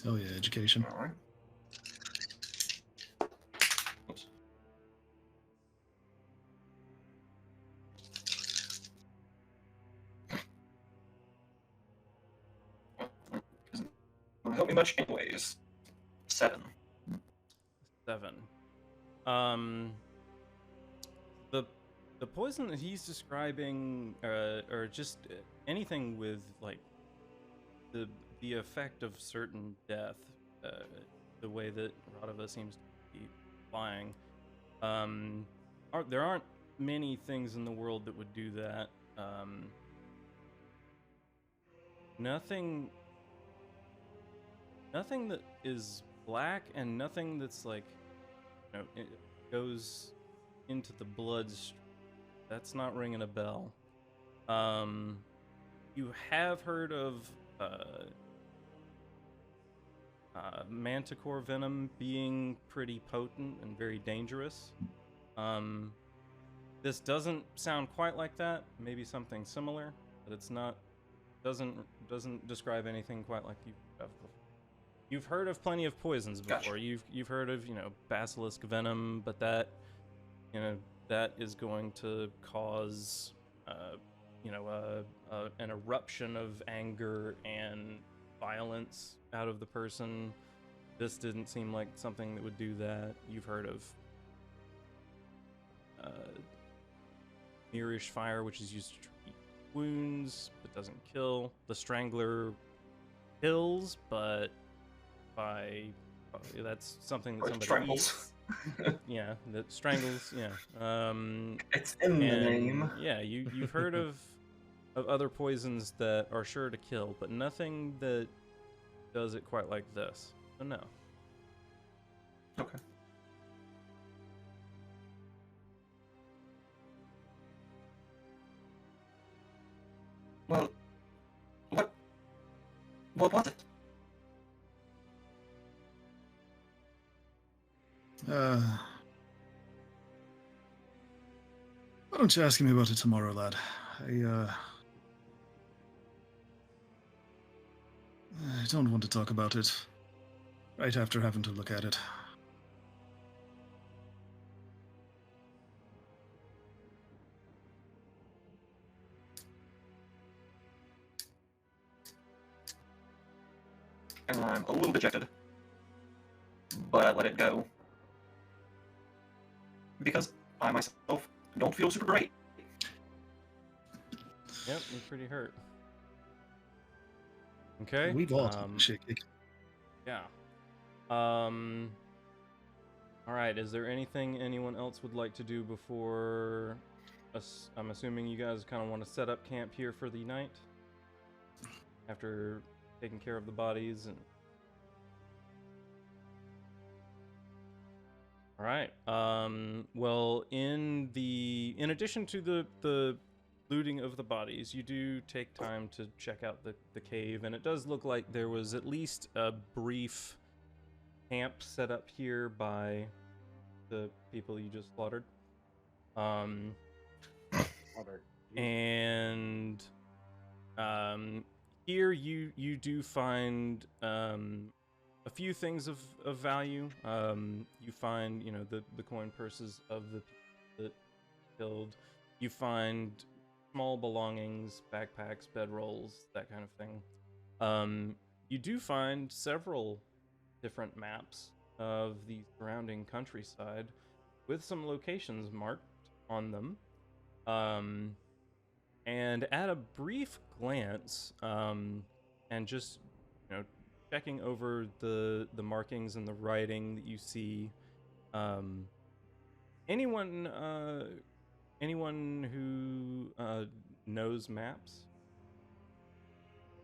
Oh yeah, education. All right. Oops. Doesn't help me much anyways. 7. 7. The poison that he's describing, or just anything with like the effect of certain death, the way that Raduva seems to be flying, there aren't many things in the world that would do that. Nothing that is black, and nothing that's like, it goes into the bloodstream. That's not ringing a bell. You have heard of manticore venom being pretty potent and very dangerous. This doesn't sound quite like that. Maybe something similar, but it's not. Doesn't describe anything quite like you've heard of before. You've heard of plenty of poisons before. Gotcha. You've heard of basilisk venom, but that that is going to cause an eruption of anger and violence out of the person. This didn't seem like something that would do that. You've heard of Nearish fire, which is used to treat wounds, but doesn't kill. The Strangler kills, but that's something that Or somebody strangles. eats. Yeah, that strangles. Yeah. It's in the name. Yeah, you've heard of other poisons that are sure to kill, but nothing that does it quite like this. So no. Okay. Well, what was it? Why don't you ask me about it tomorrow, lad? I don't want to talk about it right after having to look at it. And I'm a little dejected, but I let it go because I myself don't feel super great. Yep, you're pretty hurt. Okay. We've all taken shaky. Yeah. All right. Is there anything anyone else would like to do before us? I'm assuming you guys kind of want to set up camp here for the night after taking care of the bodies and. All right. Well, in addition to the looting of the bodies, you do take time to check out the cave, and it does look like there was at least a brief camp set up here by the people you just slaughtered. And here you do find a few things of value. You find, the coin purses of the people that killed. You find small belongings, backpacks, bedrolls, that kind of thing. You do find several different maps of the surrounding countryside with some locations marked on them. And at a brief glance, and just, checking over the markings and the writing that you see, anyone who knows maps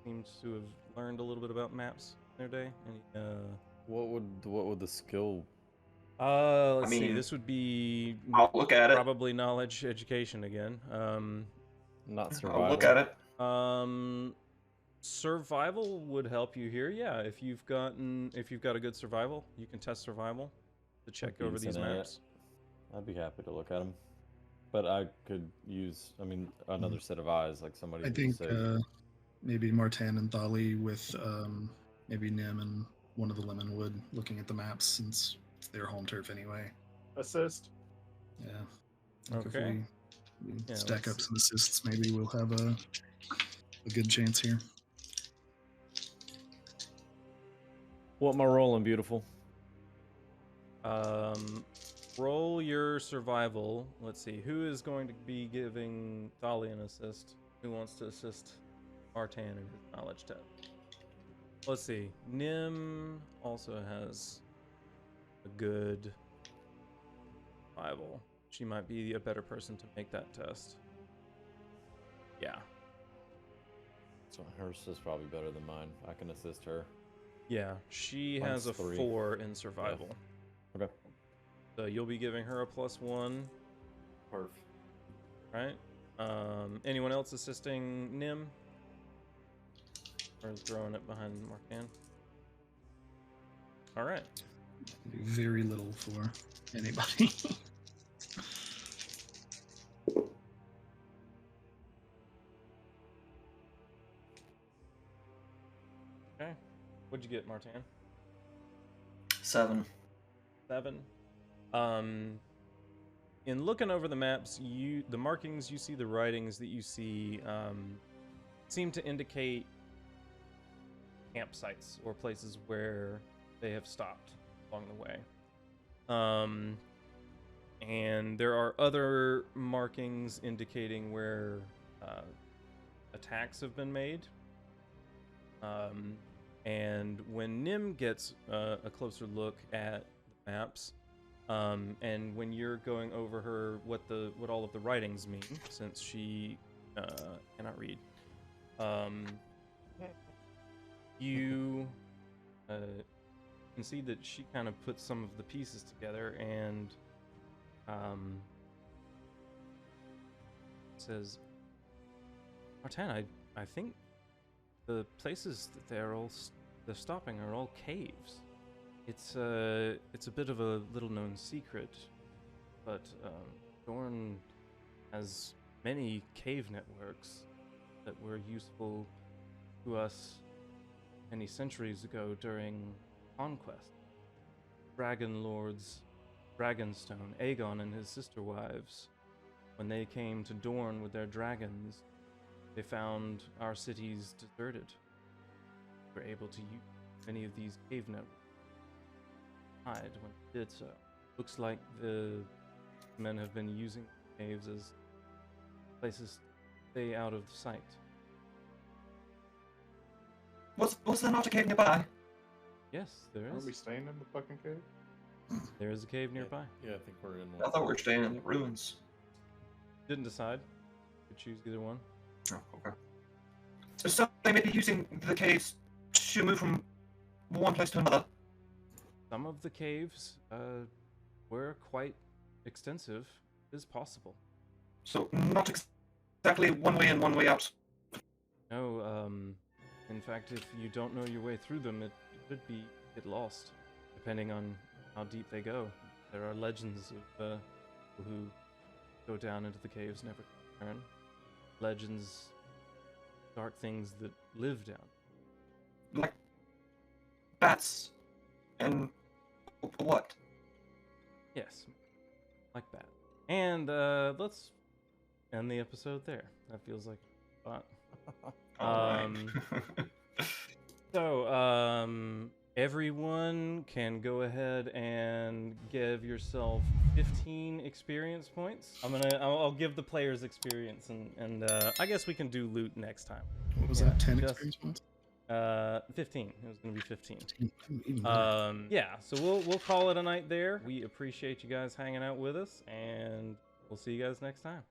seems to have learned a little bit about maps in their day. What would the skill? Let's see. mean, This would be I'll look at it. probably knowledge education again. Not survival. I'll look at it. Survival would help you here. Yeah, if you've got a good survival, you can test survival to check over these maps. I'd be happy to look at them, but I could use, another set of eyes, like somebody. I think maybe Martin and Thali with maybe Nim and one of the Lemonwood looking at the maps, since it's their home turf anyway. Assist. Yeah. Like Okay. If we stack up some assists, maybe we'll have a good chance here. What am I rolling, beautiful? Roll your survival. Let's see. Who is going to be giving Thali an assist? Who wants to assist Martin in his knowledge test? Let's see. Nim also has a good survival. She might be a better person to make that test. Yeah. So hers is probably better than mine. I can assist her. Yeah, she Mine's has a 3. 4 in survival. Yeah. Okay. So you'll be giving her a +1. Perf. Right? Anyone else assisting Nim? Or throwing it behind Marcan? Alright. Very little for anybody. Okay. What'd you get, Martin? 7. 7. In looking over the maps, the markings you see, the writings that you see, seem to indicate campsites or places where they have stopped along the way. And there are other markings indicating where attacks have been made. And when Nim gets a closer look at the maps, and when you're going over what all of the writings mean, since she cannot read, you can see that she kind of puts some of the pieces together and says, Martin, I think the places that they're stopping are all caves. It's a bit of a little-known secret, but Dorn has many cave networks that were useful to us many centuries ago during conquest. Dragon lords, Dragonstone, Aegon and his sister wives, when they came to Dorn with their dragons, they found our cities deserted. We were able to use many of these cave networks hide when they did so. Looks like the men have been using caves as places to stay out of sight. Was there not a cave nearby? Yes, there Aren't we is. staying in the fucking cave? There is a cave nearby. Yeah, I think we're in I one. thought we were staying in the ruins. Didn't decide. Could choose either one. Oh, okay. So they may be using the caves to move from one place to another. Some of the caves were quite extensive. It is possible. So not exactly one way in, one way out. No, in fact, if you don't know your way through them, it could get lost, depending on how deep they go. There are legends of people who go down into the caves, never return. Legends, dark things that live down. Like bats and what? Yes, like that. And let's end the episode there. That feels like a spot. So, everyone can go ahead and give yourself 15 experience points. I'll give the players experience, and I guess we can do loot next time. What was Yeah, that? 10 just- experience points? 15. It was gonna be 15. Even better. Yeah. So we'll call it a night there. We appreciate you guys hanging out with us, and we'll see you guys next time.